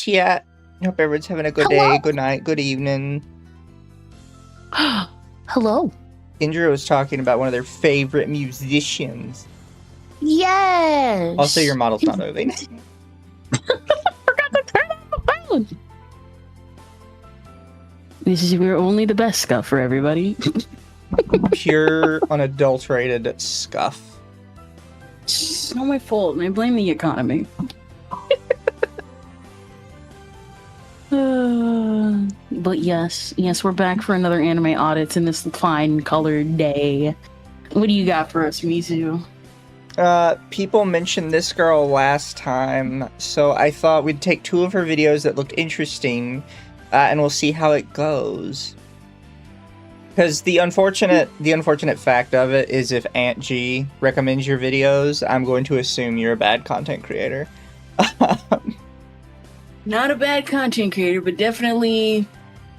chat. Hope everyone's having a good day, good night, good evening. Hello. Indra was talking about one of their favorite musicians. Yes. Also, your model's not moving. Forgot to turn on the phone. This is we're only the best stuff for everybody. Pure, unadulterated scuff. It's not my fault. I blame the economy. But yes, we're back for another anime audits in this fine colored day. What do you got for us, Mizu? People mentioned this girl last time, so I thought we'd take 2 of her videos that looked interesting, and we'll see how it goes. Because the unfortunate fact of it is if Aunt G recommends your videos, I'm going to assume you're a bad content creator. Not a bad content creator, but definitely,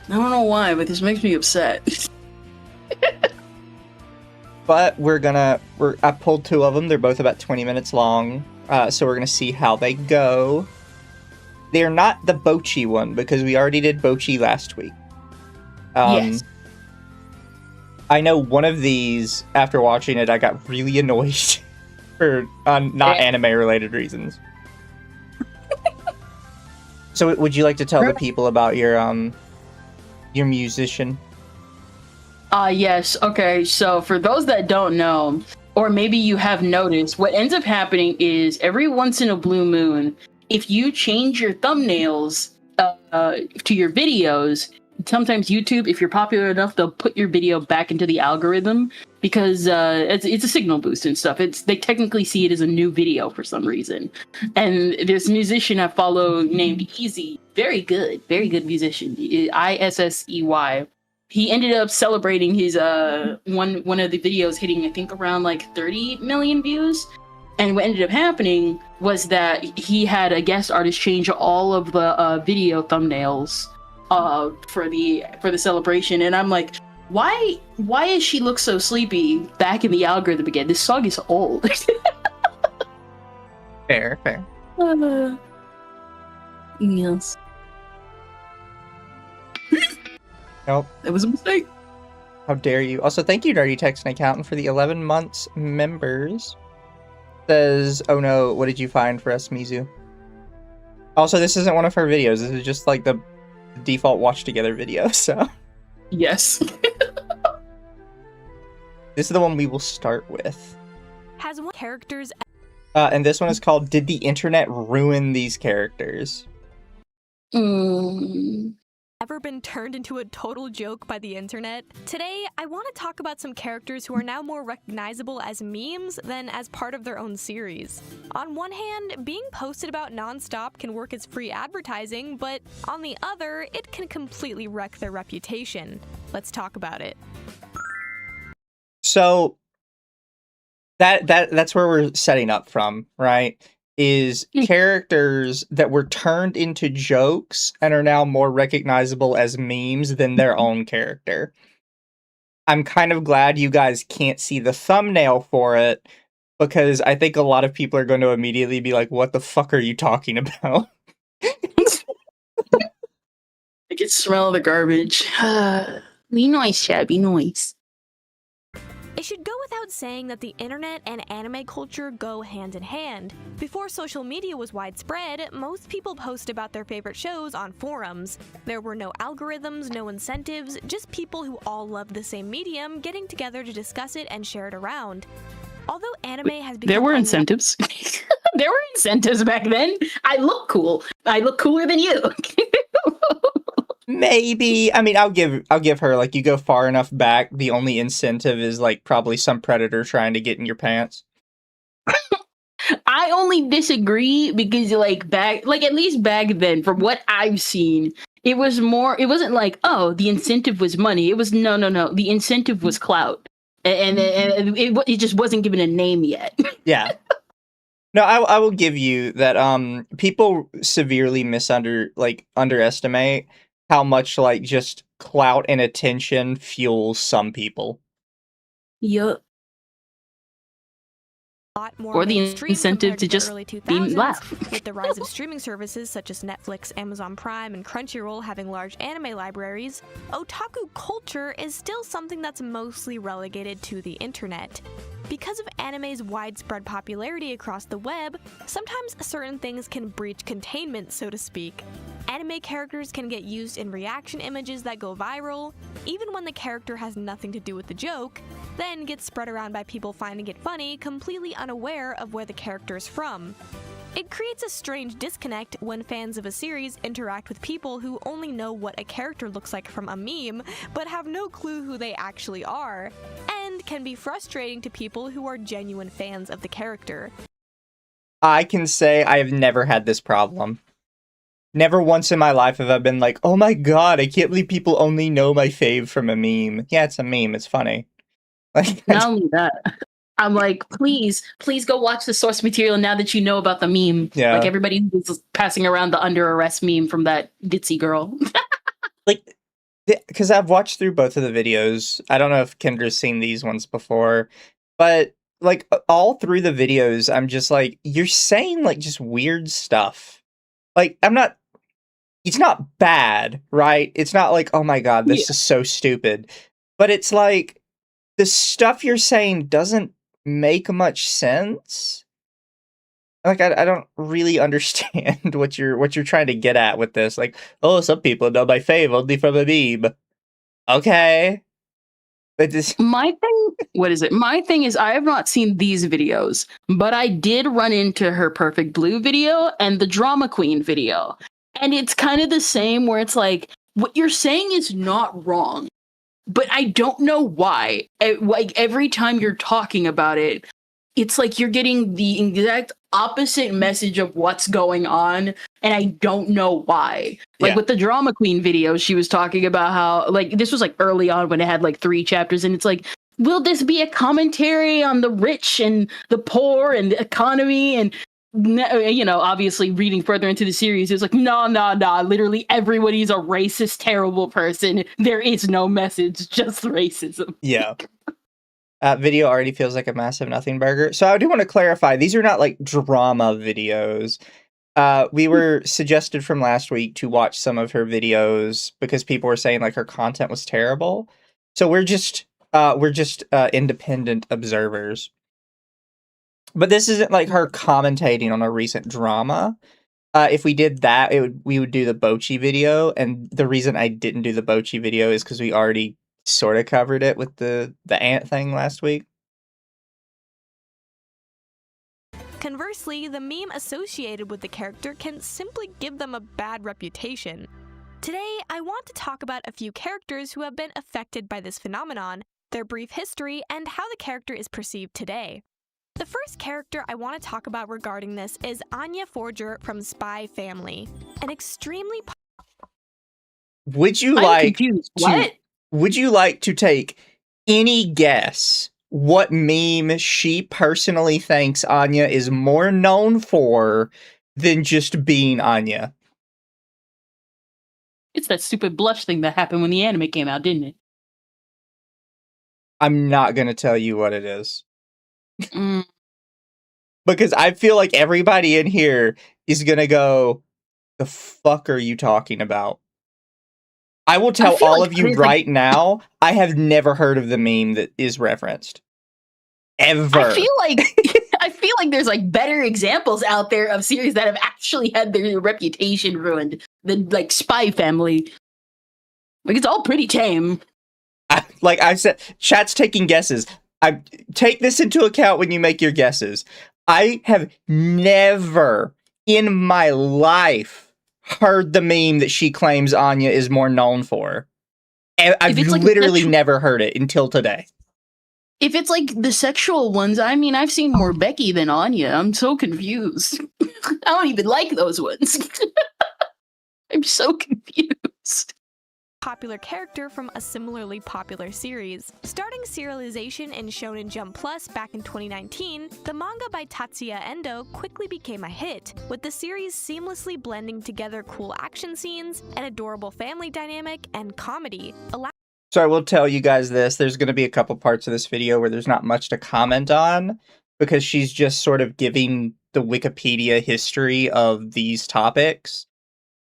I don't know why, but this makes me upset. But I pulled 2 of them. They're both about 20 minutes long. So we're gonna see how they go. They're not the Bochi one, because we already did Bochi last week. Yes. I know one of these, after watching it, I got really annoyed for not anime-related reasons. So would you like to tell the people about your musician? Yes. Okay, so for those that don't know, or maybe you have noticed, what ends up happening is every once in a blue moon, if you change your thumbnails to your videos, sometimes YouTube, if you're popular enough, they'll put your video back into the algorithm because it's a signal boost and stuff. They technically see it as a new video for some reason. And this musician I follow named Easy, very good musician, Issey. He ended up celebrating his one of the videos hitting, I think, around like 30 million views. And what ended up happening was that he had a guest artist change all of the video thumbnails for the celebration. And I'm like, why does she look so sleepy back in the algorithm again? This song is old. Fair. Yes. Nope. That was a mistake. How dare you? Also, thank you, Dirty Text and Accountant, for the 11 months members. Says, oh no, what did you find for us, Mizu? Also, this isn't one of her videos. This is just like the default watch together video, so. Yes. This is the one we will start with. Has one characters. And this one is called, Did the Internet Ruin These Characters? Ever been turned into a total joke by the internet? Today, I want to talk about some characters who are now more recognizable as memes than as part of their own series. On one hand, being posted about nonstop can work as free advertising, but on the other, it can completely wreck their reputation. Let's talk about it. So that's where we're setting up from, right? Is characters that were turned into jokes and are now more recognizable as memes than their own character. I'm kind of glad you guys can't see the thumbnail for it, because I think a lot of people are going to immediately be like, what the fuck are you talking about? I can smell the garbage. Be nice, chat. Be nice. It should go without saying that the internet and anime culture go hand in hand. Before social media was widespread, most people post about their favorite shows on forums. There were no algorithms, no incentives, just people who all loved the same medium getting together to discuss it and share it around. Although anime has become— There were incentives. There were incentives back then. I look cool. I look cooler than you. Maybe. I mean, I'll give her, like, you go far enough back, the only incentive is, like, probably some predator trying to get in your pants. I only disagree because, like, at least back then, from what I've seen, it wasn't like, oh, the incentive was money. It was, no. The incentive was clout. And it just wasn't given a name yet. Yeah. No, I will give you that, people severely underestimate how much, like, just clout and attention fuels some people. Yup. lot more Or the mainstream incentive compared to the just early be 2000s, laugh. with the rise of streaming services such as Netflix, Amazon Prime, and Crunchyroll having large anime libraries. Otaku culture is still something that's mostly relegated to the internet. Because of anime's widespread popularity across the web, sometimes certain things can breach containment, so to speak. Anime characters can get used in reaction images that go viral, even when the character has nothing to do with the joke, then gets spread around by people finding it funny, completely unaware of where the character is from. It creates a strange disconnect when fans of a series interact with people who only know what a character looks like from a meme, but have no clue who they actually are, and can be frustrating to people who are genuine fans of the character. I can say I have never had this problem. Never once in my life have I been like, oh my god, I can't believe people only know my fave from a meme. Yeah, it's a meme, it's funny. Like, Not only that, I'm like, please go watch the source material now that you know about the meme. Yeah. Like everybody who's passing around the under arrest meme from that ditzy girl. like, because I've watched through both of the videos. I don't know if Kendra's seen these ones before, but like all through the videos, I'm just like, you're saying like just weird stuff. Like, it's not bad, right? It's not like, oh my god, this is so stupid. But it's like, the stuff you're saying doesn't make much sense. Like, I don't really understand what you're trying to get at with this. Like, oh, some people know my fave only from a meme. Okay. But this... My thing is I have not seen these videos, but I did run into her Perfect Blue video and the Drama Queen video. And it's kind of the same where it's like, what you're saying is not wrong, but I don't know why. Like every time you're talking about it, it's like you're getting the exact opposite message of what's going on, and I don't know why. Like with the Drama Queen video, she was talking about how, like, this was like early on when it had like 3 chapters, and it's like, will this be a commentary on the rich and the poor and the economy? And you know, obviously reading further into the series, it's like, no, literally everybody's a racist, terrible person. There is no message, just racism. Yeah. Video already feels like a massive nothing burger. So I do want to clarify, these are not like drama videos. We were suggested from last week to watch some of her videos because people were saying like her content was terrible. So we're just independent observers. But this isn't like her commentating on a recent drama. If we did that, we would do the Bochi video, and the reason I didn't do the Bochi video is because we already sort of covered it with the ant thing last week. Conversely, the meme associated with the character can simply give them a bad reputation. Today, I want to talk about a few characters who have been affected by this phenomenon, their brief history, and how the character is perceived today. The first character I want to talk about regarding this is Anya Forger from Spy Family, an extremely... Would you like to take any guess what meme she personally thinks Anya is more known for than just being Anya? It's that stupid blush thing that happened when the anime came out, didn't it? I'm not going to tell you what it is. Because I feel like everybody in here is going to go, the fuck are you talking about? I will tell all of you right now, I have never heard of the meme that is referenced. Ever. I feel like there's like better examples out there of series that have actually had their reputation ruined than like Spy Family. Like, it's all pretty tame. Like I said, chat's taking guesses. Take this into account when you make your guesses. I have never in my life heard the meme that she claims Anya is more known for. I've literally never heard it until today. If it's like the sexual ones, I mean, I've seen more Becky than Anya. I'm so confused. I don't even like those ones. I'm so confused. Popular character from a similarly popular series. Starting serialization in Shonen Jump Plus back in 2019, the manga by Tatsuya Endo quickly became a hit, with the series seamlessly blending together cool action scenes, an adorable family dynamic, and comedy. So I will tell you guys this, there's going to be a couple parts of this video where there's not much to comment on, because she's just sort of giving the Wikipedia history of these topics.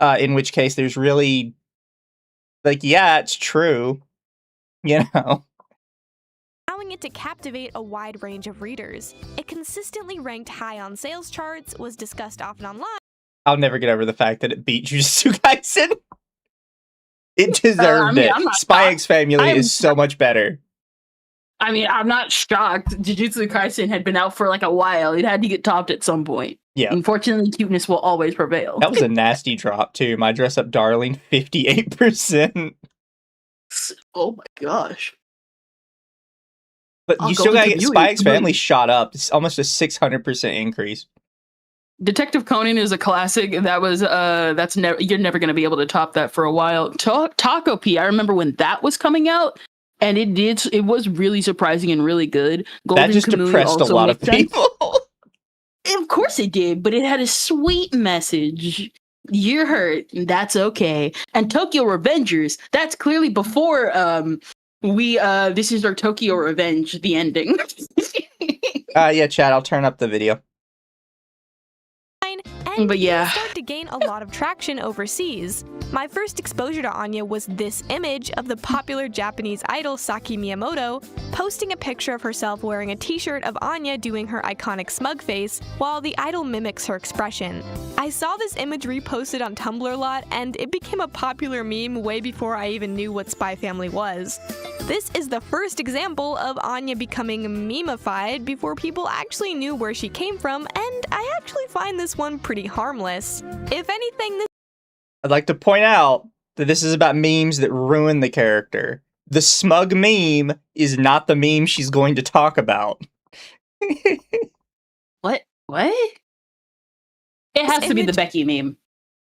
In which case, there's really, like, yeah, it's true, you know? Allowing it to captivate a wide range of readers. It consistently ranked high on sales charts, was discussed often online. I'll never get over the fact that it beat Jujutsu Kaisen. It deserved it. Spy X Family is so much better. I mean, I'm not shocked. Jujutsu Kaisen had been out for like a while. It had to get topped at some point. Yeah. Unfortunately, cuteness will always prevail. That was a nasty drop, too. My Dress Up Darling, 58%. Oh my gosh. But you still gotta get Spy X Family shot up. It's almost a 600% increase. Detective Conan is a classic. That was you're never gonna be able to top that for a while. Taco P, I remember when that was coming out, and it was really surprising and really good. Golden that just Kamuy depressed a lot of people. Of course it did, but it had a sweet message. You're hurt, that's okay. And Tokyo Revengers, that's clearly before this is our Tokyo Revenge, the ending. Yeah, Chad, I'll turn up the video. And but yeah, start to gain a lot of traction overseas. My first exposure to Anya was this image of the popular Japanese idol Saki Miyamoto posting a picture of herself wearing a t-shirt of Anya doing her iconic smug face while the idol mimics her expression. I saw this image reposted on Tumblr a lot, and it became a popular meme way before I even knew what Spy Family was. This is the first example of Anya becoming meme-ified before people actually knew where she came from, and I actually find this one pretty harmless. If anything, I'd like to point out that this is about memes that ruin the character. The smug meme is not the meme she's going to talk about. What? It has to be the Becky meme.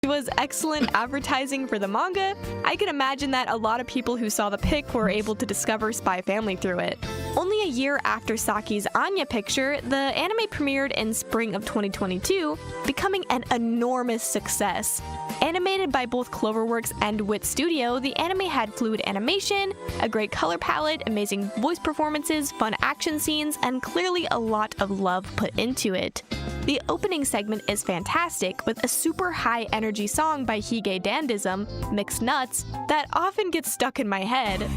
It was excellent advertising for the manga. I can imagine that a lot of people who saw the pic were able to discover Spy Family through it. Only a year after Saki's Anya picture, the anime premiered in spring of 2022, becoming an enormous success. Animated by both Cloverworks and Wit Studio, the anime had fluid animation, a great color palette, amazing voice performances, fun action scenes, and clearly a lot of love put into it. The opening segment is fantastic, with a super high energy song by Hige Dandism, Mixed Nuts, that often gets stuck in my head.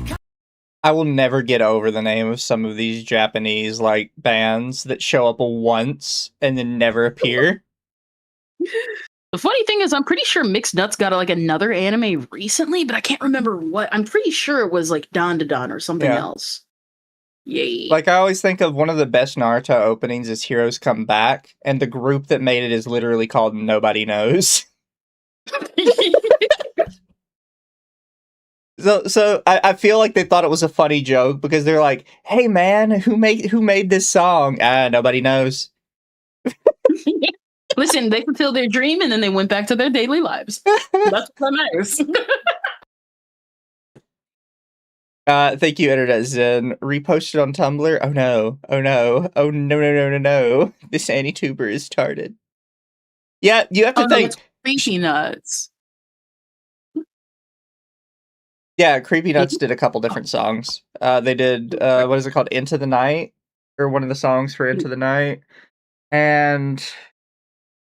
I will never get over the name of some of these Japanese bands that show up once and then never appear. The funny thing is, I'm pretty sure Mixed Nuts got another anime recently, but I can't remember what. I'm pretty sure it was Don to Don or something else. Yay. I always think of one of the best Naruto openings is Heroes Come Back, and the group that made it is literally called Nobody Knows. So I feel like they thought it was a funny joke because they're like, "Hey man, who made this song?" Nobody knows. Listen, they fulfilled their dream and then they went back to their daily lives. That's what matters. Thank you, Internet Zen. Reposted on Tumblr. Oh no. Oh no. Oh no. This Anituber is tarded. Yeah, you have to think. No, Creepy Nuts. Yeah, Creepy Nuts did a couple different songs. They did, what is it called? Into the Night? Or one of the songs for Into the Night. And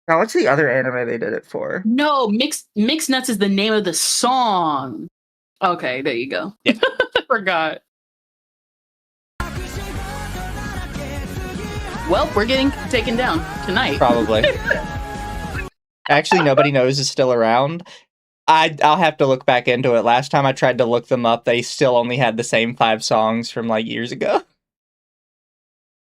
now what's the other anime they did it for? No, Mixed Nuts is the name of the song. Okay, there you go. Yeah. I forgot. Well, we're getting taken down tonight. Probably. Actually, Nobody Knows is still around. I'll have to look back into it. Last time I tried to look them up, they still only had the same 5 songs from years ago.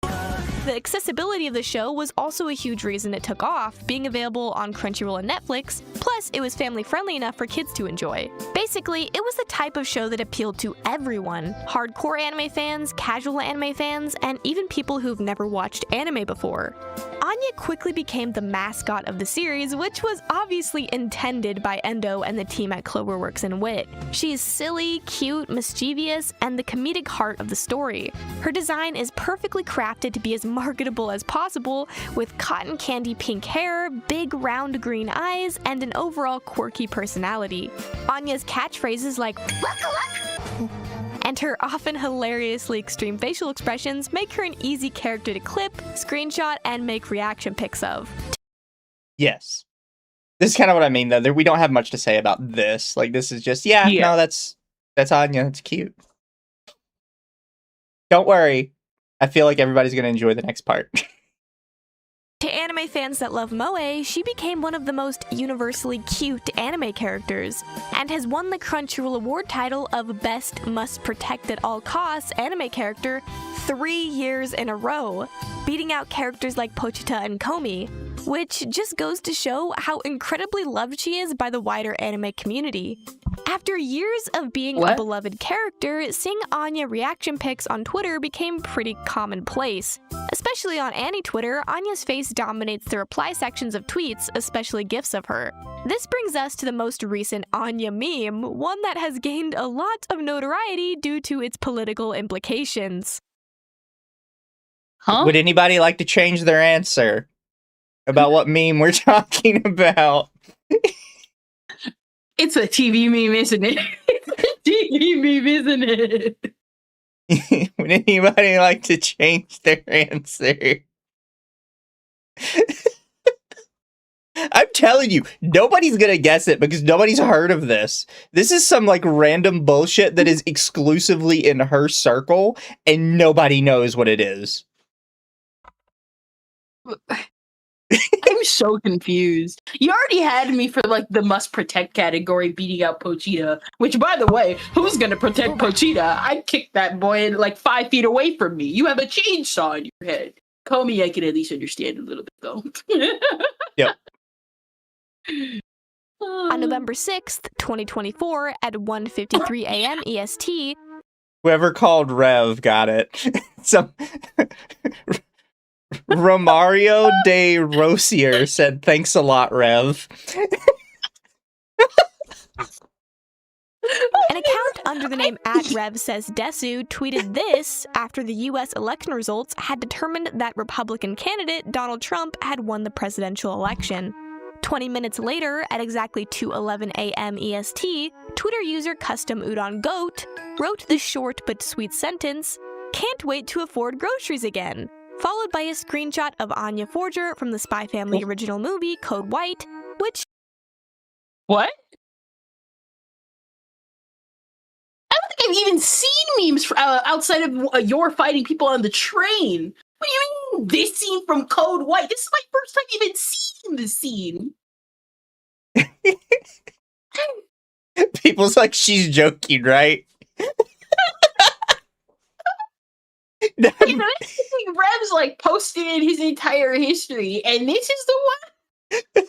The accessibility of the show was also a huge reason it took off, being available on Crunchyroll and Netflix, plus it was family-friendly enough for kids to enjoy. Basically, it was the type of show that appealed to everyone: hardcore anime fans, casual anime fans, and even people who've never watched anime before. Anya quickly became the mascot of the series, which was obviously intended by Endo and the team at Cloverworks and Wit. She is silly, cute, mischievous, and the comedic heart of the story. Her design is perfectly crafted to be as marketable as possible, with cotton candy pink hair, big round green eyes, and an overall quirky personality. Anya's catchphrases like "Waka waka" and her often hilariously extreme facial expressions make her an easy character to clip, screenshot, and make reaction pics of. Yes. This is kind of what I mean, though. We don't have much to say about this. Like, this is just, no, that's Anya. It's cute. Don't worry. I feel like everybody's going to enjoy the next part. To anime fans that love Moe, she became one of the most universally cute anime characters, and has won the Crunchyroll Award title of Best Must Protect at All Costs anime character 3 years in a row, beating out characters like Pochita and Komi, which just goes to show how incredibly loved she is by the wider anime community. After years of being a beloved character, seeing Anya reaction pics on Twitter became pretty commonplace. Especially on Anituber, Anya's face dominates the reply sections of tweets, especially GIFs of her. This brings us to the most recent Anya meme, one that has gained a lot of notoriety due to its political implications. Would anybody like to change their answer about what meme we're talking about? It's a TV meme, isn't it? It's a TV meme, isn't it? Would anybody like to change their answer? I'm telling you, nobody's gonna guess it because nobody's heard of this. This is some like random bullshit that is exclusively in her circle and nobody knows what it is. I'm so confused. You already had me for like the must protect category beating out Pochita, which by the way, who's gonna protect Pochita? I'd kick that boy like 5 feet away from me. You have a chainsaw in your head. Komi, I can at least understand a little bit though. Yep. On November 6th, 2024, at 1:53 a.m. EST, whoever called Rev got it. Some Romario de Rosier said, "Thanks a lot, Rev." An account under the name @RevSaysDesu tweeted this after the U.S. election results had determined that Republican candidate Donald Trump had won the presidential election. 20 minutes later, at exactly 2:11 a.m. EST, Twitter user Custom Udon Goat wrote the short but sweet sentence, "Can't wait to afford groceries again," followed by a screenshot of Anya Forger from the Spy Family original movie Code White, which... What? I don't think I've even seen memes outside of you're fighting people on the train. What do you mean, this scene from Code White? This is my first time even seeing this scene. People's like, she's joking, right? You know, Rev's like posted in his entire history, and this is the one.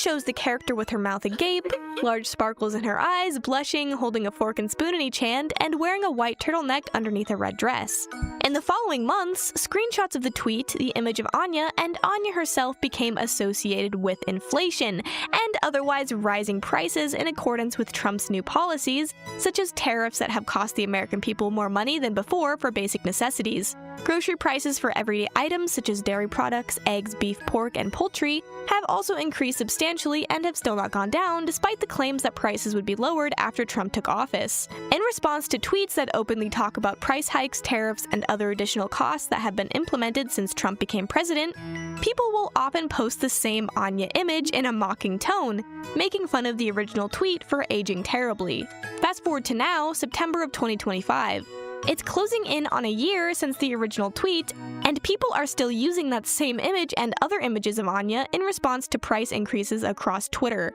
Shows the character with her mouth agape, large sparkles in her eyes, blushing, holding a fork and spoon in each hand, and wearing a white turtleneck underneath a red dress. In the following months, screenshots of the tweet, the image of Anya, and Anya herself became associated with inflation and otherwise rising prices in accordance with Trump's new policies, such as tariffs that have cost the American people more money than before for basic necessities. Grocery prices for everyday items such as dairy products, eggs, beef, pork, and poultry have also increased substantially and have still not gone down, despite the claims that prices would be lowered after Trump took office. In response to tweets that openly talk about price hikes, tariffs, and other additional costs that have been implemented since Trump became president, people will often post the same Anya image in a mocking tone, making fun of the original tweet for aging terribly. Fast forward to now, September of 2025. It's closing in on a year since the original tweet, and people are still using that same image and other images of Anya in response to price increases across Twitter.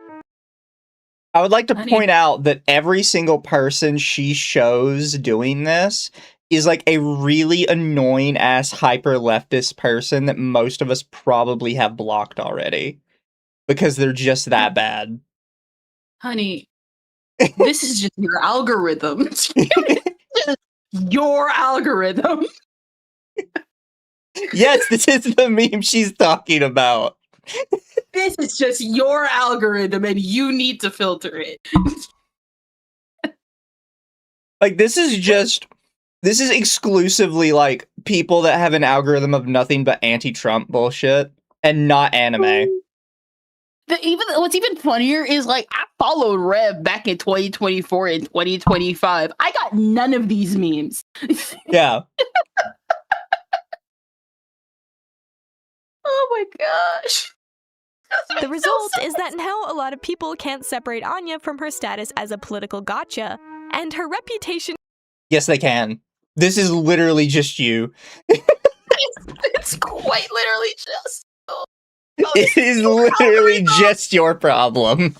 I would like to point out that every single person she shows doing this is like a really annoying ass hyper leftist person that most of us probably have blocked already because they're just that bad. Honey, this is just your algorithm. Your algorithm. Yes, this is the meme she's talking about. This is just your algorithm and you need to filter it. Like, this is exclusively like people that have an algorithm of nothing but anti-Trump bullshit and not anime. What's even funnier is like I followed Rev back in 2024 and 2025. I got none of these memes. Yeah. Oh my gosh. The result is that now a lot of people can't separate Anya from her status as a political gotcha, and her reputation. Yes, they can. This is literally just you. It's quite literally just. It is literally just your problem.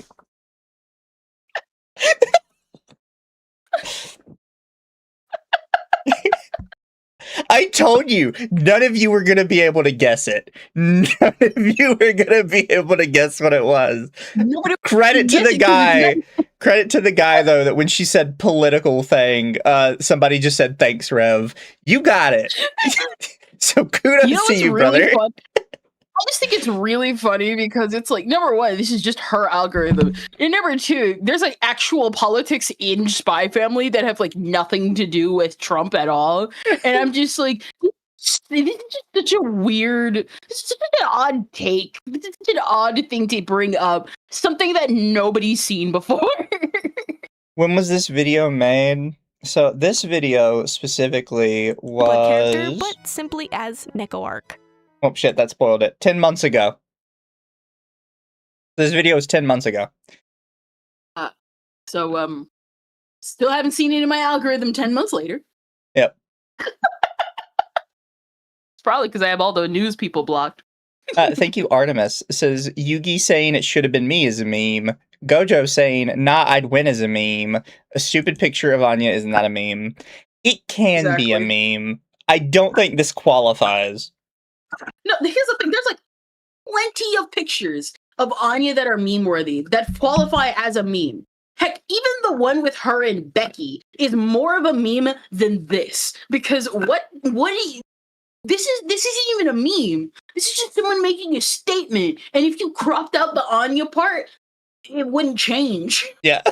I told you, none of you were going to be able to guess it. None of you were going to be able to guess what it was. Credit to the guy. Credit to the guy, though, that when she said political thing, somebody just said, thanks, Rev. You got it. So kudos to you, brother. Fun? I just think it's really funny because it's like, number one, this is just her algorithm. And number two, there's like actual politics in Spy Family that have like nothing to do with Trump at all. And I'm just like, this is just such a weird, this is such an odd take. This is such an odd thing to bring up. Something that nobody's seen before. When was this video made? So this video specifically was... character, but simply as Neko Arc. Oh shit, that spoiled it. 10 months ago. This video was 10 months ago. So, still haven't seen it in my algorithm 10 months later. Yep. It's probably because I have all the news people blocked. Thank you, Artemis. It says, Yugi saying it should have been me is a meme. Gojo saying, nah, I'd win as a meme. A stupid picture of Anya is not a meme. It can be a meme. I don't think this qualifies. No, here's the thing. There's like plenty of pictures of Anya that are meme-worthy, that qualify as a meme. Heck, even the one with her and Becky is more of a meme than this. Because this isn't even a meme. This is just someone making a statement. And if you cropped out the Anya part, it wouldn't change. Yeah.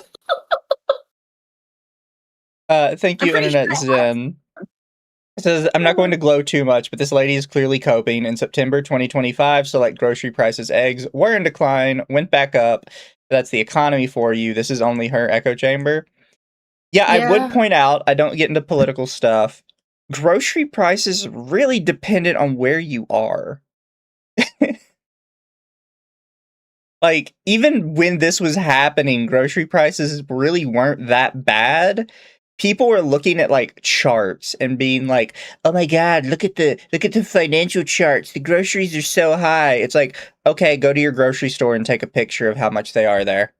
Thank you, Internet Zen. It says, I'm not going to glow too much, but this lady is clearly coping. In September 2025, select grocery prices, eggs were in decline, went back up. That's the economy for you. This is only her echo chamber. Yeah, I would point out, I don't get into political stuff. Grocery prices really dependent on where you are. Like, even when this was happening, grocery prices really weren't that bad. People were looking at like charts and being like, "Oh my god, look at the financial charts. The groceries are so high." It's like, okay, go to your grocery store and take a picture of how much they are there.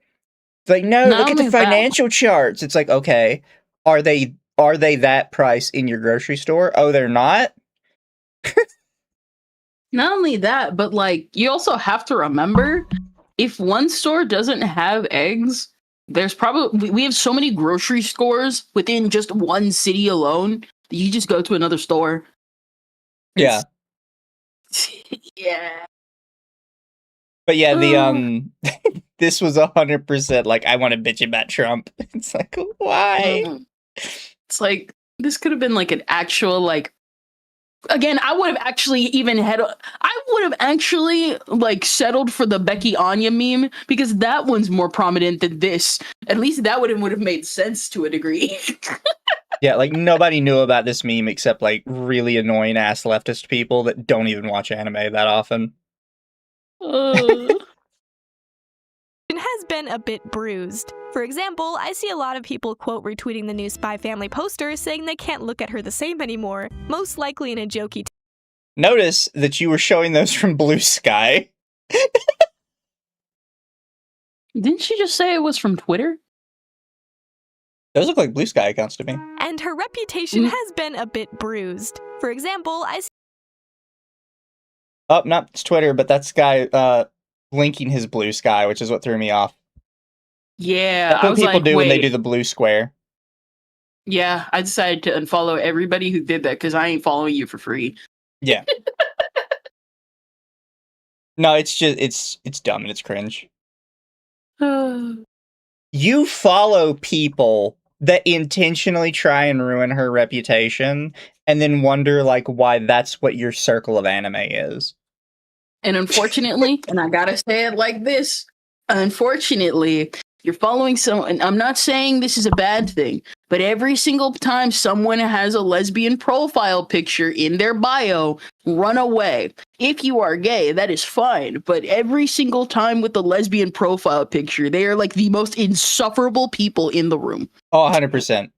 It's like, no, look at the financial charts. It's like, okay, are they that price in your grocery store? Oh, they're not? Not only that, but like you also have to remember, if one store doesn't have eggs, there's probably, we have so many grocery stores within just one city alone that you just go to another store. Yeah. Yeah. But yeah, the this was 100% like, I want to bitch about Trump. It's like, why? It's like, this could have been like an actual like, again, I would have actually like settled for the Becky Anya meme because that one's more prominent than this. At least that would have made sense to a degree. Yeah, like nobody knew about this meme except like really annoying ass leftist people that don't even watch anime that often. It has been a bit bruised. For example, I see a lot of people quote retweeting the new Spy Family poster saying they can't look at her the same anymore, most likely in a jokey Notice that you were showing those from Blue Sky. Didn't she just say it was from Twitter? Those look like Blue Sky accounts to me. And her reputation has been a bit bruised. For example, I see... Oh, not Twitter, but that's guy linking his Blue Sky, which is what threw me off. Yeah, that's what people do when they do the blue square. Yeah, I decided to unfollow everybody who did that because I ain't following you for free. Yeah. No, it's just it's dumb and it's cringe. You follow people that intentionally try and ruin her reputation and then wonder like why that's what your circle of anime is. And unfortunately, and I gotta say it like this, unfortunately, you're following someone, and I'm not saying this is a bad thing, but every single time someone has a lesbian profile picture in their bio, run away. If you are gay, that is fine, but every single time with the lesbian profile picture, they are like the most insufferable people in the room. Oh, 100%.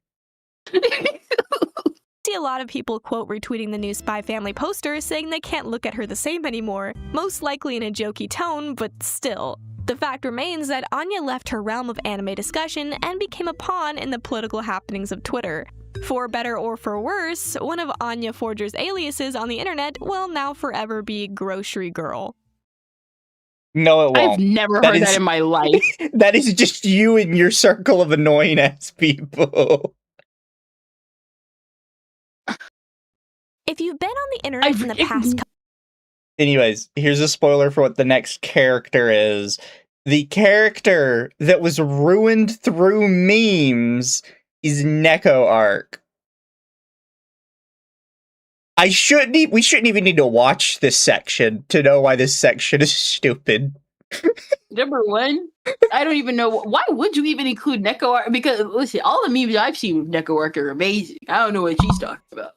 See a lot of people quote retweeting the new Spy Family poster saying they can't look at her the same anymore, most likely in a jokey tone, but still. The fact remains that Anya left her realm of anime discussion and became a pawn in the political happenings of Twitter. For better or for worse, one of Anya Forger's aliases on the internet will now forever be Grocery Girl. No, it won't. I've never heard that in my life. That is just you and your circle of annoying-ass people. If you've been on the internet in the past... Anyways, here's a spoiler for what the next character is. The character that was ruined through memes is Neko Arc. We shouldn't even need to watch this section to know why this section is stupid. Number one, I don't even know why would you even include Neko Arc? Because listen, all the memes I've seen with Neko Arc are amazing. I don't know what she's talking about.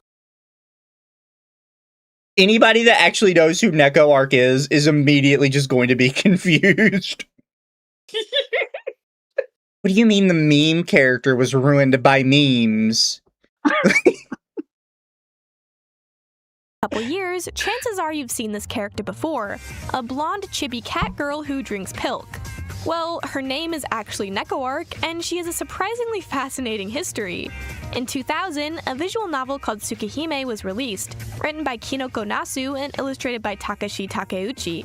Anybody that actually knows who Neko Arc is immediately just going to be confused. What do you mean the meme character was ruined by memes? Couple years, chances are you've seen this character before. A blonde chibi cat girl who drinks pilk. Well, her name is actually Neko Arc, and she has a surprisingly fascinating history. In 2000, a visual novel called Tsukihime was released, written by Kinoko Nasu and illustrated by Takashi Takeuchi.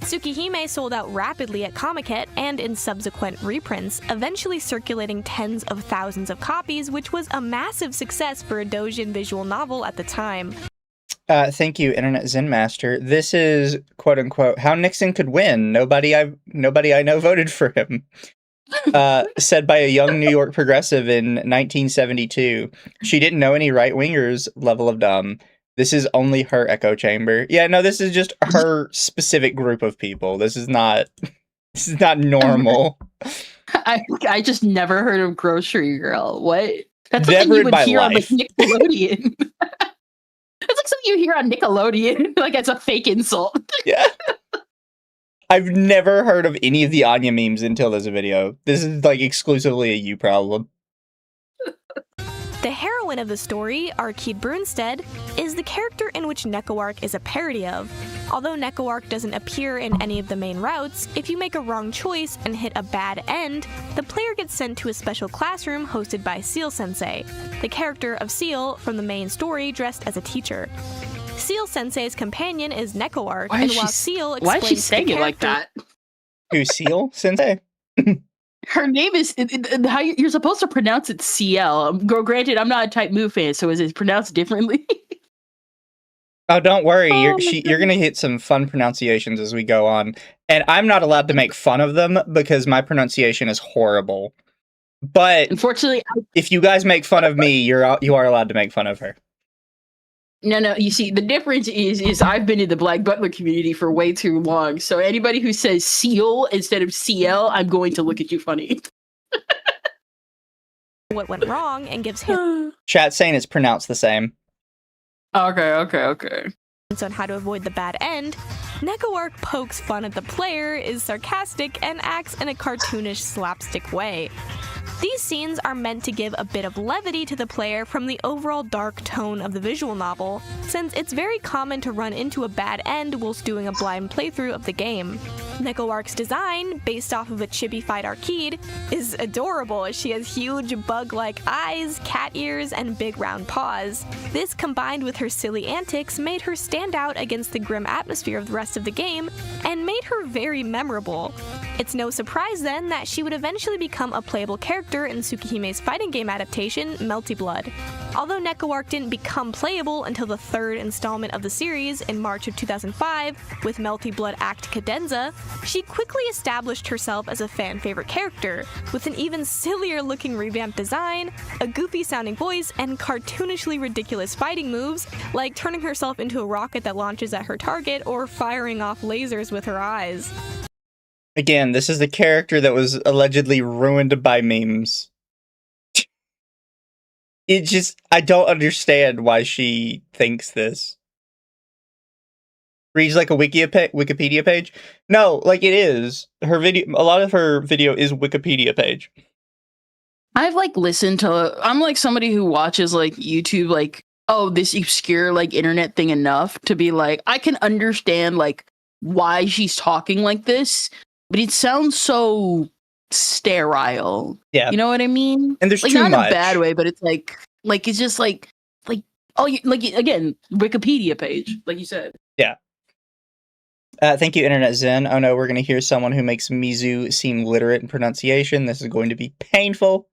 Tsukihime sold out rapidly at Comiket and in subsequent reprints, eventually circulating tens of thousands of copies, which was a massive success for a doujin visual novel at the time. Thank you, Internet Zen Master. This is, quote-unquote, how Nixon could win. Nobody I know voted for him. Said by a young New York progressive in 1972. She didn't know any right-wingers, level of dumb. This is only her echo chamber. Yeah, no, this is just her specific group of people. This is not normal. I just never heard of Grocery Girl. What? That's Never something you in would my hear life. on like Nickelodeon. That's like something you hear on Nickelodeon. Like it's a fake insult. Yeah. I've never heard of any of the Anya memes until this video. This is like exclusively a you problem. The heroine of the story, Arkid Brunstead, is the character in which Neko Arc is a parody of. Although Neko Arc doesn't appear in any of the main routes, if you make a wrong choice and hit a bad end, the player gets sent to a special classroom hosted by Seal Sensei, the character of Seal from the main story dressed as a teacher. Seal Sensei's companion is Neko Arc, and while Seal explains why is she saying the it like that? Who, Seal Sensei? Her name is how you're supposed to pronounce it CL. Granted, I'm not a Type Move fan, so is it pronounced differently? Oh, don't worry. You're gonna hit some fun pronunciations as we go on, and I'm not allowed to make fun of them because my pronunciation is horrible. But unfortunately, if you guys make fun of me, you are allowed to make fun of her. No. You see, the difference is I've been in the Black Butler community for way too long. So anybody who says Seal instead of CL, I'm going to look at you funny. what went wrong and gives hints Chat saying it's pronounced the same. Okay. on how to avoid the bad end. Neko Arc pokes fun at the player, is sarcastic, and acts in a cartoonish slapstick way. These scenes are meant to give a bit of levity to the player from the overall dark tone of the visual novel, since it's very common to run into a bad end whilst doing a blind playthrough of the game. Neko Arc's design, based off of a chibi-fied Arkid, is adorable as she has huge bug-like eyes, cat ears, and big round paws. This, combined with her silly antics, made her stand out against the grim atmosphere of the rest of the game, and made her very memorable. It's no surprise then that she would eventually become a playable character in Tsukihime's fighting game adaptation, Melty Blood. Although Neko didn't become playable until the third installment of the series in March of 2005 with Melty Blood Act Cadenza, she quickly established herself as a fan-favorite character, with an even sillier-looking revamped design, a goofy-sounding voice, and cartoonishly ridiculous fighting moves, like turning herself into a rocket that launches at her target or firing off lasers with her eyes. Again, this is the character that was allegedly ruined by memes. I don't understand why she thinks this. Reads like a Wikipedia page? No, like it is. Her video, a lot of her video is Wikipedia page. I've listened to, I'm somebody who watches YouTube, this obscure internet thing enough to be I can understand why she's talking like this, but it sounds so sterile. Yeah. You know what I mean? And there's too not much. In a bad way, but it's it's just again, Wikipedia page, like you said. Yeah. Thank you, Internet Zen. Oh no, we're going to hear someone who makes Mizu seem literate in pronunciation. This is going to be painful.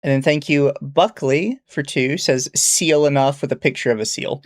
And then thank you, Buckley, for 2, says seal enough with a picture of a seal.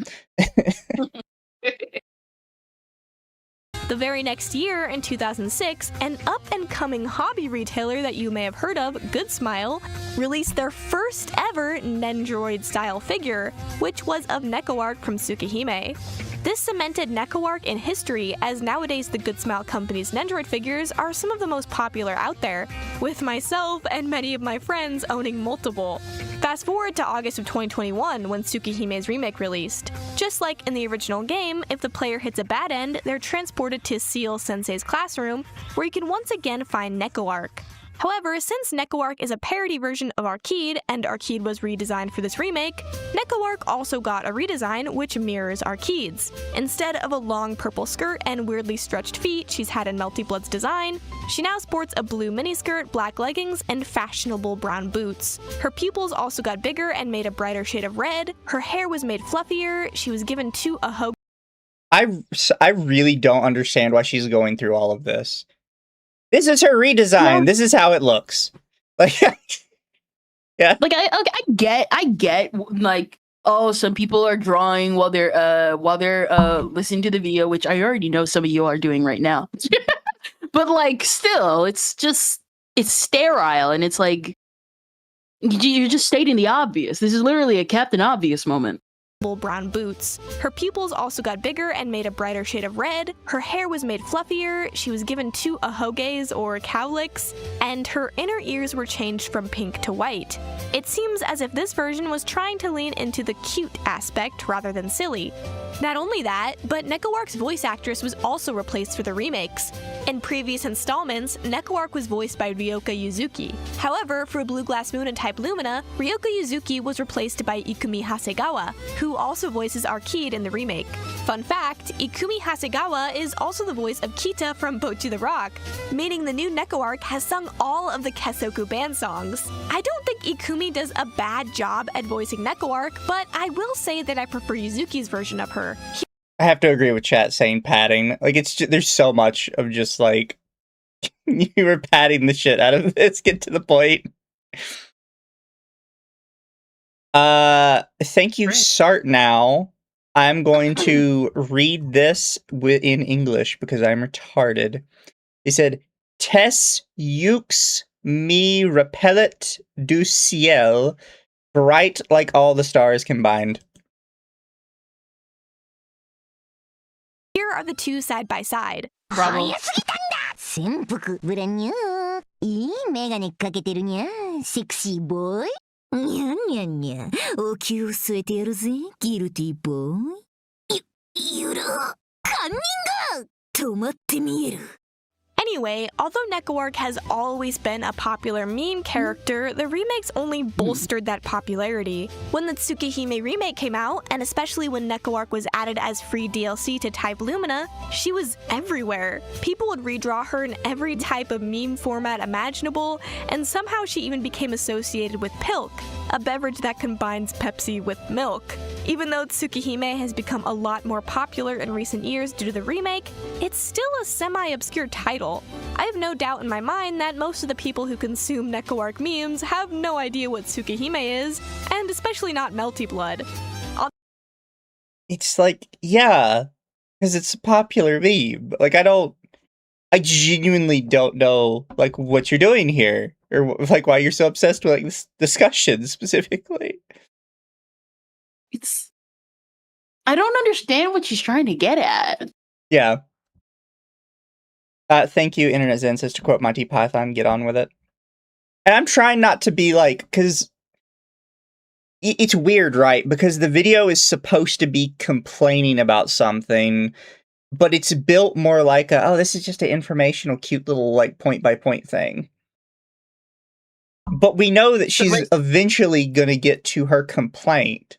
The very next year, in 2006, an up-and-coming hobby retailer that you may have heard of, Good Smile, released their first ever Nendroid-style figure, which was of Neko from Tsukihime. This cemented Neko in history, as nowadays the Good Smile Company's Nendroid figures are some of the most popular out there, with myself and many of my friends owning multiple. Fast forward to August of 2021 when Tsukihime's remake released. Just like in the original game, if the player hits a bad end, they're transported to Seal Sensei's classroom, where you can once again find Neko. However, since Neko is a parody version of Arcade, and Arcade was redesigned for this remake, Neko also got a redesign which mirrors Arcade's. Instead of a long purple skirt and weirdly stretched feet she's had in Melty Blood's design, she now sports a blue miniskirt, black leggings, and fashionable brown boots. Her pupils also got bigger and made a brighter shade of red, her hair was made fluffier, she was given 2 ahoge. I really don't understand why she's going through all of this. This is her redesign. No. This is how it looks. Yeah. I get some people are drawing while they're listening to the video, which I already know some of you are doing right now. But still, it's sterile, and it's you're just stating the obvious. This is literally a Captain Obvious moment. Brown boots. Her pupils also got bigger and made a brighter shade of red, her hair was made fluffier, she was given 2 ahoges or cowlicks, and her inner ears were changed from pink to white. It seems as if this version was trying to lean into the cute aspect rather than silly. Not only that, but Neko voice actress was also replaced for the remakes. In previous installments, Neko was voiced by Ryoka Yuzuki. However, for Blue Glass Moon and Type Lumina, Ryoka Yuzuki was replaced by Ikumi Hasegawa, who also voices Arcade in the remake. Fun fact, Ikumi Hasegawa is also the voice of Kita from Bocchi the Rock, meaning the new Neko has sung all of the Kesoku band songs. I don't think Ikumi does a bad job at voicing Neko, but I will say that I prefer Yuzuki's version of her. I have to agree with chat saying padding. It's just, there's so much of just you were padding the shit out of this. Get to the point. Thank you, Sart. Now I'm going to read this in English because I'm retarded. He said, "Tes yux mi repellet du ciel, bright like all the stars combined." Here are the 2 side by side. Bravo. 潜伏ブラニューいいメガネかけてるにゃセクシーボーイにゃんにゃんにゃお気を据えてやるぜギルティーボーイゆるカンニング止まって見える Anyway, although Neko has always been a popular meme character, the remakes only bolstered that popularity. When the Tsukihime remake came out, and especially when Neko was added as free DLC to Type Lumina, she was everywhere. People would redraw her in every type of meme format imaginable, and somehow she even became associated with Pilk, a beverage that combines Pepsi with milk. Even though Tsukihime has become a lot more popular in recent years due to the remake, it's still a semi-obscure title. I have no doubt in my mind that most of the people who consume Neko Arc memes have no idea what Tsukihime is, and especially not Melty Blood. It's like, yeah, because it's a popular meme. Like, I genuinely don't know, like, what you're doing here, or like why you're so obsessed with like this discussion specifically. I don't understand what she's trying to get at. Yeah. Thank you, Internet Zen says, to quote Monty Python, get on with it. And I'm trying not to be like, because it's weird, right? Because the video is supposed to be complaining about something, but it's built more like oh, this is just an informational, cute little, like, point-by-point thing. But we know that she's eventually gonna get to her complaint.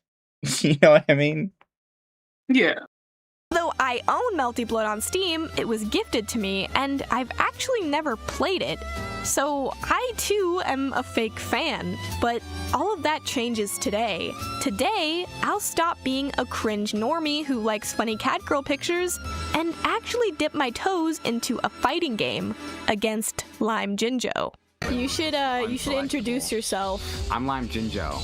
You know what I mean? Yeah. Though I own Melty Blood on Steam, it was gifted to me, and I've actually never played it. So I too am a fake fan, but all of that changes today. Today, I'll stop being a cringe normie who likes funny cat girl pictures and actually dip my toes into a fighting game against Lime Jinjo. You should introduce yourself. I'm Lime Jinjo.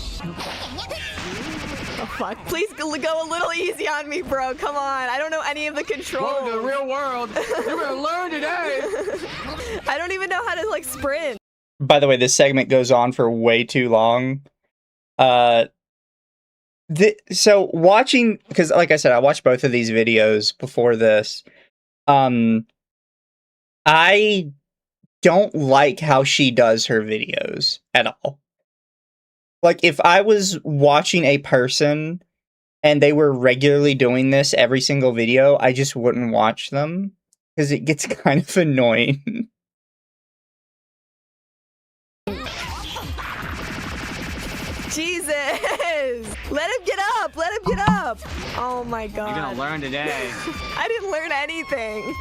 Oh fuck, please go a little easy on me, bro. Come on, I don't know any of the controls. Welcome to the real world. You're gonna learn today. I don't even know how to, like, sprint. By the way, this segment goes on for way too long. So watching, because like I said, I watched both of these videos before this. I don't like how she does her videos at all. Like, if I was watching a person and they were regularly doing this every single video, I just wouldn't watch them because it gets kind of annoying. Jesus! Let him get up! Let him get up! Oh my god. You're gonna learn today. I didn't learn anything.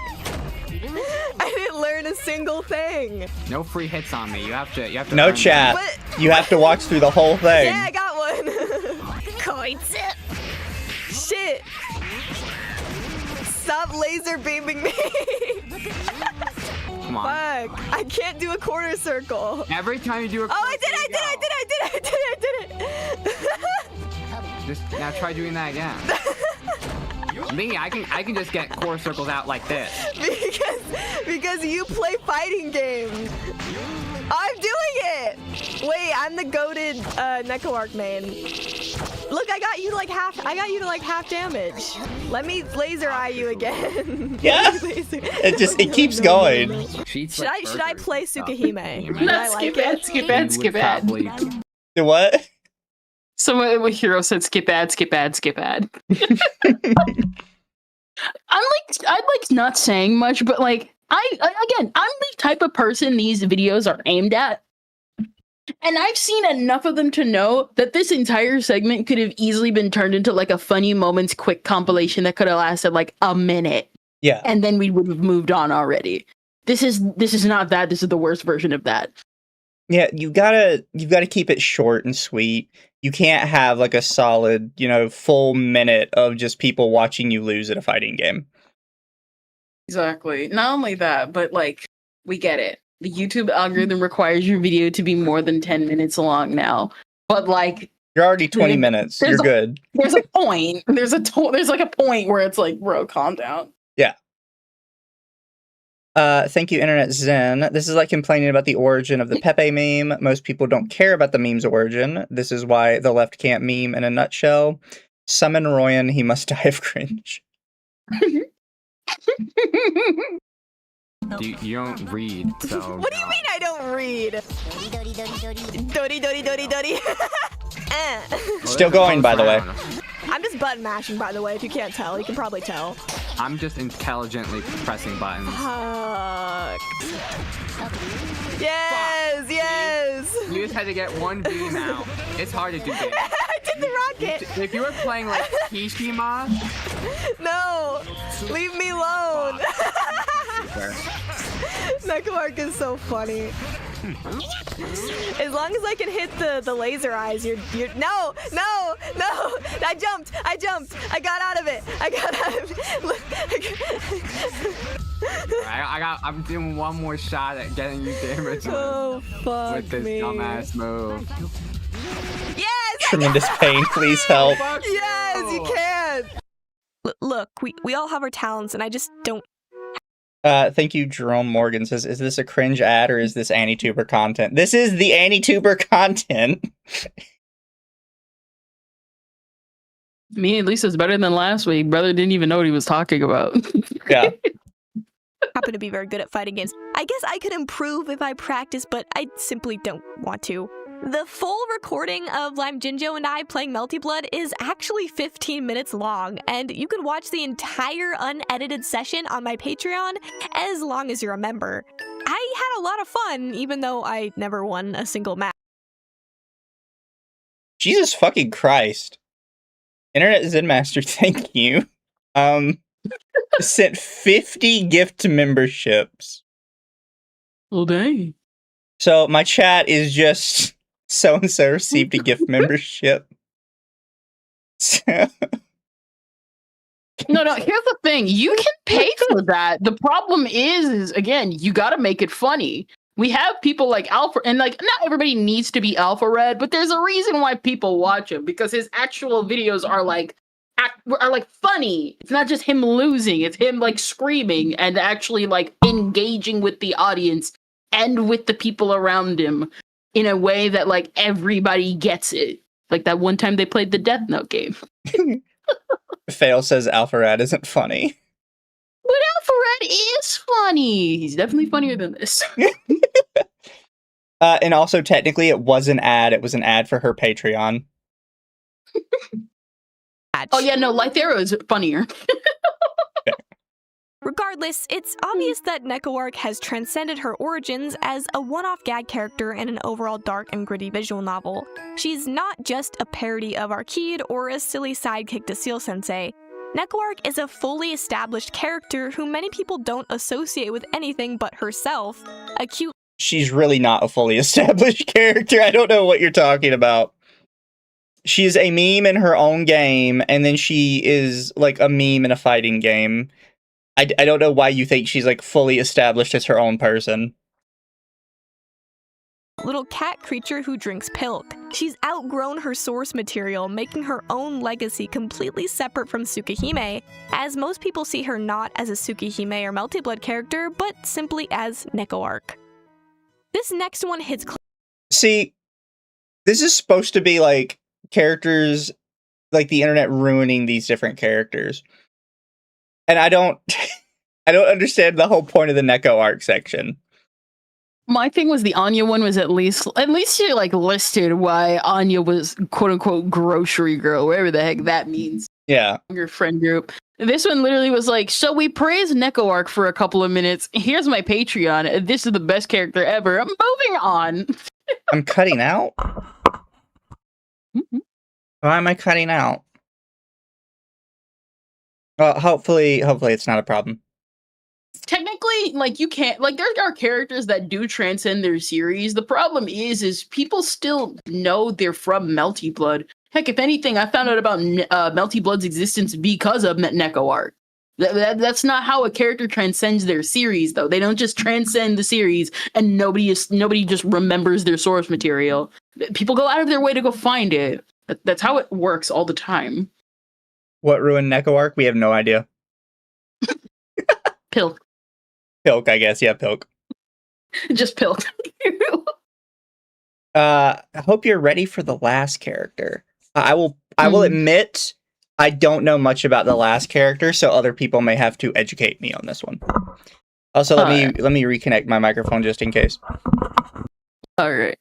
I didn't learn a single thing. No free hits on me. You have to No learn chat. But- You have to watch through the whole thing. Yeah, I got one. Shit. Stop laser beaming me. Come on. Fuck. I can't do a quarter circle. Every time you do a Oh, I did it. Just now try doing that again. Me, I can just get core circles out like this. Because you play fighting games. I'm doing it. Wait, I'm the goated Neko Arc main. Look, I got you to like half damage. Let me laser eye you again. Yeah. It keeps going. Should I play Tsukihime? Would I Not like skip ad. The what? Someone with Hero said skip ad. I'm like not saying much, but like I'm the type of person these videos are aimed at. And I've seen enough of them to know that this entire segment could have easily been turned into like a funny moments quick compilation that could have lasted like a minute. Yeah. And then we would have moved on already. This is not that. This is the worst version of that. Yeah, you've gotta keep it short and sweet. You can't have like a solid, full minute of just people watching you lose at a fighting game. Exactly. Not only that, but like we get it. The YouTube algorithm requires your video to be more than 10 minutes long now. But like you're already 20 minutes. You're good. There's a point. There's like a point where it's like, bro, calm down. Yeah. Thank you, Internet Zen. This is like complaining about the origin of the Pepe meme. Most people don't care about the meme's origin. This is why the left can't meme in a nutshell. Summon Royan, he must die of cringe. You don't read, so... What do you mean I don't read? Dori. Still going, by the way. I'm just button mashing, by the way, if you can't tell. You can probably tell. I'm just intelligently pressing buttons. Fuck. Yes! You just had to get one beam out. It's hard to do that. I did the rocket! If you were playing like Kishima... No! Leave me alone! Neko Arc is so funny. As long as I can hit the laser eyes, you're no. I jumped. I got out of it. I'm doing one more shot at getting you damage Oh fuck with this me. dumbass move. Yes. Tremendous pain, please help. Yes, you can. Look, we all have our talents, and I just don't. Thank you, Jerome Morgan says, is this a cringe ad or is this Anituber content? This is the Anituber content. Me, at least it's better than last week. Brother didn't even know what he was talking about. Yeah. Happen to be very good at fighting games. I guess I could improve if I practice, but I simply don't want to. The full recording of Lime Jinjo and I playing Melty Blood is actually 15 minutes long, and you can watch the entire unedited session on my Patreon as long as you're a member. I had a lot of fun, even though I never won a single match. Jesus fucking Christ. Internet Zen Master, thank you. Sent 50 gift memberships. Well, dang. So my chat is just so-and-so received a gift membership. So... No, here's the thing. You can pay for that. The problem is again, you gotta make it funny. We have people like Alpha, and like, not everybody needs to be Alpha Red, but there's a reason why people watch him, because his actual videos are like funny. It's not just him losing, it's him like screaming and actually like engaging with the audience and with the people around him in a way that like everybody gets it. Like that one time they played the Death Note game. Fail says Alpharad isn't funny. But Alpharad is funny. He's definitely funnier than this. And also, technically, it was an ad. It was an ad for her Patreon. Oh yeah, no, Light Arrow is funnier. Regardless, it's obvious that NekoArc has transcended her origins as a one-off gag character in an overall dark and gritty visual novel. She's not just a parody of Arcade or a silly sidekick to Seal Sensei. NekoArc is a fully established character who many people don't associate with anything but herself. A cute... She's really not a fully established character. I don't know what you're talking about. She's a meme in her own game, and then she is like a meme in a fighting game. I don't know why you think she's like fully established as her own person. Little cat creature who drinks pilk. She's outgrown her source material, making her own legacy completely separate from Tsukihime, as most people see her not as a Tsukihime or Melty Blood character, but simply as NekoArc. This next one hits See, this is supposed to be like characters, like the internet ruining these different characters. And I don't understand the whole point of the NekoArc section. My thing was the Anya one was at least she like listed why Anya was quote unquote grocery girl, whatever the heck that means. Yeah. Your friend group. This one literally was like, so we praised NekoArc for a couple of minutes. Here's my Patreon. This is the best character ever. I'm moving on. I'm cutting out? Mm-hmm. Why am I cutting out? Well, hopefully it's not a problem. Technically, like, you can't, like, there are characters that do transcend their series. The problem is people still know they're from Melty Blood. Heck, if anything, I found out about Melty Blood's existence because of NekoArc. That's not how a character transcends their series, though. They don't just transcend the series and nobody just remembers their source material. People go out of their way to go find it. That's how it works all the time. What ruined NekoArc? We have no idea. Pilk. Pilk, I guess. Yeah, Pilk. Just Pilk. I hope you're ready for the last character. I will admit I don't know much about the last character, so other people may have to educate me on this one. Also, let me reconnect my microphone just in case. All right.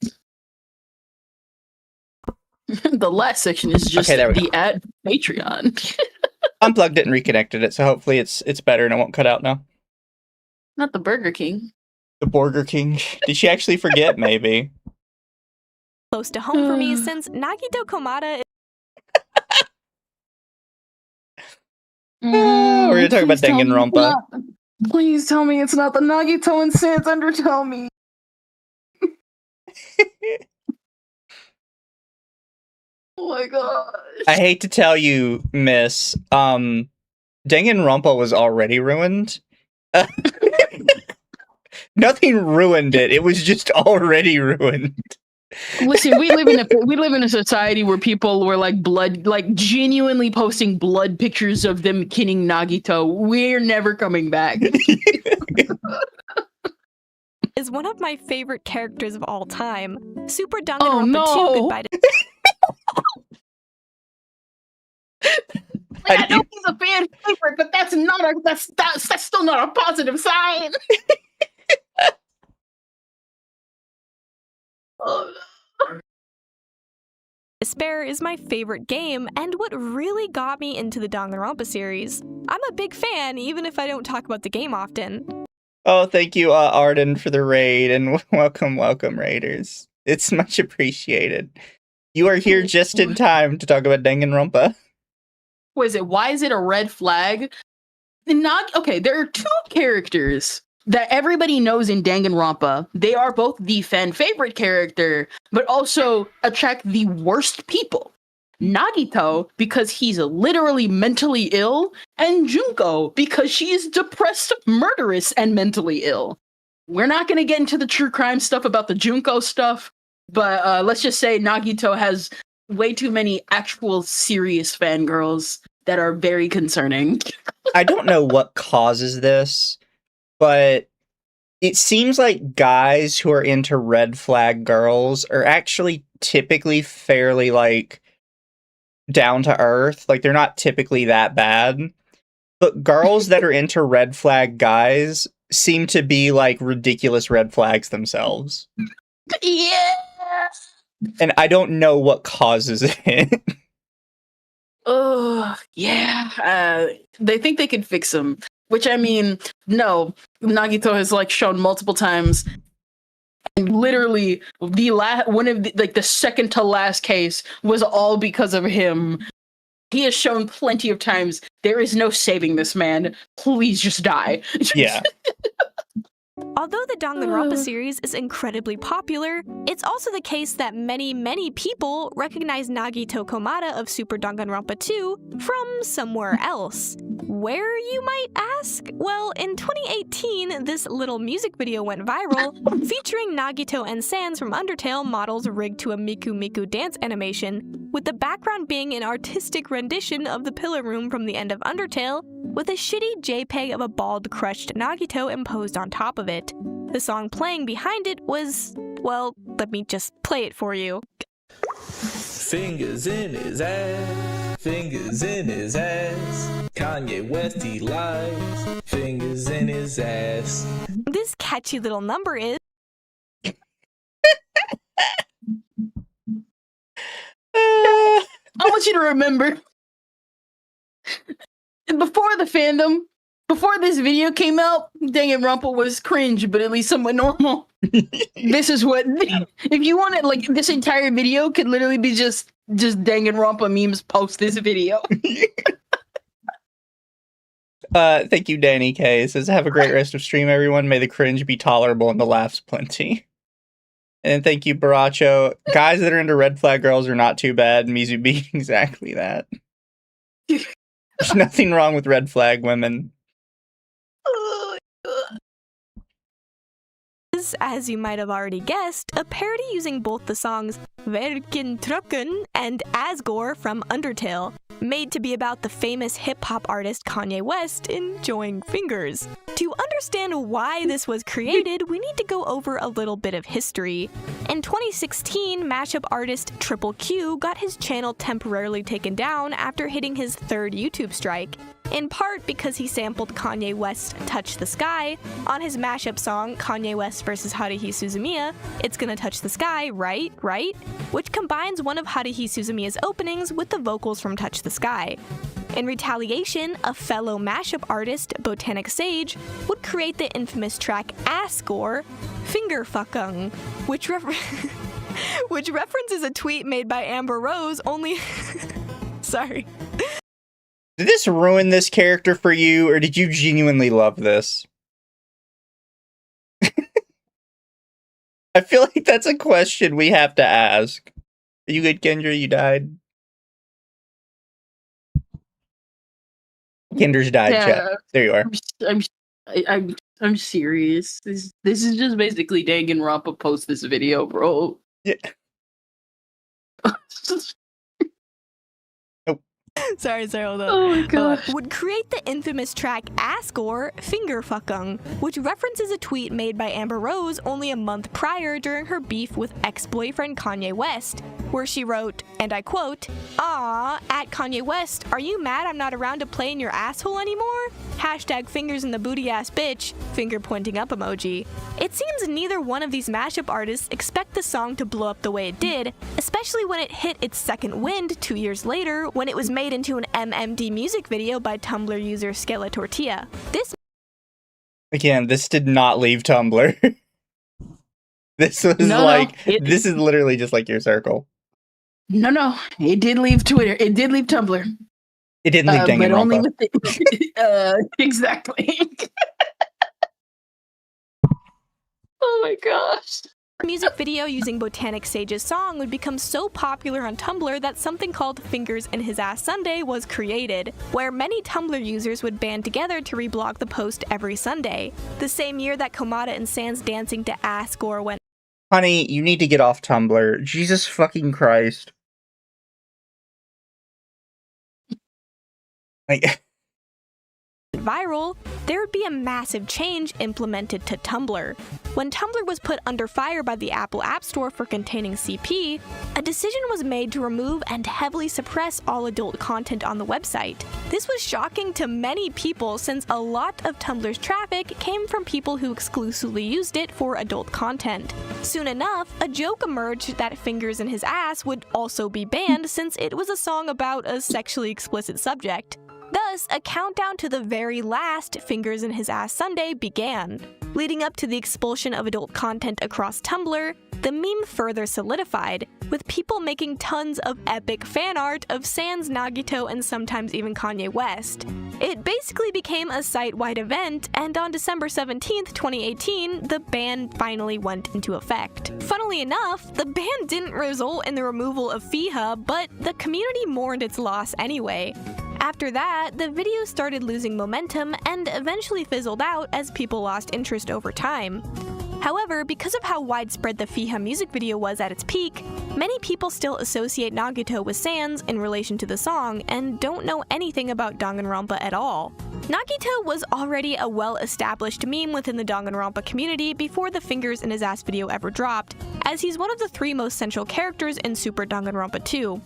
The last section is just the ad Patreon. Unplugged it and reconnected it, so hopefully it's better and it won't cut out now. Not the Burger King. The Burger King. Did she actually forget? Maybe. Close to home for me since Nagito Komata. We're gonna talk about Danganronpa. Please tell me it's not the Nagito and Sans Under. Tell me. my god. I hate to tell you, Miss, Danganronpa was already ruined. Nothing ruined it. It was just already ruined. Listen, we live in a society where people were genuinely posting blood pictures of them killing Nagito. We're never coming back. Is one of my favorite characters of all time. Super Danganronpa Oh, 2 no. Goodbye to I know he's a fan favorite, but that's still not a positive sign. Despair is my favorite game, and what really got me into the Danganronpa series. I'm a big fan, even if I don't talk about the game often. Oh, thank you, Arden, for the raid, and welcome, Raiders. It's much appreciated. You are here just in time to talk about Danganronpa. Why is it a red flag? Okay, there are two characters that everybody knows in Danganronpa. They are both the fan favorite character, but also attract the worst people. Nagito, because he's literally mentally ill, and Junko, because she is depressed, murderous, and mentally ill. We're not going to get into the true crime stuff about the Junko stuff, but let's just say Nagito has way too many actual serious fangirls that are very concerning. I don't know what causes this, but it seems like guys who are into red flag girls are actually typically fairly, down to earth. They're not typically that bad. But girls that are into red flag guys seem to be, ridiculous red flags themselves. Yeah! And I don't know what causes it. Oh, yeah. They think they can fix him. Which, I mean, no. Nagito has, shown multiple times. And literally, the second to last case was all because of him. He has shown plenty of times there is no saving this man. Please just die. Yeah. Although the Danganronpa series is incredibly popular, it's also the case that many people recognize Nagito Komata of Super Danganronpa 2 from somewhere else. Where, you might ask? Well, in 2018, this little music video went viral, featuring Nagito and Sans from Undertale models rigged to a Miku Miku dance animation, with the background being an artistic rendition of the Pillar Room from the end of Undertale, with a shitty JPEG of a bald, crushed Nagito imposed on top of it. The song playing behind it was, well, let me just play it for you. Fingers in his ass, fingers in his ass. Kanye West, he lies, fingers in his ass. This catchy little number is... I want you to remember, before the fandom, before this video came out, Danganronpa was cringe, but at least somewhat normal. This is what, if you want it, this entire video could literally be just Danganronpa memes post this video. Thank you, Danny K. It says, have a great rest of stream, everyone. May the cringe be tolerable and the laughs plenty. And thank you, Baracho. Guys that are into red flag girls are not too bad. Mizu being exactly that. There's nothing wrong with red flag women. Is, as you might have already guessed, a parody using both the songs Verken Trucken and Asgore from Undertale, made to be about the famous hip-hop artist Kanye West enjoying fingers. To understand why this was created, we need to go over a little bit of history. In 2016, mashup artist Triple Q got his channel temporarily taken down after hitting his third YouTube strike, in part because he sampled Kanye West's Touch the Sky on his mashup song Kanye West vs. Haruhi Suzumiya, It's Gonna Touch the Sky, Right? Which combines one of Haruhi Suzumiya's openings with the vocals from Touch the Sky. In retaliation, a fellow mashup artist, Botanic Sage, would create the infamous track Asgore, Fingerfuckung, which references a tweet made by Amber Rose, only... Sorry. Did this ruin this character for you, or did you genuinely love this? I feel like that's a question we have to ask. Are you good, Kendra? You died? Kinder's died, Yeah. chat. There you are. I'm serious. This is just basically Danganronpa post this video, bro. Yeah. Sorry, hold on. Oh my gosh. Would create the infamous track Ascore Fingerfuckung, which references a tweet made by Amber Rose only a month prior during her beef with ex-boyfriend Kanye West, where she wrote, and I quote, "Aw, at Kanye West, are you mad I'm not around to play in your asshole anymore? Hashtag fingers in the booty ass bitch, finger pointing up emoji." It seems neither one of these mashup artists expect the song to blow up the way it did, especially when it hit its second wind 2 years later when it was made into an MMD music video by Tumblr user Skella Tortilla. This did not leave Tumblr. This was this is literally just like your circle. No, it did leave Twitter. It did leave Tumblr. It didn't leave Danganronpa. But only with the, exactly. Oh my gosh. music video using Botanic Sage's song would become so popular on Tumblr that something called Fingers in His Ass Sunday was created, where many Tumblr users would band together to reblog the post every Sunday. The same year that Komada and Sans dancing to Ascore went Honey, you need to get off Tumblr. Jesus fucking Christ. Like... viral, there would be a massive change implemented to Tumblr. When Tumblr was put under fire by the Apple App Store for containing CP, a decision was made to remove and heavily suppress all adult content on the website. This was shocking to many people since a lot of Tumblr's traffic came from people who exclusively used it for adult content. Soon enough, a joke emerged that Fingers in His Ass would also be banned since it was a song about a sexually explicit subject. Thus, a countdown to the very last Fingers in His Ass Sunday began. Leading up to the expulsion of adult content across Tumblr, the meme further solidified, with people making tons of epic fan art of Sans, Nagito, and sometimes even Kanye West. It basically became a site-wide event, and on December 17th, 2018, the ban finally went into effect. Funnily enough, the ban didn't result in the removal of Fiha, but the community mourned its loss anyway. After that, the video started losing momentum and eventually fizzled out as people lost interest over time. However, because of how widespread the Fiha music video was at its peak, many people still associate Nagito with Sans in relation to the song and don't know anything about Danganronpa at all. Nagito was already a well-established meme within the Danganronpa community before the Fingers in His Ass video ever dropped, as he's one of the 3 most central characters in Super Danganronpa 2.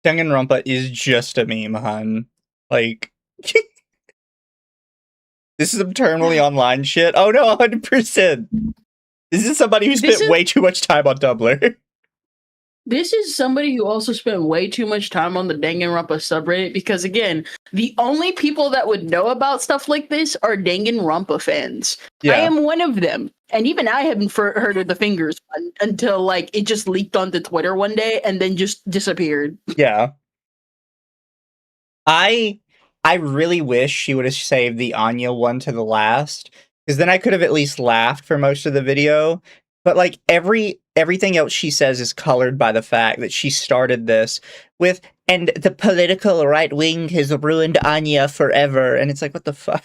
Danganronpa is just a meme, hun. Like... This is some terminally online shit. Oh no, 100%. This is somebody who spent way too much time on Tumblr. This is somebody who also spent way too much time on the Danganronpa subreddit because, again, the only people that would know about stuff like this are Danganronpa fans. Yeah. I am one of them. And even I haven't heard of the Fingers one until, like, it just leaked onto Twitter one day and then just disappeared. Yeah. I really wish she would have saved the Anya one to the last, because then I could have at least laughed for most of the video. But like everything else she says is colored by the fact that she started this with, and the political right wing has ruined Anya forever. And it's like, what the fuck?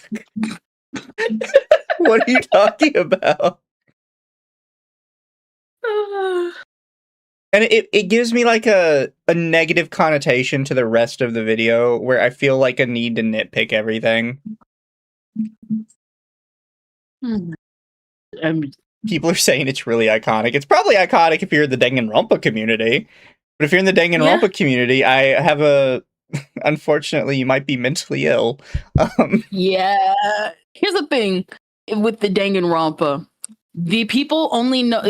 What are you talking about? And it gives me like a negative connotation to the rest of the video where I feel like a need to nitpick everything. People are saying it's really iconic. It's probably iconic if you're in the Danganronpa community. But if you're in the Danganronpa community, I have a... Unfortunately, you might be mentally ill. Yeah. Here's the thing with the Danganronpa. The people only know,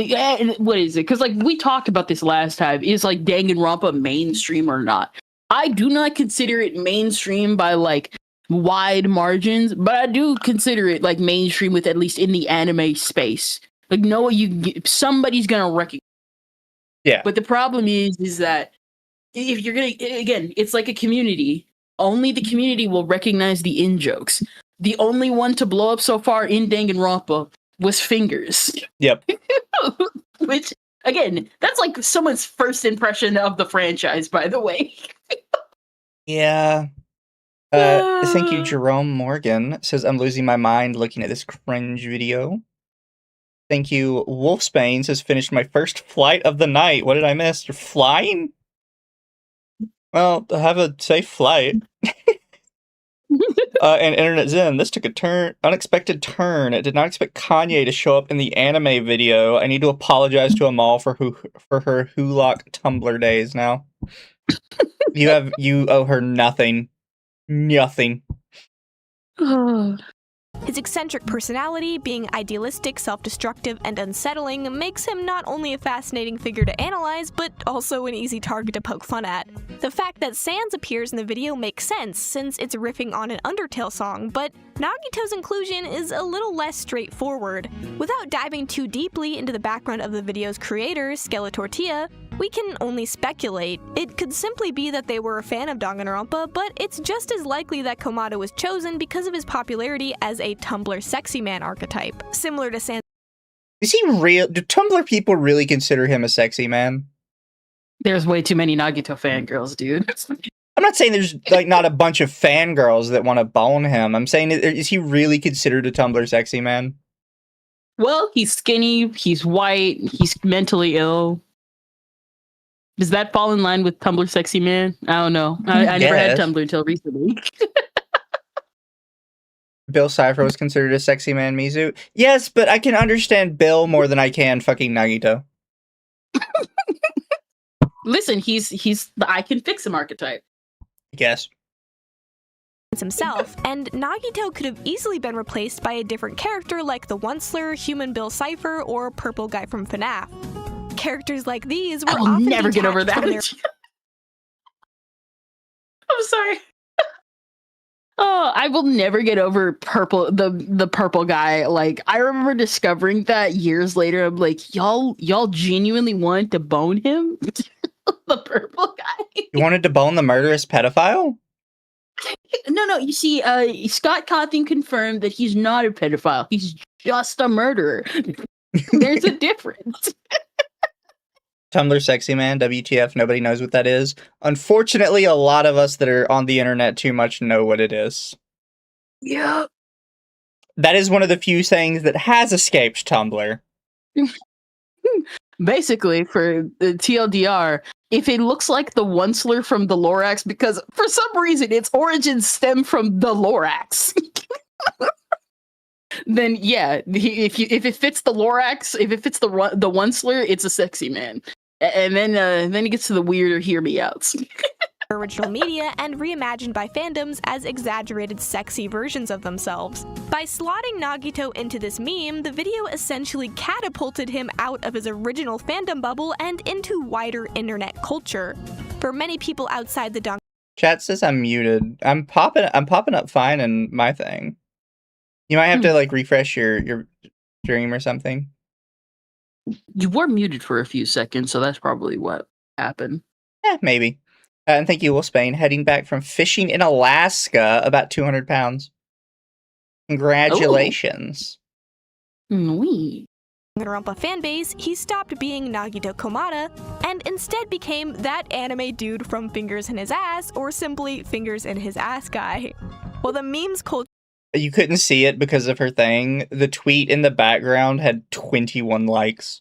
what is it? Because like we talked about this last time, is like Danganronpa mainstream or not? I do not consider it mainstream by like wide margins, but I do consider it like mainstream with at least in the anime space. Like Noah, somebody's gonna recognize. Yeah. But the problem is that if you're gonna, again, it's like a community. Only the community will recognize the in-jokes. The only one to blow up so far in Danganronpa was Fingers. Yep. Which, again, that's like someone's first impression of the franchise, by the way. Yeah. Thank you, Jerome Morgan. Says, I'm losing my mind looking at this cringe video. Thank you, Wolfsbane. Says, finished my first flight of the night. What did I miss? You're flying? Well, have a safe flight. And Internet Zen, this took a unexpected turn. I did not expect Kanye to show up in the anime video. I need to apologize to Amal for her Hulock Tumblr days now. You owe her nothing. Nothing. His eccentric personality, being idealistic, self-destructive, and unsettling, makes him not only a fascinating figure to analyze, but also an easy target to poke fun at. The fact that Sans appears in the video makes sense, since it's riffing on an Undertale song, but Nagito's inclusion is a little less straightforward. Without diving too deeply into the background of the video's creator, Skeletortia, we can only speculate. It could simply be that they were a fan of Danganronpa, but it's just as likely that Komada was chosen because of his popularity as a Tumblr sexy man archetype, similar to Sans. Is he real? Do Tumblr people really consider him a sexy man? There's way too many Nagito fangirls, dude. I'm not saying there's like not a bunch of fangirls that want to bone him. I'm saying, is he really considered a Tumblr sexy man? Well, he's skinny, he's white, he's mentally ill. Does that fall in line with Tumblr sexy man? I don't know. I never had Tumblr until recently. Bill Cipher was considered a sexy man, Mizu. Yes, but I can understand Bill more than I can fucking Nagito. Listen, he's the I can fix him archetype. I guess. Himself, and Nagito could have easily been replaced by a different character like the Onceler, Human Bill Cipher, or Purple Guy from FNAF. Characters like these were I'll often never get over that. from their... I'm sorry. Oh, I will never get over the purple guy. Like, I remember discovering that years later. I'm like, y'all genuinely wanted to bone him? The purple guy? You wanted to bone the murderous pedophile? No, you see, Scott Cawthon confirmed that he's not a pedophile. He's just a murderer. There's a difference. Tumblr sexy man, WTF, nobody knows what that is. Unfortunately, a lot of us that are on the internet too much know what it is. Yeah. That is one of the few things that has escaped Tumblr. Basically, for the TLDR, if it looks like the Onceler from the Lorax, because for some reason its origins stem from the Lorax, then yeah, if it fits the Lorax, if it fits the Onceler, it's a sexy man. And then it gets to the weirder hear me outs. Original media and reimagined by fandoms as exaggerated sexy versions of themselves. By slotting Nagito into this meme, the video essentially catapulted him out of his original fandom bubble and into wider internet culture. For many people outside the Chat says I'm muted. I'm popping up fine in my thing. You might have to like refresh your stream or something. You were muted for a few seconds, so that's probably what happened. Maybe. And thank you, Wolfsbane, heading back from fishing in Alaska, about 200 pounds. Congratulations. Oui. Danganronpa fanbase, he stopped being Nagito Komada and instead became that anime dude from Fingers in His Ass, or simply Fingers in His Ass guy. Well, the memes culture. You couldn't see it because of her thing. The tweet in the background had 21 likes.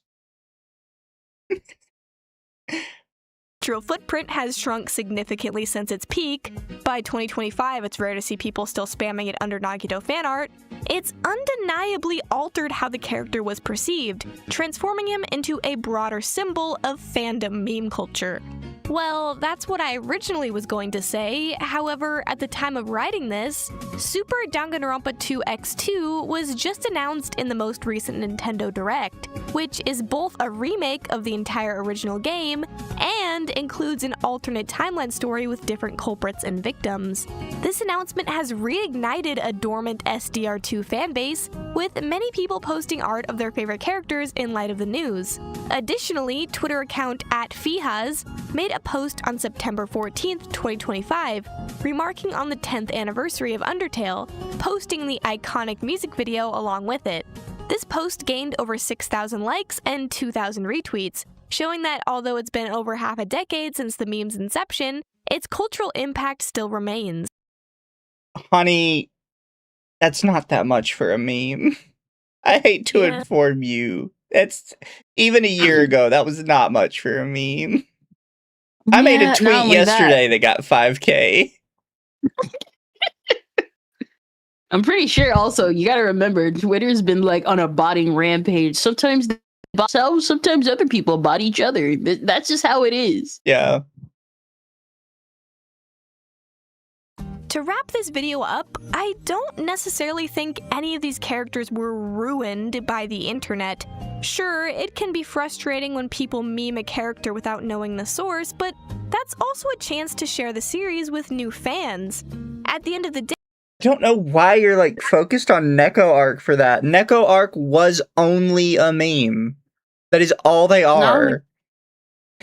Footprint has shrunk significantly since its peak. By 2025, it's rare to see people still spamming it under Nagito fan art. It's undeniably altered how the character was perceived, transforming him into a broader symbol of fandom meme culture. Well, that's what I originally was going to say. However, at the time of writing this, Super Danganronpa 2X2 was just announced in the most recent Nintendo Direct, which is both a remake of the entire original game and includes an alternate timeline story with different culprits and victims. This announcement has reignited a dormant SDR2 fanbase, with many people posting art of their favorite characters in light of the news. Additionally, Twitter account @Fihas made a post on September 14th, 2025, remarking on the 10th anniversary of Undertale, posting the iconic music video along with it. This post gained over 6,000 likes and 2,000 retweets, showing that although it's been over half a decade since the meme's inception, its cultural impact still remains. honey, that's not that much for a meme. I hate to Yeah. inform you. It's even a year ago, that was not much for a meme. I made a not tweet only yesterday that got 5K. I'm pretty sure also you got to remember Twitter's been like on a botting rampage. Sometimes they bot themselves, sometimes other people bot each other. That's just how it is. Yeah. To wrap this video up, I don't necessarily think any of these characters were ruined by the internet. Sure, it can be frustrating when people meme a character without knowing the source, but that's also a chance to share the series with new fans. At the end of the day, I don't know why you're like focused on Neko Arc for that. Neko Arc was only a meme. That is all they are.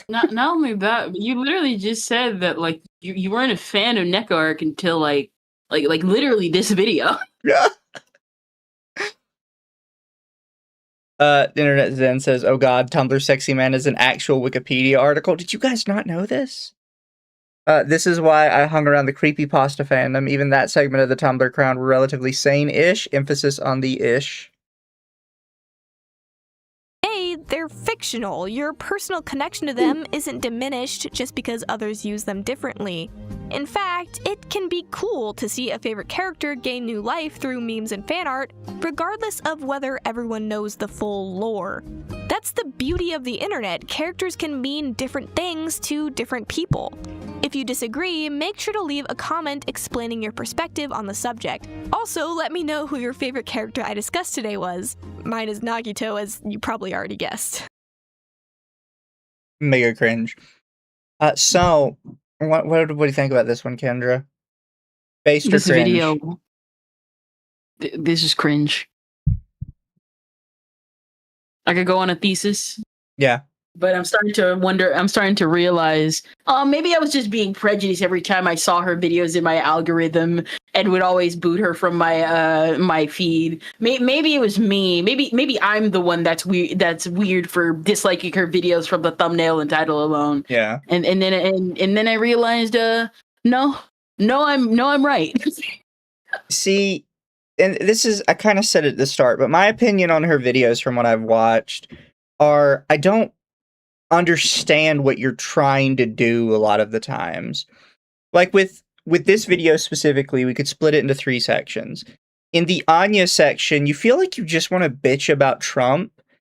Not only that, but you literally just said that like you weren't a fan of Neko Arc until like literally this video. Yeah. Internet Zen says, "Oh God, Tumblr Sexy Man is an actual Wikipedia article." Did you guys not know this? This is why I hung around the creepypasta fandom. Even that segment of the Tumblr crowd were relatively sane-ish. Emphasis on the ish. they're fictional. Your personal connection to them isn't diminished just because others use them differently. In fact, it can be cool to see a favorite character gain new life through memes and fan art, regardless of whether everyone knows the full lore. That's the beauty of the internet. Characters can mean different things to different people. If you disagree, make sure to leave a comment explaining your perspective on the subject. Also, let me know who your favorite character I discussed today was. Mine is Nagito, as you probably already guessed. Mega cringe. So, what do you think about this one, Kendra? Based or This cringe? video. This is cringe. I could go on a thesis. Yeah. But I'm starting to realize, maybe I was just being prejudiced every time I saw her videos in my algorithm and would always boot her from my my feed. Maybe it was me. Maybe I'm the one that's weird for disliking her videos from the thumbnail and title alone. Yeah. And then I realized, no, I'm right. See, and this is, I kind of said it at the start, but my opinion on her videos from what I've watched are, I don't understand what you're trying to do a lot of the times. Like with this video specifically, we could split it into 3 sections. In the Anya section, you feel like you just want to bitch about Trump,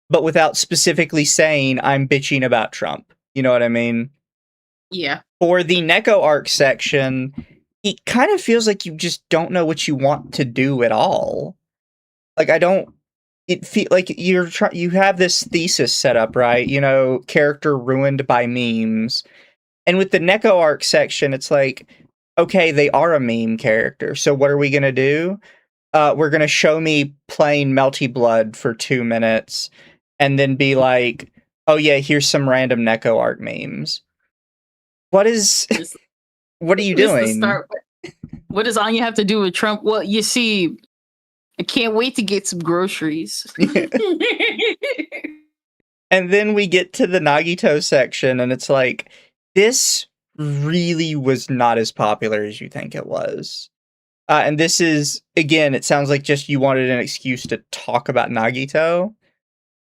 but without specifically saying, I'm bitching about Trump. You know what I mean? Yeah. For the Neko arc section, it kind of feels like you just don't know what you want to do at all. Like, it feel like you have this thesis set up, right? You know, character ruined by memes. And with the Neko arc section, it's like, okay, they are a meme character. So what are we going to do? We're going to show me playing Melty Blood for 2 minutes and then be like, oh yeah, here's some random Neko arc memes. What are you doing? What does Anya have to do with Trump? Well, you see, I can't wait to get some groceries. And then we get to the Nagito section, and it's like, this really was not as popular as you think it was. And this is, again, it sounds like just you wanted an excuse to talk about Nagito,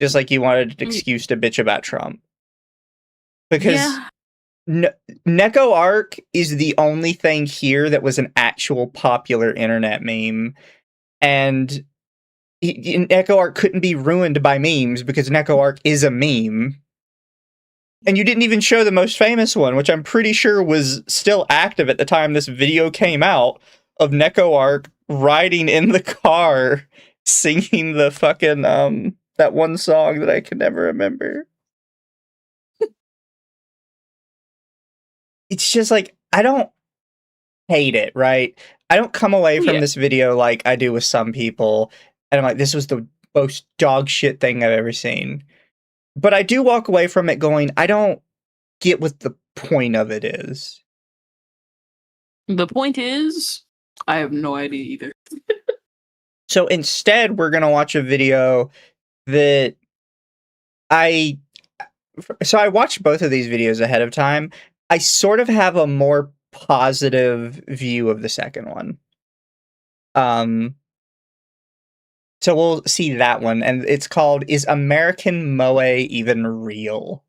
just like you wanted an excuse to bitch about Trump. Because Neko arc is the only thing here that was an actual popular internet meme. And Neko arc couldn't be ruined by memes because Neko arc is a meme. And you didn't even show the most famous one, which I'm pretty sure was still active at the time this video came out, of Neko arc riding in the car singing the fucking that one song that I can never remember. It's just like, I don't hate it, right? I don't come away from this video like I do with some people, and I'm like, this was the most dog shit thing I've ever seen. But I do walk away from it going, I don't get what the point of it is. The point is, I have no idea either. So instead, we're going to watch a video that I watched both of these videos ahead of time. I sort of have a more positive view of the second one. So we'll see that one, and it's called "Is American Moe Even Real?"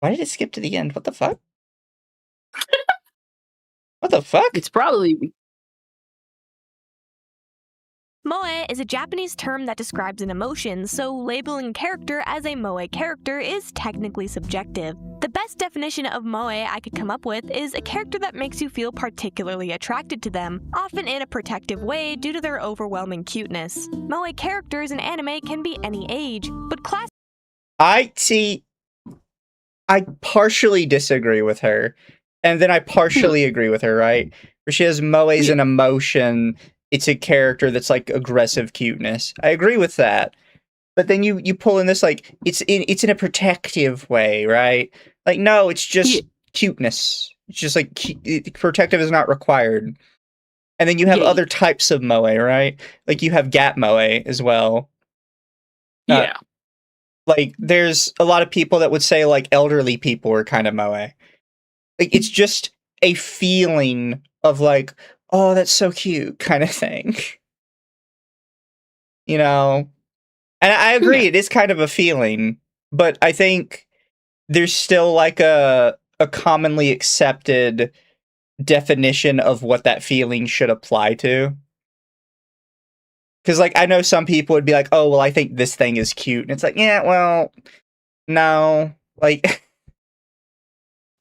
Why did it skip to the end? What the fuck? What the fuck? It's probably Moe is a Japanese term that describes an emotion, so labeling a character as a moe character is technically subjective. The best definition of moe I could come up with is a character that makes you feel particularly attracted to them, often in a protective way due to their overwhelming cuteness. Moe characters in anime can be any age, but I partially disagree with her, and then I partially agree with her, right? Where she has moe's an emotion, it's a character that's like aggressive cuteness. I agree with that. But then you pull in this like it's in a protective way, right? Like no, it's just cuteness. It's just like protective is not required. And then you have other types of moe, right? Like you have gat moe as well. yeah. Like there's a lot of people that would say like elderly people are kind of moe. Like it's just a feeling of like, oh, that's so cute kind of thing. You know? And I agree, it is kind of a feeling, but I think there's still like a commonly accepted definition of what that feeling should apply to. Because, like, I know some people would be like, oh, well, I think this thing is cute. And it's like, yeah, well, no. Like...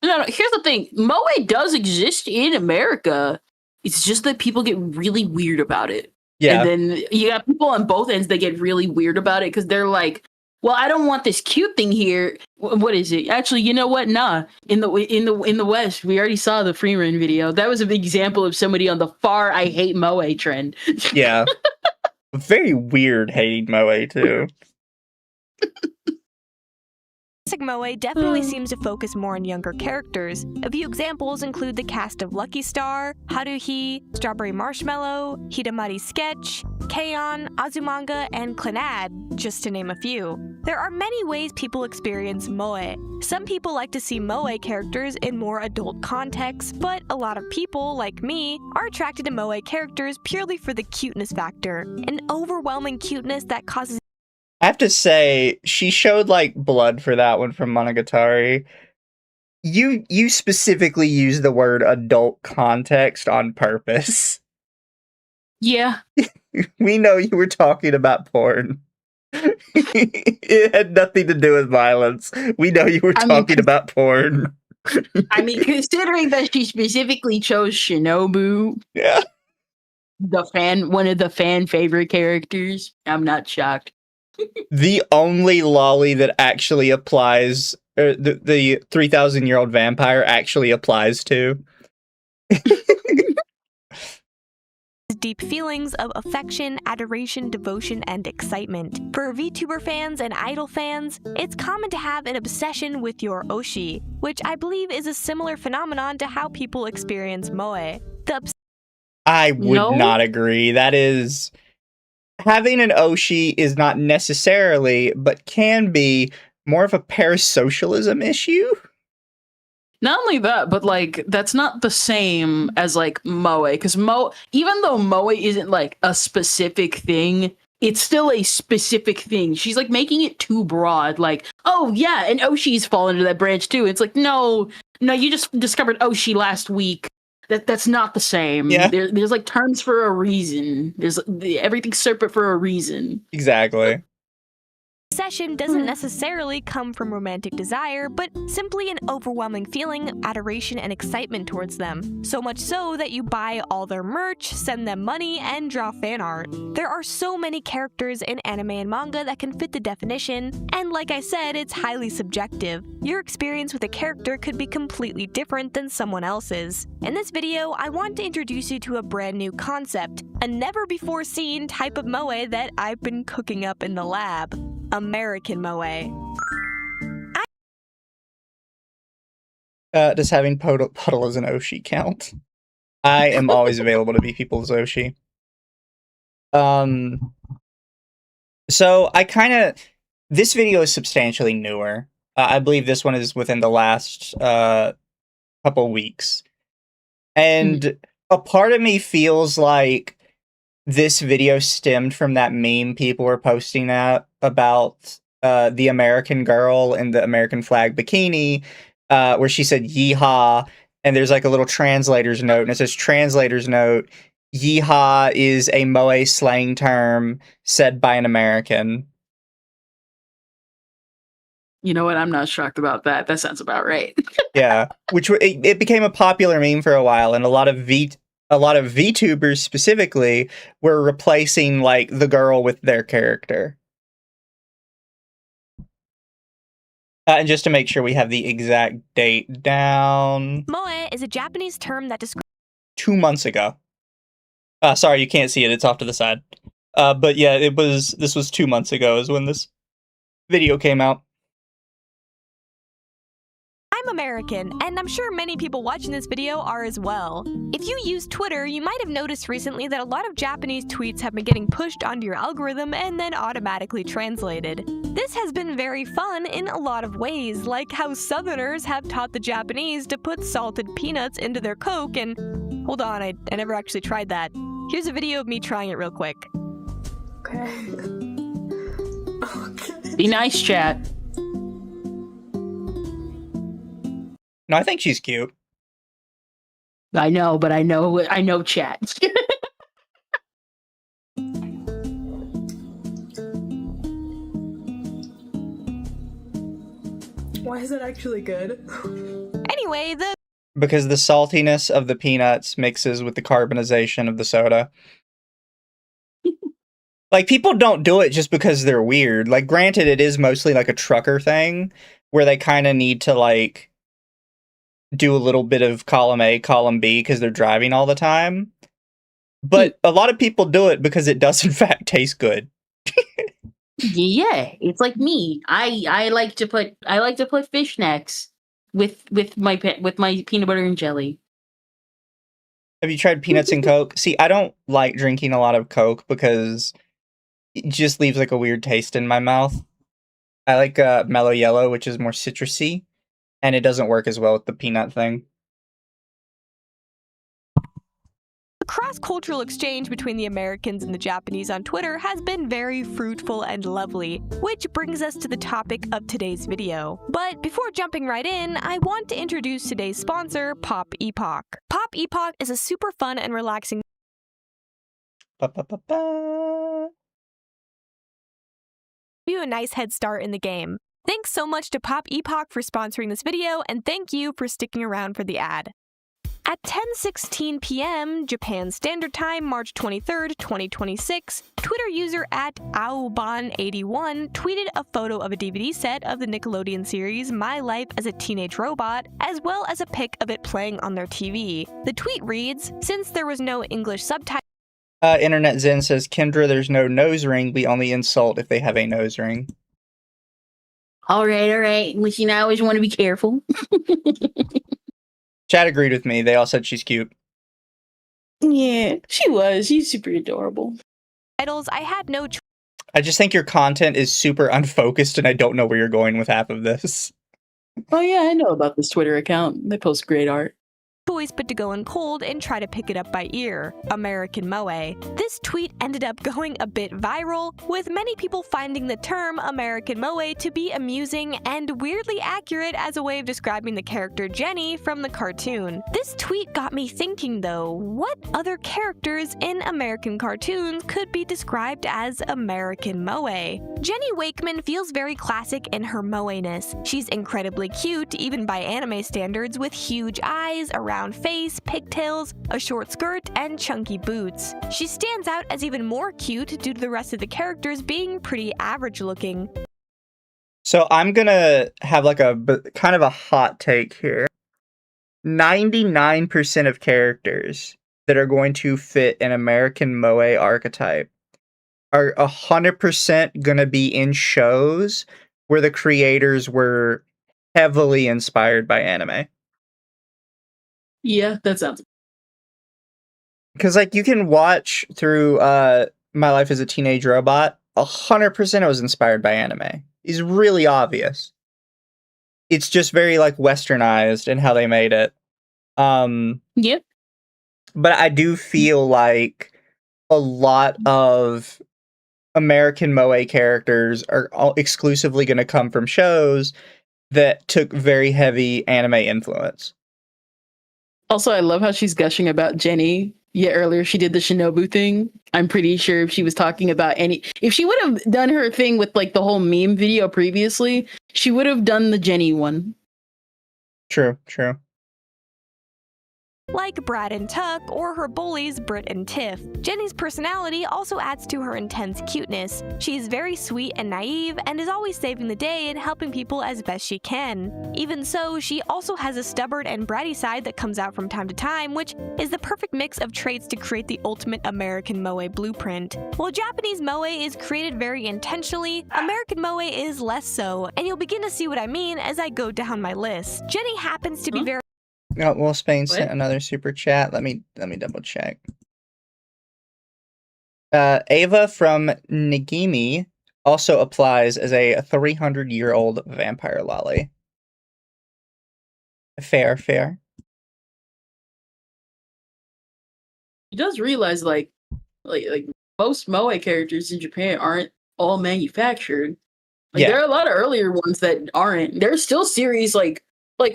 No, here's the thing. Moe does exist in America. It's just that people get really weird about it. Yeah. And then you got people on both ends that get really weird about it because they're like, well, I don't want this cute thing here. What is it? Actually, you know what? Nah. In the West, we already saw the Freeman video. That was a big example of somebody on the far I hate moe trend. Yeah. Very weird hating moe too. classic moe definitely seems to focus more on younger characters. A few examples include the cast of Lucky Star, Haruhi, Strawberry Marshmallow, Hidamari Sketch, Keion, Azumanga, and Clannad, just to name a few. There are many ways people experience moe. Some people like to see moe characters in more adult contexts, but a lot of people, like me, are attracted to moe characters purely for the cuteness factor, an overwhelming cuteness that causes I have to say, she showed, like, blood for that one from Monogatari. You specifically used the word adult context on purpose. Yeah. We know you were talking about porn. It had nothing to do with violence. We know you were talking about porn. I mean, considering that she specifically chose Shinobu, yeah, one of the fan favorite characters, I'm not shocked. The only lolly that actually applies, the 3,000-year-old vampire actually applies to. Deep feelings of affection, adoration, devotion, and excitement. For VTuber fans and idol fans, it's common to have an obsession with your Oshi, which I believe is a similar phenomenon to how people experience moe. I would not agree. That is... Having an Oshi is not necessarily, but can be, more of a parasocialism issue. Not only that, but, like, that's not the same as, like, moe. Because even though moe isn't, like, a specific thing, it's still a specific thing. She's, like, making it too broad. Like, oh, yeah, and Oshi's fall into that branch, too. It's like, no, you just discovered Oshi last week. That's not the same. Yeah. There's like terms for a reason. There's everything's separate for a reason. Exactly. Obsession doesn't necessarily come from romantic desire, but simply an overwhelming feeling of adoration and excitement towards them. So much so that you buy all their merch, send them money, and draw fan art. There are so many characters in anime and manga that can fit the definition, and like I said, it's highly subjective. Your experience with a character could be completely different than someone else's. In this video, I want to introduce you to a brand new concept, a never-before-seen type of moe that I've been cooking up in the lab. American moe. Does having puddle as an Oshi count? I am always available to be people's Oshi. So I kind of... This video is substantially newer. I believe this one is within the last couple weeks. And a part of me feels like this video stemmed from that meme people were posting about the American girl in the American flag bikini, where she said yeehaw, and there's like a little translator's note, and it says translator's note, yeehaw is a Moe slang term said by an American. You know what? I'm not shocked about that. That sounds about right. Yeah, which it became a popular meme for a while, and a lot of VTubers specifically were replacing like the girl with their character. And just to make sure we have the exact date down, Moe is a Japanese term that describes 2 months ago. Sorry, you can't see it. It's off to the side. But yeah, this was 2 months ago is when this video came out. I'm American, and I'm sure many people watching this video are as well. If you use Twitter, you might have noticed recently that a lot of Japanese tweets have been getting pushed onto your algorithm and then automatically translated. This has been very fun in a lot of ways, like how Southerners have taught the Japanese to put salted peanuts into their Coke and... Hold on, I never actually tried that. Here's a video of me trying it real quick. Okay. Okay. Be nice, chat. No, I think she's cute. I know, but I know chat. Why is it actually good? Anyway, Because the saltiness of the peanuts mixes with the carbonization of the soda. Like, people don't do it just because they're weird. Like, granted, it is mostly like a trucker thing, where they kind of need to, like, do a little bit of column A, column B, because they're driving all the time. But a lot of people do it because it does, in fact, taste good. Yeah, it's like me. I like to put fish snacks with my peanut butter and jelly. Have you tried peanuts and Coke? See, I don't like drinking a lot of Coke because it just leaves like a weird taste in my mouth. I like Mellow Yellow, which is more citrusy, and it doesn't work as well with the peanut thing. the cross-cultural exchange between the Americans and the Japanese on Twitter has been very fruitful and lovely, which brings us to the topic of today's video. But before jumping right in, I want to introduce today's sponsor, Pop Epoch. Pop Epoch is a super fun and relaxing Ba-ba-ba-ba. give you a nice head start in the game. Thanks so much to Pop Epoch for sponsoring this video, and thank you for sticking around for the ad. At 10:16 p.m. Japan Standard Time, March 23rd, 2026, Twitter user at Aoban81 tweeted a photo of a DVD set of the Nickelodeon series My Life as a Teenage Robot, as well as a pic of it playing on their TV. The tweet reads, "Since there was no English subtitle..." Internet Zen says, Kendra, there's no nose ring. We only insult if they have a nose ring. All right. Well, you know, I always want to be careful. Chad agreed with me. They all said she's cute. Yeah, she was. She's super adorable. Titles, I had no I just think your content is super unfocused, and I don't know where you're going with half of this. Oh yeah, I know about this Twitter account. They post great art. choice but to go in cold and try to pick it up by ear. American Moe. This tweet ended up going a bit viral, with many people finding the term American Moe to be amusing and weirdly accurate as a way of describing the character Jenny from the cartoon. This tweet got me thinking though, what other characters in American cartoons could be described as American Moe? Jenny Wakeman feels very classic in her Moe-ness. She's incredibly cute, even by anime standards, with huge eyes, a round face, pigtails, a short skirt, and chunky boots. She stands out as even more cute due to the rest of the characters being pretty average looking. So I'm gonna have like a kind of a hot take here. 99% of characters that are going to fit an American Moe archetype are 100% gonna be in shows where the creators were heavily inspired by anime. Yeah, that sounds. Because, like, you can watch through My Life as a Teenage Robot, 100% it was inspired by anime. It's really obvious. it's just very like westernized in how they made it. Yep. But I do feel like a lot of American moe characters are all exclusively going to come from shows that took very heavy anime influence. Also, I love how she's gushing about Jenny. Yeah, earlier she did the Shinobu thing. I'm pretty sure if she was talking about if she would have done her thing with like the whole meme video previously, she would have done the Jenny one. True. Like Brad and Tuck or her bullies Britt and Tiff, Jenny's personality also adds to her intense cuteness. She's very sweet and naive and is always saving the day and helping people as best she can. Even so, she also has a stubborn and bratty side that comes out from time to time, which is the perfect mix of traits to create the ultimate American moe blueprint. While Japanese moe is created very intentionally, American moe is less so, and you'll begin to see what I mean as I go down my list. Jenny happens to be very Oh, well, Spain sent another super chat. Let me double check. Ava from Nagimi also applies as a 300-year-old vampire lolly. Fair. He does realize like most moe characters in Japan aren't all manufactured. Like there are a lot of earlier ones that aren't. There's still series like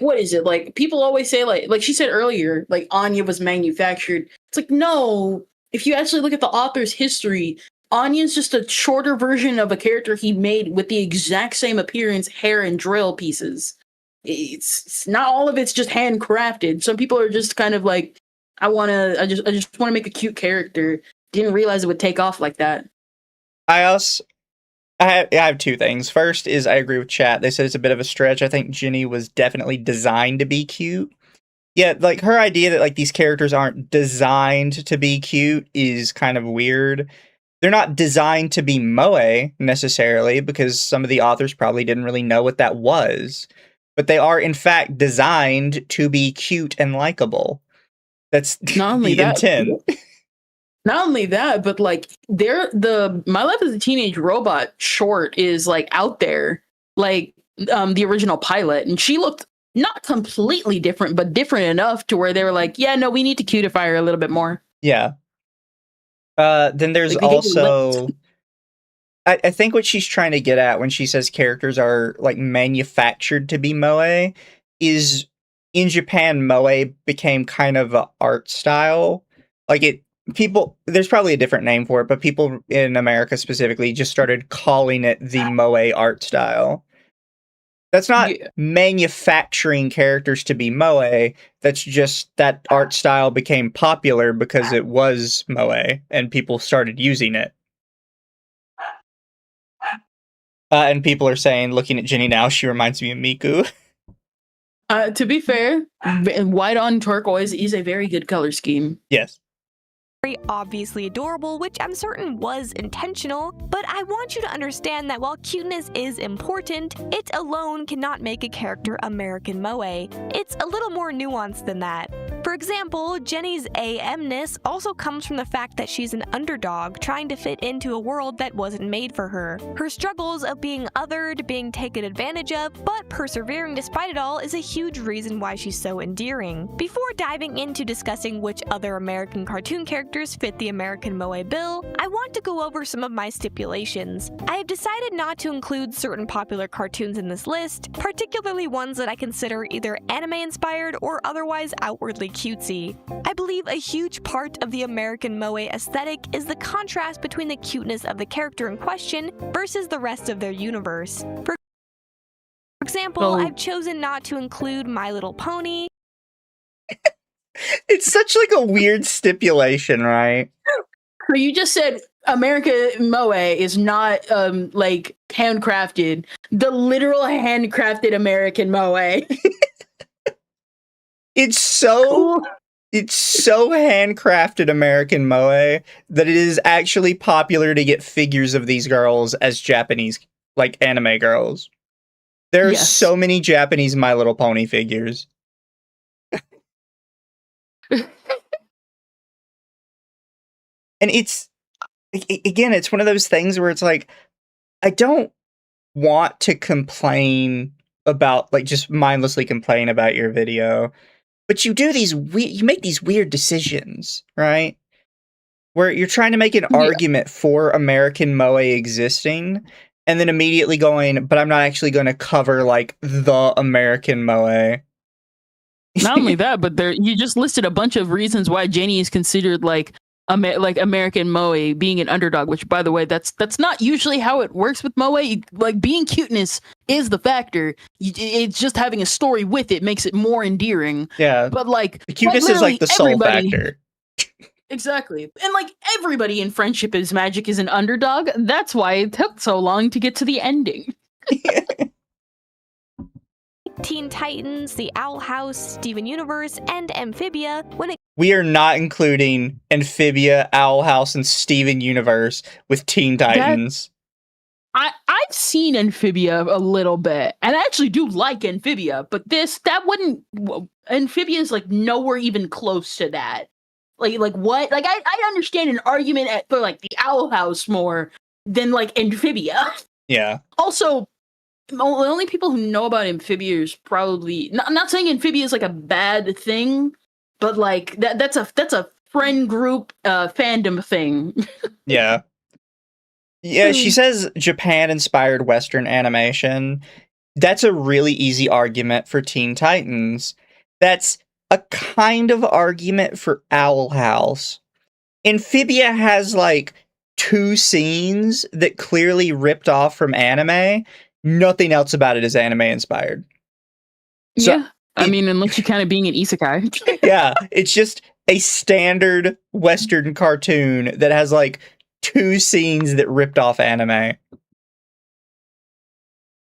what is it? Like people always say like she said earlier, like Anya was manufactured. It's like no, if you actually look at the author's history, Anya's just a shorter version of a character he made with the exact same appearance, hair, and drill pieces. It's not all of it's just handcrafted. Some people are just kind of like, I just want to make a cute character. Didn't realize it would take off like that. I have two things. First is I agree with chat. They said it's a bit of a stretch. I think Jenny was definitely designed to be cute. Yeah, like her idea that like these characters aren't designed to be cute is kind of weird. They're not designed to be moe necessarily because some of the authors probably didn't really know what that was. But they are in fact designed to be cute and likable. That's not only the that, intent. Not only that, but like the My Life as a Teenage Robot short is like out there, like the original pilot, and she looked not completely different, but different enough to where they were like, yeah, no, we need to cutify her a little bit more. Yeah. Then there's like, also I think what she's trying to get at when she says characters are like manufactured to be moe is in Japan moe became kind of an art style. Like there's probably a different name for it, but people in America specifically just started calling it the moe art style. That's not manufacturing characters to be moe. That's just that art style became popular because it was moe and people started using it. And people are saying, looking at Jenny now, she reminds me of Miku. To be fair, white on turquoise is a very good color scheme. Yes. Very obviously adorable, which I'm certain was intentional, but I want you to understand that while cuteness is important, it alone cannot make a character American moe. It's a little more nuanced than that. For example, Jenny's AM-ness also comes from the fact that she's an underdog trying to fit into a world that wasn't made for her. Her struggles of being othered, being taken advantage of, but persevering despite it all is a huge reason why she's so endearing. Before diving into discussing which other American cartoon characters fit the American moe bill, I want to go over some of my stipulations. I have decided not to include certain popular cartoons in this list, particularly ones that I consider either anime-inspired or otherwise outwardly cutesy. I believe a huge part of the American moe aesthetic is the contrast between the cuteness of the character in question versus the rest of their universe. For example, I've chosen not to include My Little Pony. It's such like a weird stipulation, right? So you just said America moe is not like handcrafted. The literal handcrafted American moe. It's so handcrafted American moe that it is actually popular to get figures of these girls as Japanese like anime girls. There are so many Japanese My Little Pony figures. And it's one of those things where it's like, I don't want to complain about, like, just mindlessly complain about your video, but you do you make these weird decisions, right? Where you're trying to make an argument for American Moe existing, and then immediately going, but I'm not actually going to cover, like, the American Moe. Not only that, but you just listed a bunch of reasons why Jenny is considered like American Moe being an underdog. Which, by the way, that's not usually how it works with Moe. Like, being cuteness is the factor. It's just having a story with it makes it more endearing. Yeah, but like the cuteness is like the sole factor. Exactly. And like everybody in Friendship is Magic is an underdog. That's why it took so long to get to the ending. Teen Titans, The Owl House, Steven Universe, and Amphibia. We are not including Amphibia, Owl House, and Steven Universe with Teen Titans. I've seen Amphibia a little bit, and I actually do like Amphibia, but Amphibia is like nowhere even close to that. Like what? Like I understand an argument for like the Owl House more than like Amphibia. Yeah. Also, the only people who know about Amphibia is probably I'm not saying Amphibia is like a bad thing, but like that's a friend group fandom thing. Yeah. Yeah, she says Japan-inspired Western animation. That's a really easy argument for Teen Titans. That's a kind of argument for Owl House. Amphibia has, like, 2 scenes that clearly ripped off from anime. Nothing else about it is anime-inspired. So, yeah, I mean, unless you're kind of being an isekai. Yeah, it's just a standard Western cartoon that has, like, 2 scenes that ripped off anime.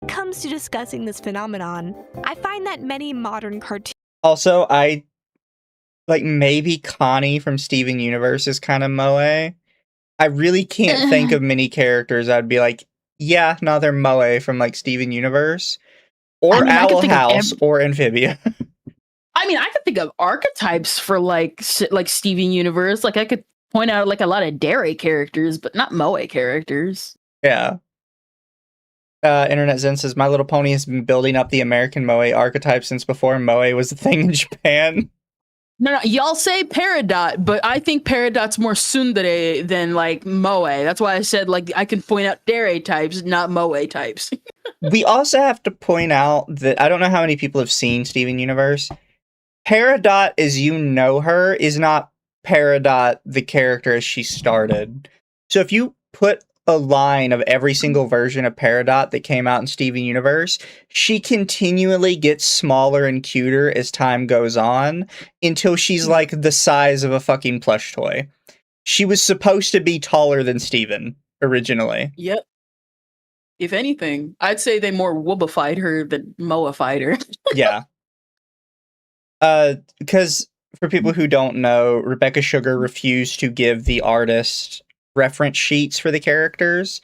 Comes to discussing this phenomenon, I find that many modern cartoons. Also, maybe Connie from Steven Universe is kind of Moe. I really can't think of many characters I'd be like, yeah, no, they're Moe from, like, Steven Universe. Or Owl House, or Amphibia. I mean, I could think of archetypes for, like Steven Universe. Like, I could point out, like, a lot of Dere characters, but not Moe characters. Yeah. Internet Zen says, My Little Pony has been building up the American Moe archetype since before Moe was a thing in Japan. No, y'all say Peridot, but I think Peridot's more tsundere than, like, Moe. That's why I said, like, I can point out Dere types, not Moe types. We also have to point out that I don't know how many people have seen Steven Universe. Peridot, as you know her, is not Peridot, the character as she started. So if you put a line of every single version of Peridot that came out in Steven Universe, she continually gets smaller and cuter as time goes on until she's like the size of a fucking plush toy. She was supposed to be taller than Steven originally. Yep. If anything, I'd say they more woobified her than moified her. Yeah. Because for people who don't know, Rebecca Sugar refused to give the artist reference sheets for the characters.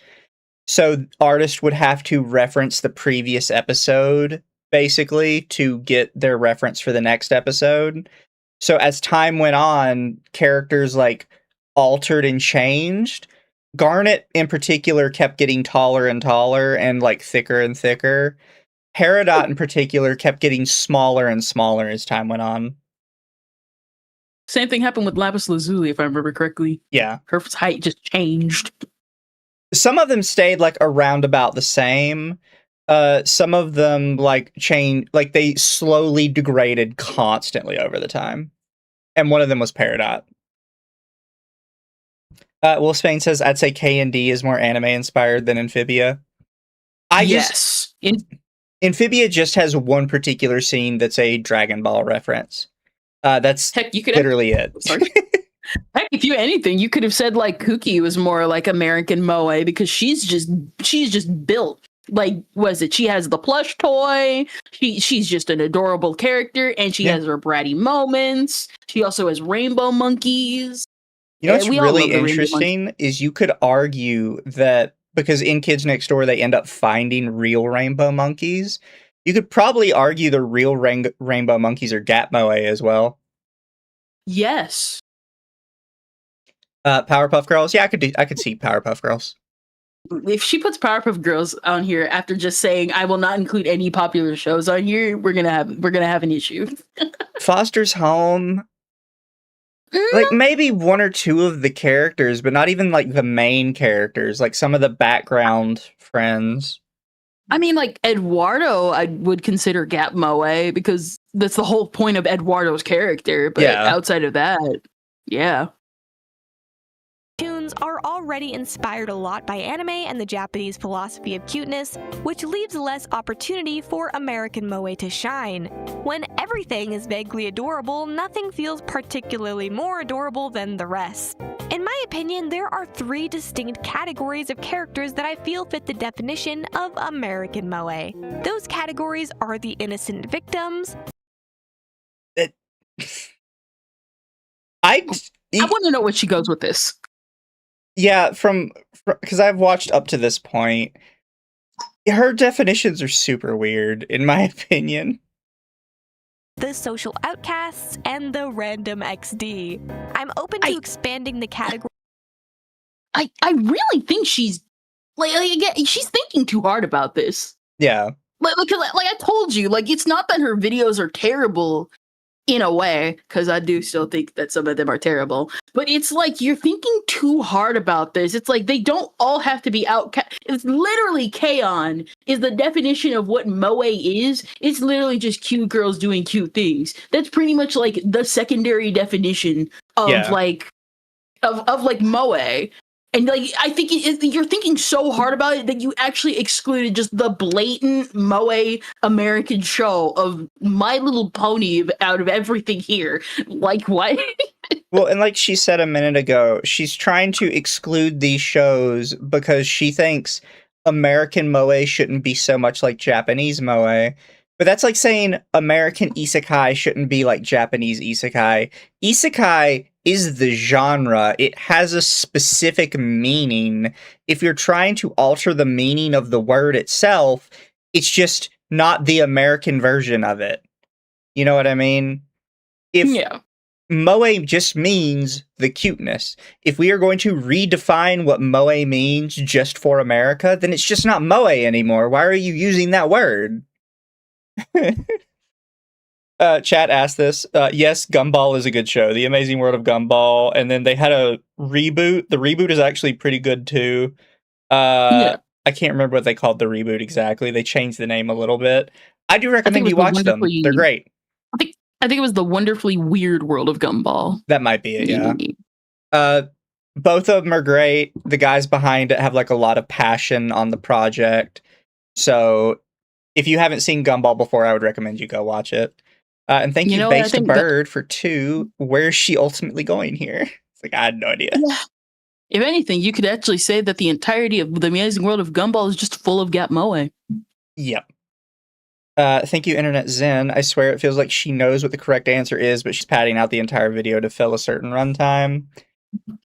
So artists would have to reference the previous episode, basically, to get their reference for the next episode. So as time went on, characters, like, altered and changed. Garnet, in particular, kept getting taller and taller and, like, thicker and thicker. Peridot, in particular, kept getting smaller and smaller as time went on. Same thing happened with Lapis Lazuli, if I remember correctly. Yeah. Her height just changed. Some of them stayed, like, around about the same. Some of them, like, changed, like, they slowly degraded constantly over the time. And one of them was Peridot. Will Spain says, I'd say K&D is more anime-inspired than Amphibia. Amphibia just has one particular scene that's a Dragon Ball reference. That's literally it. Sorry. Heck, if you anything, you could have said like Cookie was more like American Moe because she's just built. Like, was it? She has the plush toy. She's just an adorable character, and she has her bratty moments. She also has rainbow monkeys. You know what's really interesting is you could argue that because in Kids Next Door they end up finding real rainbow monkeys, you could probably argue the real rainbow monkeys are Gap Moe as well. Yes. Powerpuff Girls, yeah, I could see Powerpuff Girls. If she puts Powerpuff Girls on here after just saying I will not include any popular shows on here, we're gonna have an issue. Foster's Home, like maybe one or two of the characters, but not even like the main characters, like some of the background friends. I mean, like Eduardo, I would consider Gap Moe because that's the whole point of Eduardo's character. But outside of that, yeah. Cartoons are already inspired a lot by anime and the Japanese philosophy of cuteness, which leaves less opportunity for American moe to shine. When everything is vaguely adorable, nothing feels particularly more adorable than the rest. In my opinion, there are 3 distinct categories of characters that I feel fit the definition of American moe. Those categories are the innocent victims. I want to know what she goes with this. Yeah, because I've watched up to this point. Her definitions are super weird, in my opinion. The social outcasts and the random XD. I'm open to expanding the category. I really think she's she's thinking too hard about this. Yeah. Like I told you, like it's not that her videos are terrible in a way, because I do still think that some of them are terrible. But it's like you're thinking too hard about this. It's like they don't all have to be out. It's literally K-On! Is the definition of what moe is. It's literally just cute girls doing cute things. That's pretty much like the secondary definition of like moe. And like I think you're thinking so hard about it that you actually excluded just the blatant moe American show of My Little Pony out of everything here. Like what? Well, and like she said a minute ago, she's trying to exclude these shows because she thinks American moe shouldn't be so much like Japanese moe. But that's like saying American isekai shouldn't be like Japanese isekai. Isekai is the genre. It has a specific meaning. If you're trying to alter the meaning of the word itself, it's just not the American version of it. You know what I mean? Moe just means the cuteness. If we are going to redefine what moe means just for America, then it's just not moe anymore. Why are you using that word? Chat asked this. Yes, Gumball is a good show. The Amazing World of Gumball. And then they had a reboot. The reboot is actually pretty good too. I can't remember what they called the reboot exactly. They changed the name a little bit. I do recommend you watch them. They're great. I think it was the Wonderfully Weird World of Gumball. That might be it, yeah. Both of them are great. The guys behind it have like a lot of passion on the project. So if you haven't seen Gumball before, I would recommend you go watch it. And thank you, Based a Bird, for 2. Where's she ultimately going here? It's like, I had no idea. Yeah. If anything, you could actually say that the entirety of The Amazing World of Gumball is just full of Gap moe. Yep. Thank you, Internet Zen. I swear it feels like she knows what the correct answer is, but she's padding out the entire video to fill a certain runtime.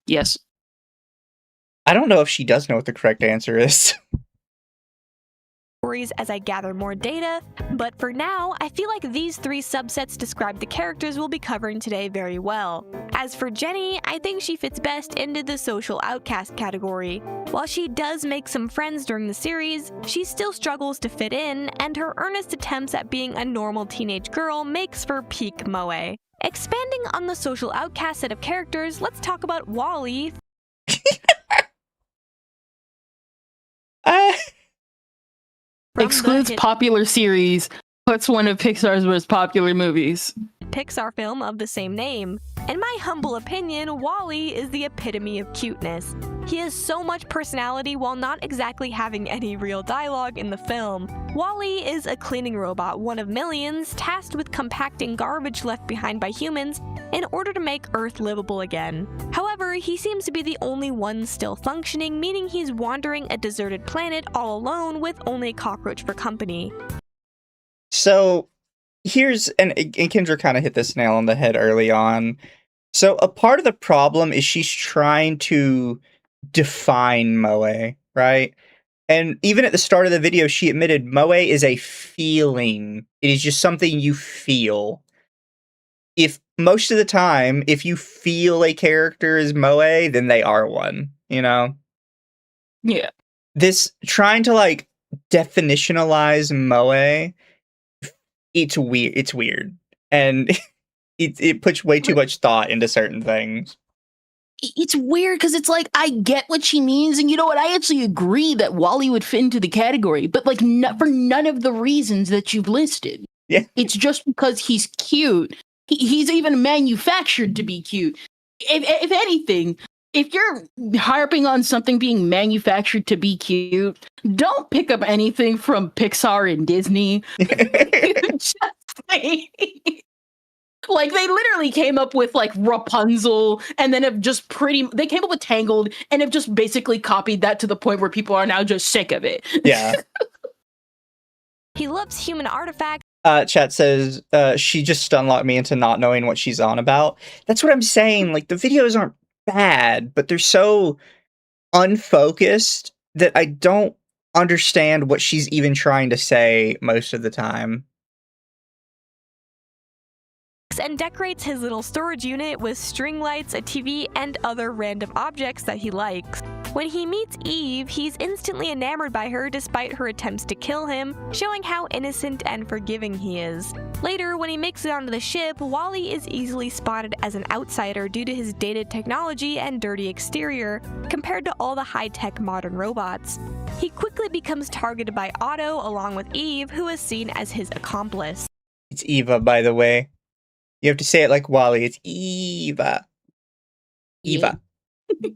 Yes. I don't know if she does know what the correct answer is. As I gather more data, but for now, I feel like these 3 subsets describe the characters we'll be covering today very well. As for Jenny, I think she fits best into the social outcast category. While she does make some friends during the series, she still struggles to fit in, and her earnest attempts at being a normal teenage girl makes for peak moe. Expanding on the social outcast set of characters, let's talk about Wally. Excludes popular series, puts one of Pixar's most popular movies. Pixar film of the same name. In my humble opinion, Wally is the epitome of cuteness. He has so much personality while not exactly having any real dialogue in the film. Wally is a cleaning robot, one of millions, tasked with compacting garbage left behind by humans in order to make Earth livable again. However, he seems to be the only one still functioning, meaning he's wandering a deserted planet all alone with only a cockroach for company. So here's, and Kendra kind of hit this nail on the head early on. So a part of the problem is she's trying to define moe, right? And even at the start of the video, she admitted moe is a feeling. It is just something you feel. If most of the time, if you feel a character is moe, then they are one, you know? Yeah. this trying to like definitionalize moe, it's weird, and it puts way too much thought into certain things. It's weird because it's like, I get what she means, and you know what, I actually agree that Wally would fit into the category, but like for none of the reasons that you've listed. Yeah, it's just because he's cute. He's even manufactured to be cute. If anything, if you're harping on something being manufactured to be cute, don't pick up anything from Pixar and Disney. Just like, they literally came up with like Rapunzel, and then have just they came up with Tangled, and have just basically copied that to the point where people are now just sick of it. Yeah. He loves human artifacts. Chat says, she just unlocked me into not knowing what she's on about. That's what I'm saying. Like, the videos aren't bad, but they're so unfocused that I don't understand what she's even trying to say most of the time. And decorates his little storage unit with string lights, a TV, and other random objects that he likes. When he meets Eve, he's instantly enamored by her despite her attempts to kill him, showing how innocent and forgiving he is. Later, when he makes it onto the ship, Wally is easily spotted as an outsider due to his dated technology and dirty exterior, compared to all the high-tech modern robots. He quickly becomes targeted by Otto along with Eve, who is seen as his accomplice. It's Eva, by the way. You have to say it like Wally. It's Eva. Eva. Yeah.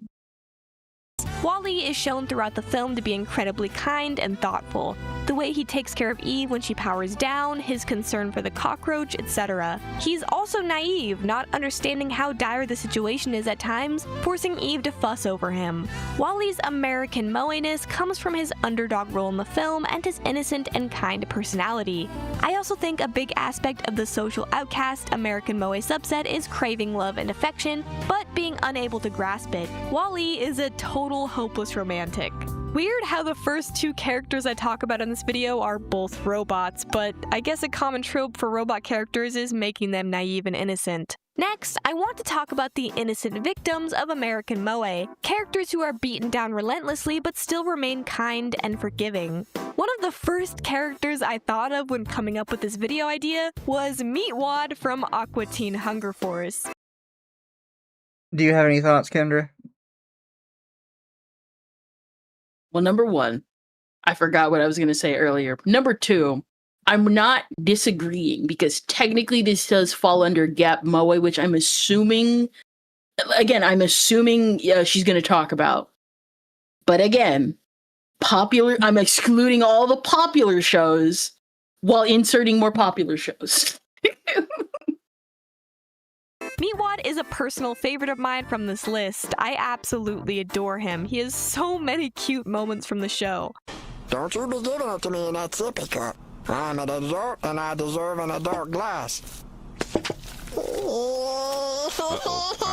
Wally is shown throughout the film to be incredibly kind and thoughtful. The way he takes care of Eve when she powers down, his concern for the cockroach, etc. He's also naive, not understanding how dire the situation is at times, forcing Eve to fuss over him. Wally's American moe-ness comes from his underdog role in the film and his innocent and kind personality. I also think a big aspect of the social outcast American moe subset is craving love and affection, but being unable to grasp it. Wally is a total hopeless romantic. Weird how the first two characters I talk about in this video are both robots, but I guess a common trope for robot characters is making them naive and innocent. Next, I want to talk about the innocent victims of American moe, characters who are beaten down relentlessly but still remain kind and forgiving. One of the first characters I thought of when coming up with this video idea was Meatwad from Aqua Teen Hunger Force. Do you have any thoughts, Kendra? Well, number one, I forgot what I was going to say earlier. Number two, I'm not disagreeing because technically this does fall under Gap Moe, which I'm assuming she's going to talk about. But again, I'm excluding all the popular shows while inserting more popular shows. Meatwad is a personal favorite of mine from this list. I absolutely adore him. He has so many cute moments from the show. Don't you be giving it to me in that sippy cup. I'm an adult and I deserve an adult glass. I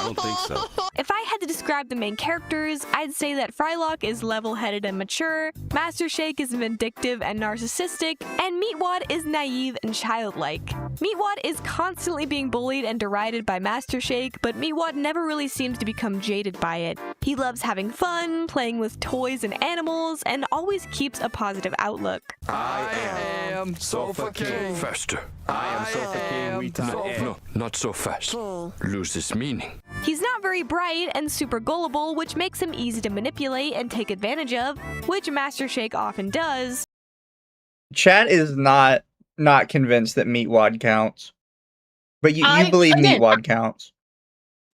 don't think so. If I had to describe the main characters, I'd say that Frylock is level-headed and mature, Master Shake is vindictive and narcissistic, and Meatwad is naive and childlike. Meatwad is constantly being bullied and derided by Master Shake, but Meatwad never really seems to become jaded by it. He loves having fun, playing with toys and animals, and always keeps a positive outlook. I am Sofa King. Faster. I am Sofa King. No, not so fast. Loses meaning. He's not very bright and super gullible, which makes him easy to manipulate and take advantage of, which Master Shake often does. Chat is not convinced that Meatwad counts. But you believe Meatwad counts.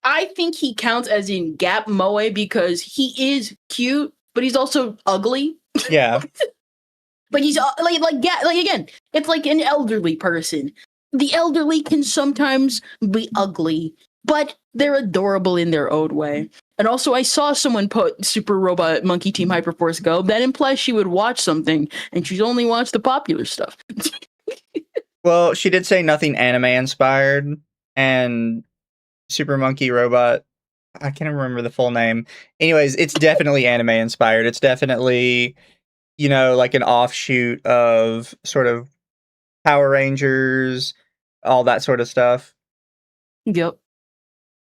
I think he counts as in Gap Moe because he is cute, but he's also ugly. Yeah. But he's again, it's like an elderly person. The elderly can sometimes be ugly, but they're adorable in their own way. And also, I saw someone put Super Robot Monkey Team Hyperforce Go. That implies she would watch something, and she's only watched the popular stuff. Well, she did say nothing anime inspired, and Super Monkey Robot, I can't remember the full name. Anyways, it's definitely anime inspired. It's definitely, like an offshoot of sort of Power Rangers, all that sort of stuff. Yep.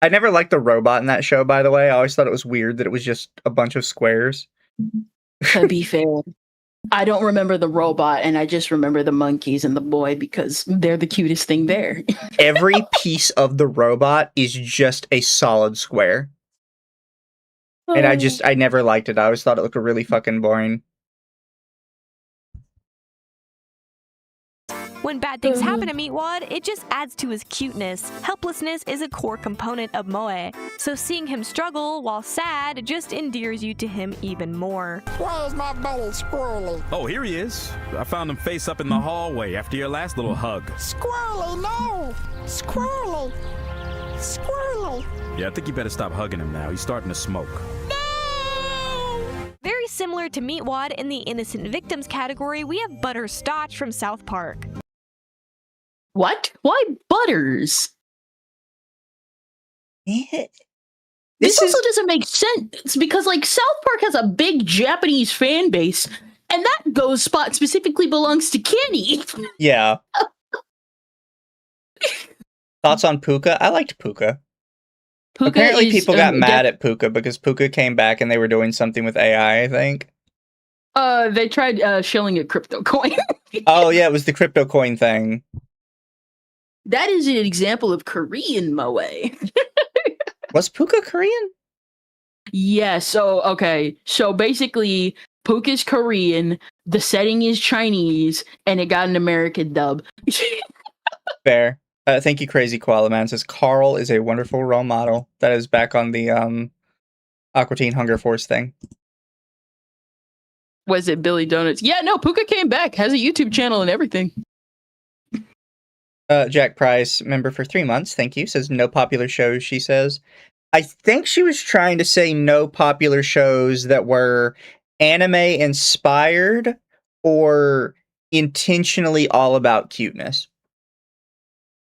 I never liked the robot in that show, by the way. I always thought it was weird that it was just a bunch of squares. To be fair, I don't remember the robot, and I just remember the monkeys and the boy because they're the cutest thing there. Every piece of the robot is just a solid square. And I never liked it. I always thought it looked really fucking boring. When bad things happen to Meatwad, it just adds to his cuteness. Helplessness is a core component of Moe, so seeing him struggle while sad just endears you to him even more. Why is my buddy squirrely? Oh, here he is. I found him face up in the hallway after your last little hug. Squirrely, no! Squirrely! Squirrely! Yeah, I think you better stop hugging him now. He's starting to smoke. Very similar to Meatwad in the innocent victims category, we have Butterscotch from South Park. What? Why Butters? This also doesn't make sense because, like, South Park has a big Japanese fan base, and that ghost spot specifically belongs to Kenny. Yeah. Thoughts on Puka? I liked Puka. Apparently people got mad at Puka because Puka came back and they were doing something with AI, I think. They tried shilling a crypto coin. Oh, yeah, it was the crypto coin thing. That is an example of Korean moe. Was Puka Korean? Yeah, so basically Puka's Korean, the setting is Chinese, and it got an American dub. Fair. Thank you, Crazy Koala Man. Says Carl is a wonderful role model. That is back on the Aqua Teen Hunger Force thing. Was it Billy Donuts? Yeah, no, Puka came back, has a YouTube channel and everything. Jack Price, member for 3 months, thank you, says no popular shows, she says. I think she was trying to say no popular shows that were anime inspired or intentionally all about cuteness.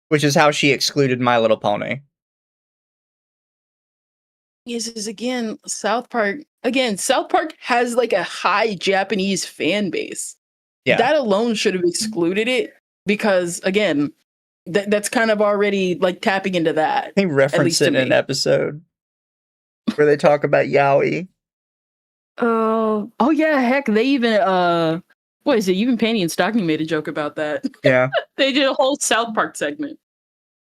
Which is how she excluded My Little Pony. Yes, is again, South Park has like a high Japanese fan base. Yeah. That alone should have excluded it because, again, that's kind of already like tapping into that. They reference it in an episode where they talk about yaoi. Oh yeah, heck, they even what is it? Even Panty and Stocking made a joke about that. Yeah. They did a whole South Park segment.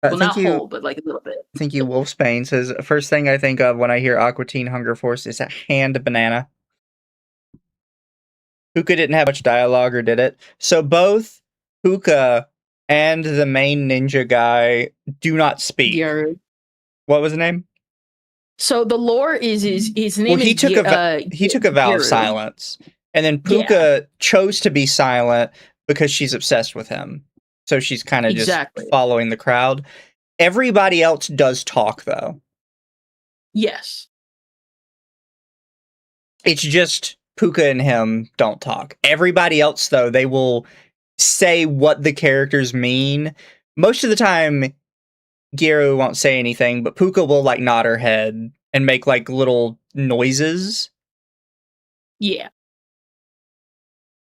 Well, not whole, but like a little bit. Thank you, Wolfsbane says, first thing I think of when I hear Aqua Teen Hunger Force is a hand banana. Puka didn't have much dialogue, or did it? So both Puka and the main ninja guy do not speak. Gyaru. What was the name? So the lore is his name. Well, he took a vow of Gyaru. silence, and then Puka chose to be silent because she's obsessed with him. So she's kind of just following the crowd. Everybody else does talk, though. Yes. It's just Puka and him don't talk. Everybody else, though, they will say what the characters mean. Most of the time, Gyaru won't say anything, but Puka will, like, nod her head and make, like, little noises. Yeah.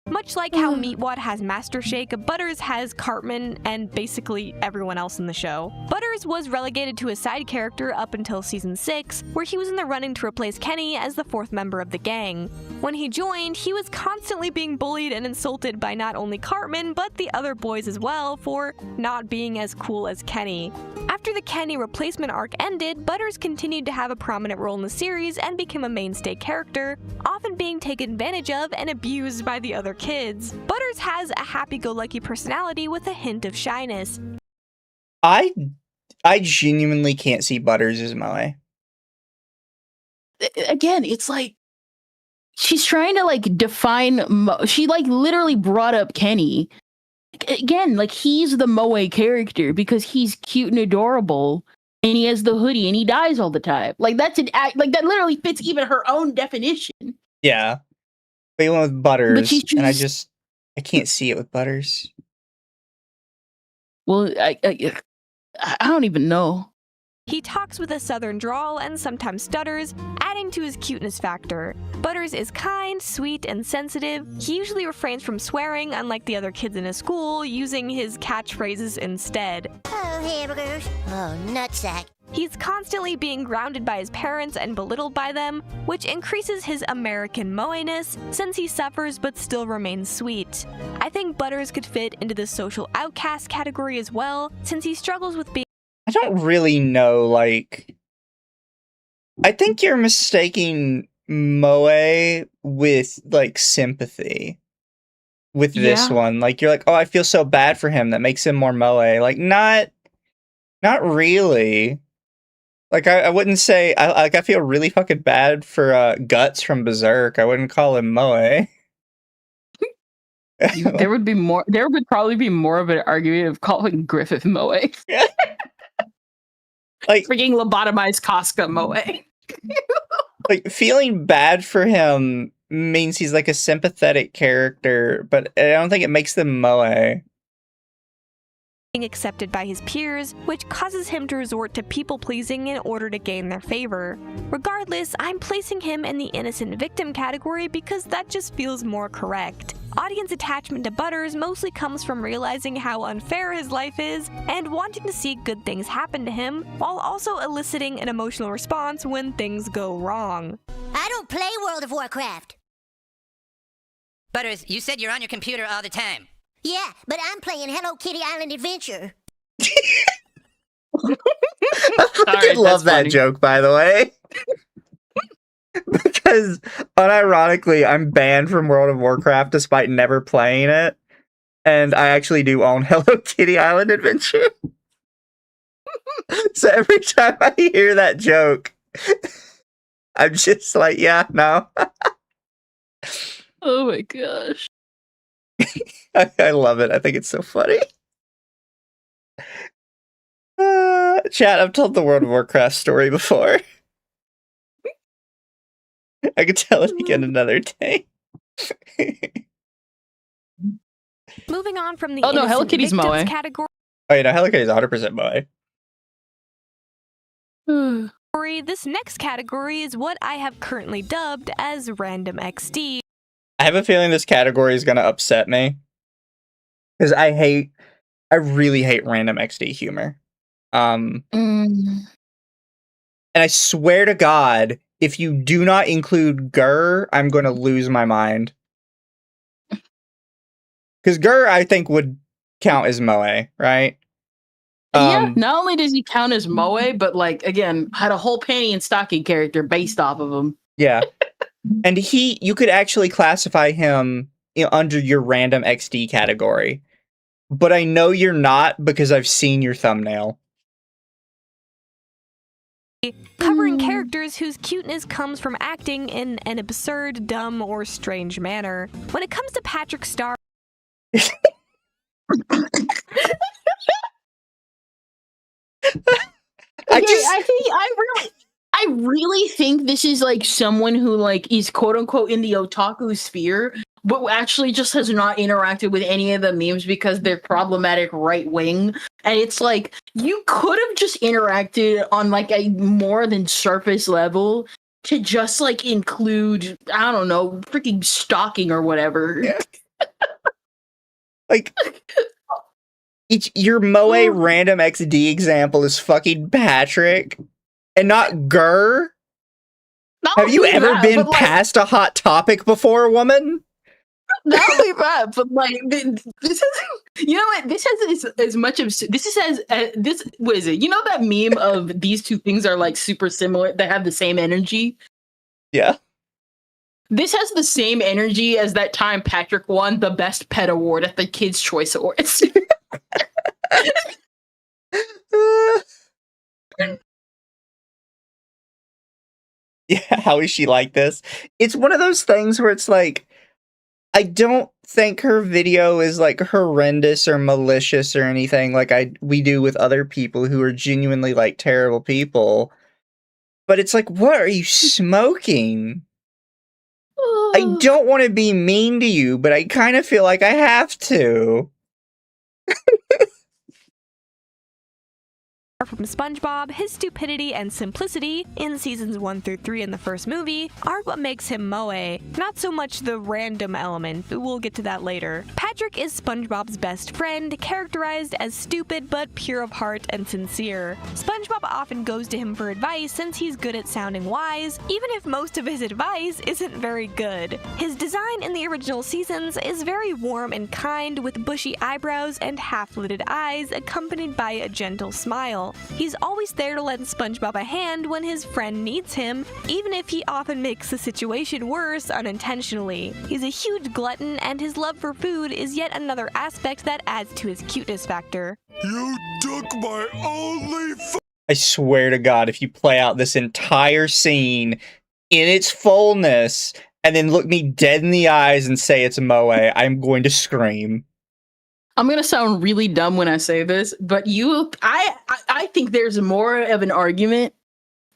Much like how Meatwad has Master Shake, Butters has Cartman and basically everyone else in the show. Butters was relegated to a side character up until season 6, where he was in the running to replace Kenny as the 4th member of the gang. When he joined, he was constantly being bullied and insulted by not only Cartman, but the other boys as well for not being as cool as Kenny. After the Kenny replacement arc ended, Butters continued to have a prominent role in the series and became a mainstay character, often being taken advantage of and abused by the other kids. Butters has a happy-go-lucky personality with a hint of shyness. I genuinely can't see Butters as Moe. Again, it's like she's trying to like define. She like literally brought up Kenny. Again, like he's the Moe character because he's cute and adorable, and he has the hoodie and he dies all the time. Like that's an act. Like that literally fits even her own definition. Yeah. But you went with Butters, and I can't see it with Butters. Well, I don't even know. He talks with a southern drawl and sometimes stutters, adding to his cuteness factor. Butters is kind, sweet, and sensitive. He usually refrains from swearing, unlike the other kids in his school, using his catchphrases instead. Oh, hamburgers. Oh, nutsack. He's constantly being grounded by his parents and belittled by them, which increases his American moe-ness since he suffers but still remains sweet. I think Butters could fit into the social outcast category as well, since he struggles with being— I don't really know, like... I think you're mistaking moe with, like, sympathy. With this one. Like, you're like, oh, I feel so bad for him, that makes him more moe. Like, not really. Like, I wouldn't say, I feel really fucking bad for Guts from Berserk. I wouldn't call him moe. There would probably be more of an argument of calling Griffith moe. Like, freaking lobotomized Casca moe. Like, feeling bad for him means he's like a sympathetic character, but I don't think it makes them moe. accepted by his peers, which causes him to resort to people-pleasing in order to gain their favor. Regardless, I'm placing him in the innocent victim category because that just feels more correct. Audience attachment to Butters mostly comes from realizing how unfair his life is and wanting to see good things happen to him, while also eliciting an emotional response when things go wrong. I don't play World of Warcraft. Butters, you said you're on your computer all the time. Yeah, but I'm playing Hello Kitty Island Adventure. I fucking love that joke, by the way. Because, unironically, I'm banned from World of Warcraft despite never playing it. And I actually do own Hello Kitty Island Adventure. So every time I hear that joke, I'm just like, yeah, no. Oh my gosh. I love it. I think it's so funny. Chat, I've told the World of Warcraft story before. I could tell it again another day. Moving on from the Hello Kitty's moe category. Oh, you know, Hello Kitty's 100% moe. This next category is what I have currently dubbed as Random XD. I have a feeling this category is going to upset me. Because I really hate random XD humor. And I swear to God, if you do not include Gur, I'm going to lose my mind. Because Gur, I think, would count as moe, right? Yeah, not only does he count as moe, but, like, again, had a whole panty and stocking character based off of him. Yeah. And you could actually classify him, you know, under your random XD category. But I know you're not because I've seen your thumbnail. Covering characters whose cuteness comes from acting in an absurd, dumb, or strange manner. When it comes to Patrick Star... I really think this is like someone who like is quote unquote in the otaku sphere, but actually just has not interacted with any of the memes because they're problematic right wing. And it's like you could have just interacted on like a more than surface level to just like include, I don't know, freaking stalking or whatever. Yeah. Like your moe random XD example is fucking Patrick. And not Gur? Have you ever been past a hot topic before, woman? Not only that, but like this is, you know what? This has as much of this is this. What is it? You know that meme of these two things are like super similar. They have the same energy. Yeah. This has the same energy as that time Patrick won the best pet award at the Kids' Choice Awards. Yeah, how is she like this? It's one of those things where it's like, I don't think her video is like horrendous or malicious or anything like we do with other people who are genuinely like terrible people. But it's like, what are you smoking? I don't want to be mean to you, but I kind of feel like I have to. from SpongeBob, his stupidity and simplicity in seasons 1 through 3 in the first movie are what makes him moe, not so much the random element. We'll get to that later. Patrick is SpongeBob's best friend, characterized as stupid but pure of heart and sincere. SpongeBob often goes to him for advice since he's good at sounding wise, even if most of his advice isn't very good. His design in the original seasons is very warm and kind, with bushy eyebrows and half-lidded eyes accompanied by a gentle smile. He's always there to lend SpongeBob a hand when his friend needs him, even if he often makes the situation worse unintentionally. He's a huge glutton, and his love for food is yet another aspect that adds to his cuteness factor. You took my only I swear to God, if you play out this entire scene in its fullness and then look me dead in the eyes and say it's moe, I'm going to scream. I'm gonna sound really dumb when I say this, but I think there's more of an argument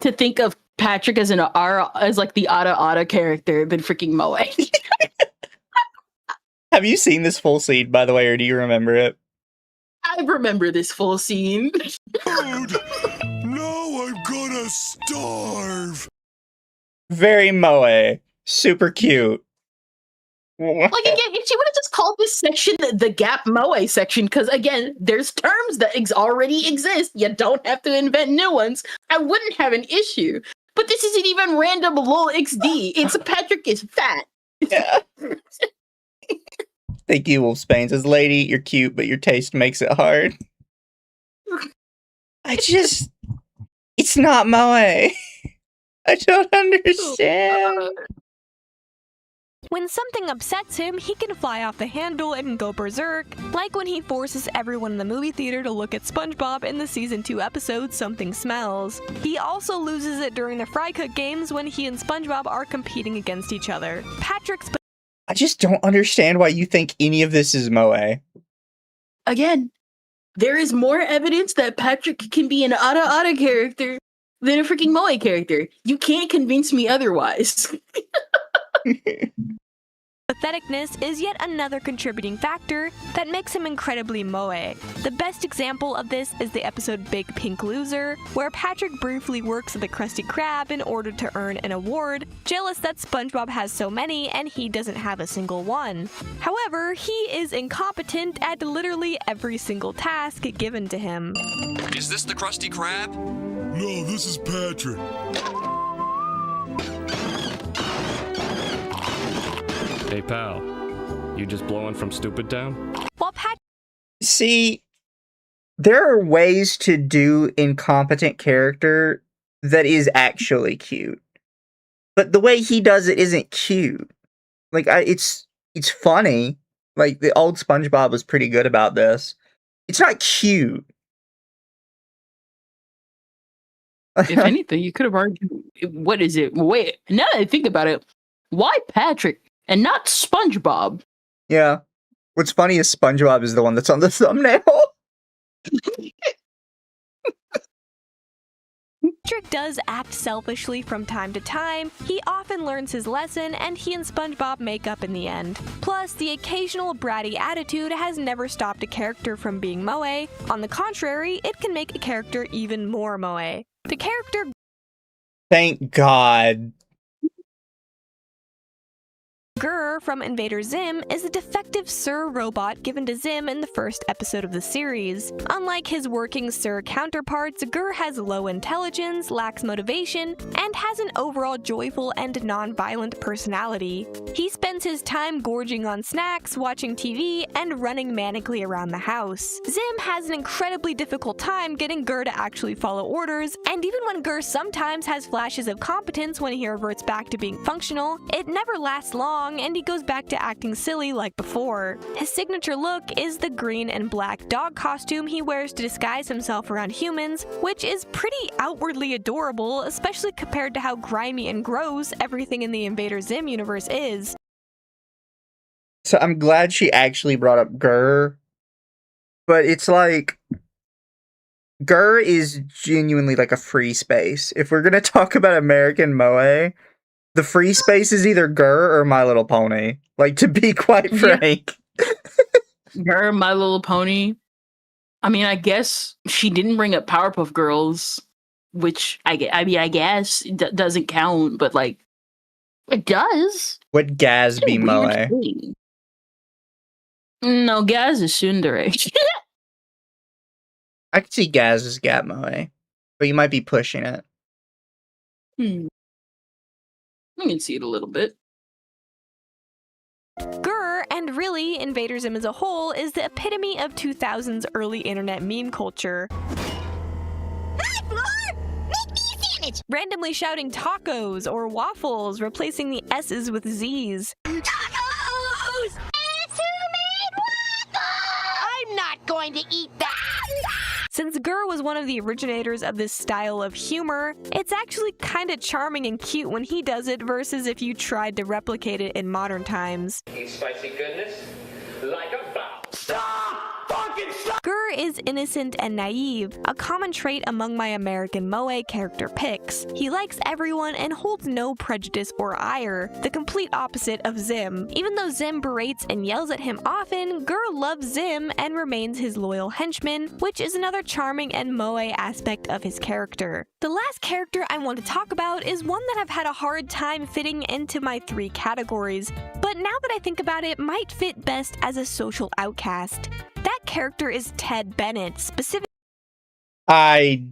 to think of Patrick as like the Ada character than freaking moe. Have you seen this full scene, by the way, or do you remember it? I remember this full scene. food. Now I'm gonna starve. Very moe. Super cute. Like, again, if she would have just called this section the Gap Moe section, because, again, there's terms that already exist. You don't have to invent new ones. I wouldn't have an issue. But this isn't even random lol XD. It's Patrick is fat. Yeah. Thank you, Wolf Spain says, lady, you're cute, but your taste makes it hard. It's not moe. I don't understand. When something upsets him, he can fly off the handle and go berserk, like when he forces everyone in the movie theater to look at SpongeBob in the season 2 episode Something Smells. He also loses it during the Fry Cook games when he and SpongeBob are competing against each other. I just don't understand why you think any of this is moe. Again, there is more evidence that Patrick can be an Ada character than a freaking moe character. You can't convince me otherwise. Patheticness is yet another contributing factor that makes him incredibly moe. The best example of this is the episode Big Pink Loser, where Patrick briefly works at the Krusty Krab in order to earn an award, jealous that SpongeBob has so many and he doesn't have a single one. However, he is incompetent at literally every single task given to him. Is this the Krusty Krab? No, this is Patrick. Hey pal, you just blowing from Stupid Town? See, there are ways to do incompetent character that is actually cute. But the way he does it isn't cute. Like, it's funny. Like, the old SpongeBob was pretty good about this. It's not cute. If anything, you could have argued, what is it? Wait, now that I think about it, why Patrick and not SpongeBob? Yeah. What's funny is SpongeBob is the one that's on the thumbnail. Patrick does act selfishly from time to time. He often learns his lesson, and he and SpongeBob make up in the end. Plus, the occasional bratty attitude has never stopped a character from being moe. On the contrary, it can make a character even more moe. The character... Thank God. Gurr from Invader Zim is a defective Sir robot given to Zim in the first episode of the series. Unlike his working Sir counterparts, Gurr has low intelligence, lacks motivation, and has an overall joyful and non-violent personality. He spends his time gorging on snacks, watching TV, and running manically around the house. Zim has an incredibly difficult time getting Gurr to actually follow orders, and even when Gurr sometimes has flashes of competence when he reverts back to being functional, it never lasts long, and he goes back to acting silly like before. His signature look is the green and black dog costume he wears to disguise himself around humans, which is pretty outwardly adorable, especially compared to how grimy and gross everything in the Invader Zim universe is. So I'm glad she actually brought up Gurr, but it's like, Gurr is genuinely like a free space. If we're gonna talk about American moe, the free space is either Gurr or My Little Pony. Like, to be quite frank. Gurr, My Little Pony. I mean, I guess she didn't bring up Powerpuff Girls, which I guess doesn't count, but like it does. Would Gaz be Moe? Thing. No, Gaz is Tsundere. I could see Gaz as Gap Moe, but you might be pushing it. I can see it a little bit. Grr, and really, Invader Zim as a whole, is the epitome of 2000s early internet meme culture. Hi, Floor! Make me a sandwich! Randomly shouting tacos or waffles, replacing the S's with Z's. Tacos! Guess who made waffles? I'm not going to eat that! Since Grr was one of the originators of this style of humor, it's actually kinda charming and cute when he does it versus if you tried to replicate it in modern times. Spicy goodness, like a bow. Stop! Fucking stop! Grr is innocent and naive, a common trait among my American Moe character picks. He likes everyone and holds no prejudice or ire, the complete opposite of Zim. Even though Zim berates and yells at him often, Grr loves Zim and remains his loyal henchman, which is another charming and Moe aspect of his character. The last character I want to talk about is one that I've had a hard time fitting into my 3 categories, but now that I think about it, might fit best as a social outcast. That character is Ted Bennett, specifically. I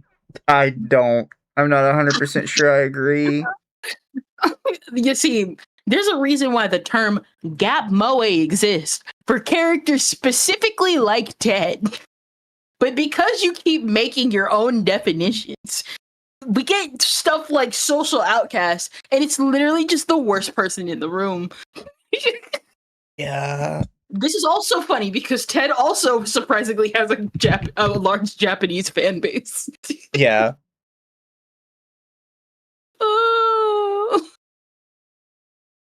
don't. I'm not 100% sure I agree. You see, there's a reason why the term Gap Moe exists for characters specifically like Ted. But because you keep making your own definitions, we get stuff like social outcast, and it's literally just the worst person in the room. Yeah. This is also funny because Ted also surprisingly has a large Japanese fan base. Yeah.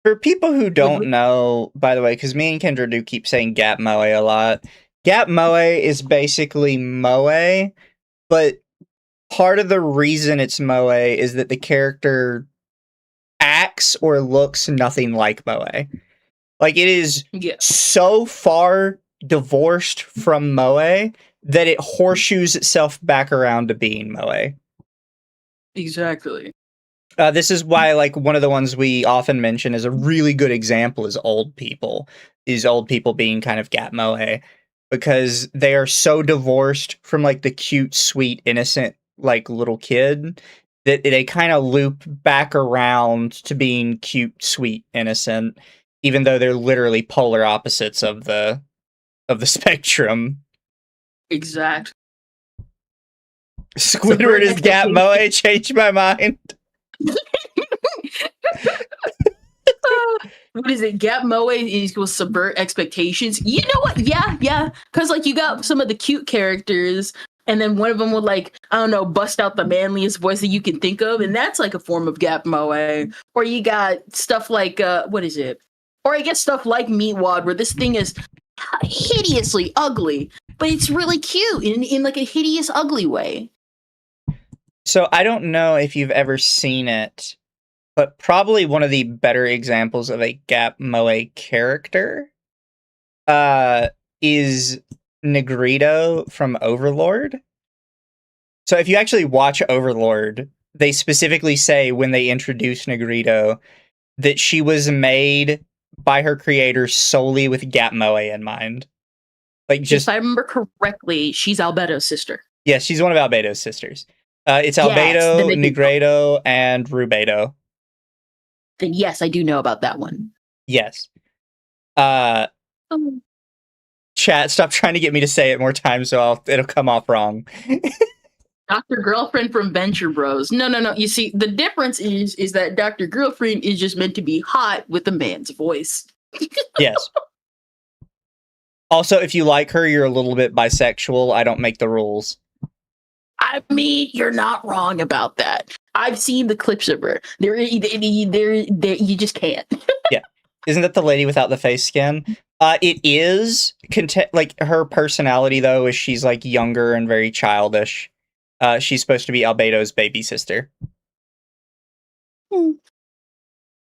For people who don't know, by the way, because me and Kendra do keep saying Gap Moe a lot, Gap Moe is basically Moe, but part of the reason it's Moe is that the character acts or looks nothing like Moe. Like, it is so far divorced from Moe that it horseshoes itself back around to being Moe. Exactly. This is why, like, one of the ones we often mention as a really good example is old people being kind of Gap Moe, because they are so divorced from, like, the cute, sweet, innocent, like, little kid that they kind of loop back around to being cute, sweet, innocent, even though they're literally polar opposites of the spectrum. Exact. Squidward is Gap Moe. Changed my mind. What is it? Gap Moe equals subvert expectations. You know what? Yeah. Because like you got some of the cute characters, and then one of them would like, I don't know, bust out the manliest voice that you can think of, and that's like a form of Gap Moe. Or you got stuff like what is it? Or I guess stuff like Meatwad, where this thing is hideously ugly, but it's really cute in like a hideous, ugly way. So I don't know if you've ever seen it, but probably one of the better examples of a Gap Moe character is Negrito from Overlord. So if you actually watch Overlord, they specifically say when they introduce Negrito that she was made by her creator solely with Gap Moe in mind. Like, just, if I remember correctly, she's Albedo's sister. Yes, she's one of Albedo's sisters. It's Albedo, Negrito, and Rubedo. Then yes, I do know about that one. Yes. Chat, stop trying to get me to say it more times so it'll come off wrong. Dr. Girlfriend from Venture Bros. No. You see, the difference is that Dr. Girlfriend is just meant to be hot with a man's voice. Yes. Also, if you like her, you're a little bit bisexual. I don't make the rules. I mean, you're not wrong about that. I've seen the clips of her. You just can't. Yeah. Isn't that the lady without the face skin? It is. Like, her personality, though, is she's, like, younger and very childish. She's supposed to be Albedo's baby sister.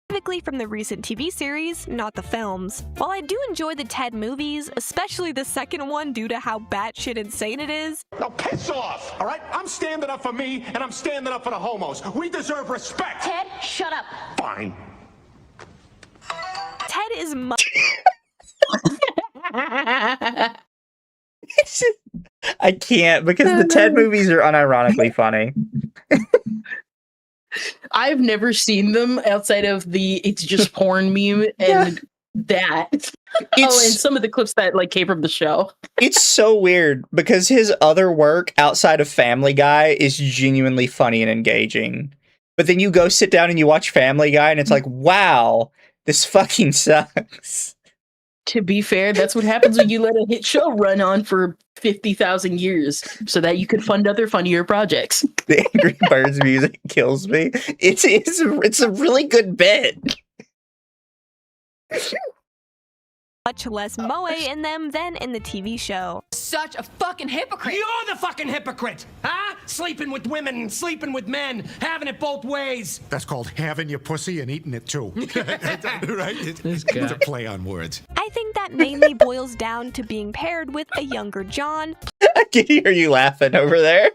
specifically from the recent TV series, not the films. While I do enjoy the Ted movies, especially the second one due to how batshit insane it is, Now piss off, all right? I'm standing up for me, and I'm standing up for the homos. We deserve respect. Ted, shut up. Fine. Ted is much. I can't, because the Ted movies are unironically funny. I've never seen them outside of the "it's just porn" meme and that. And some of the clips that like came from the show. It's so weird because his other work outside of Family Guy is genuinely funny and engaging. But then you go sit down and you watch Family Guy and it's like, wow, this fucking sucks. To be fair, that's what happens when you let a hit show run on for 50,000 years so that you could fund other funnier projects. The Angry Birds music kills me. It's a really good bit. Much less moe in them than in the TV show. Such a fucking hypocrite. You're the fucking hypocrite, huh? Sleeping with women and sleeping with men, having it both ways. That's called having your pussy and eating it too. Right? It's a play on words. I think that mainly boils down to being paired with a younger John. I can hear you laughing over there.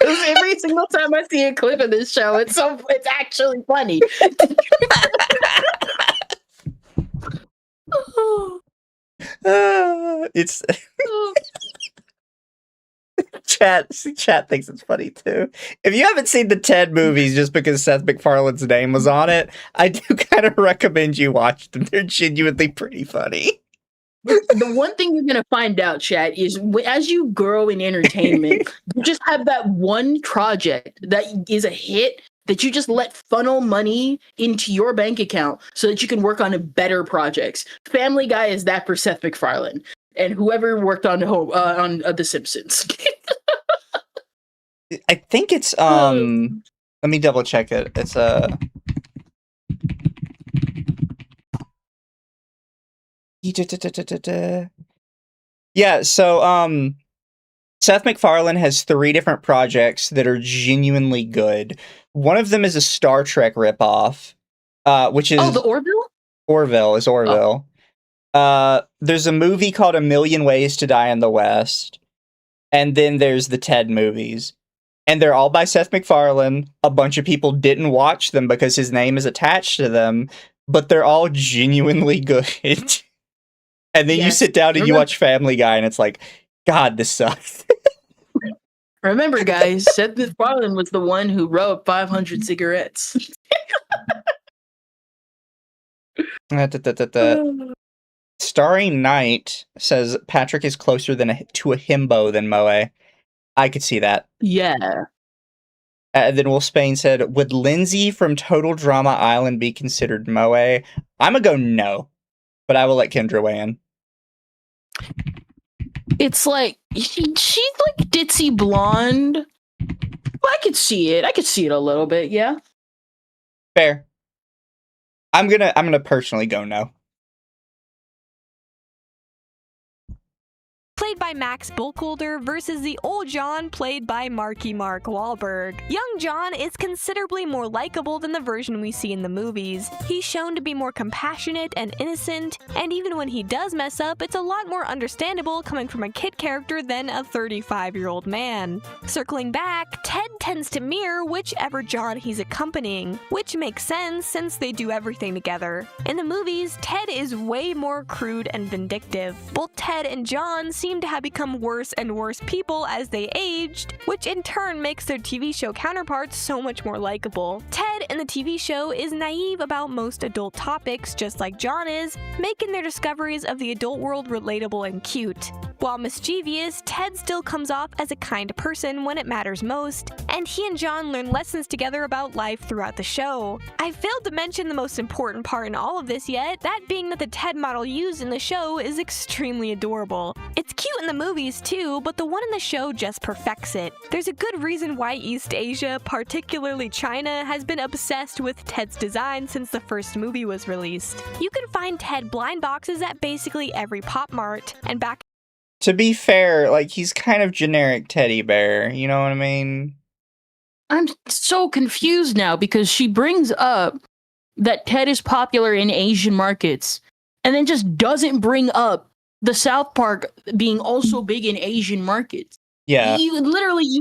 Every single time I see a clip of this show, it's actually funny. It's chat thinks it's funny too. If you haven't seen the Ted movies just because Seth MacFarlane's name was on it, I do kind of recommend you watch them. They're genuinely pretty funny. The one thing you're going to find out, chat, is as you grow in entertainment, you just have that one project that is a hit that you just let funnel money into your bank account so that you can work on better projects. Family Guy is that for Seth MacFarlane and whoever worked on The Simpsons. I think it's let me double check it. It's yeah, so Seth MacFarlane has 3 different projects that are genuinely good. One of them is a Star Trek ripoff, which is... Oh, the Orville? Orville is Orville. There's a movie called A Million Ways to Die in the West, and then there's the Ted movies. And they're all by Seth MacFarlane. A bunch of people didn't watch them because his name is attached to them, but they're all genuinely good. And then you sit down and you watch Family Guy, and it's like, God, this sucks. Remember, guys, Seth MacFarlane was the one who wrote 500 Cigarettes. Starry Night says Patrick is closer to a himbo than Moe. I could see that. Yeah. Then Wolf Spain said, would Lindsay from Total Drama Island be considered Moe? I'm gonna go no, but I will let Kendra weigh in. It's like she's like ditzy blonde. I could see it. I could see it a little bit. Yeah. Fair. I'm gonna personally go no. Played by Max Burkholder versus the old John played by Marky Mark Wahlberg. Young John is considerably more likable than the version we see in the movies. He's shown to be more compassionate and innocent, and even when he does mess up, it's a lot more understandable coming from a kid character than a 35-year-old man. Circling back, Ted tends to mirror whichever John he's accompanying, which makes sense since they do everything together. In the movies, Ted is way more crude and vindictive. Both Ted and John seem to have become worse and worse people as they aged, which in turn makes their TV show counterparts so much more likable. Ted in the TV show is naive about most adult topics, just like John is, making their discoveries of the adult world relatable and cute. While mischievous, Ted still comes off as a kind person when it matters most, and he and John learn lessons together about life throughout the show. I failed to mention the most important part in all of this yet, that being that the Ted model used in the show is extremely adorable. It's cute in the movies too, but the one in the show just perfects it. There's a good reason why East Asia, particularly China, has been obsessed with Ted's design since the first movie was released. You can find Ted blind boxes at basically every Pop Mart, and back To be fair, like, he's kind of generic teddy bear, you know what I mean? I'm so confused now because she brings up that Ted is popular in Asian markets and then just doesn't bring up the South Park being also big in Asian markets. Yeah. You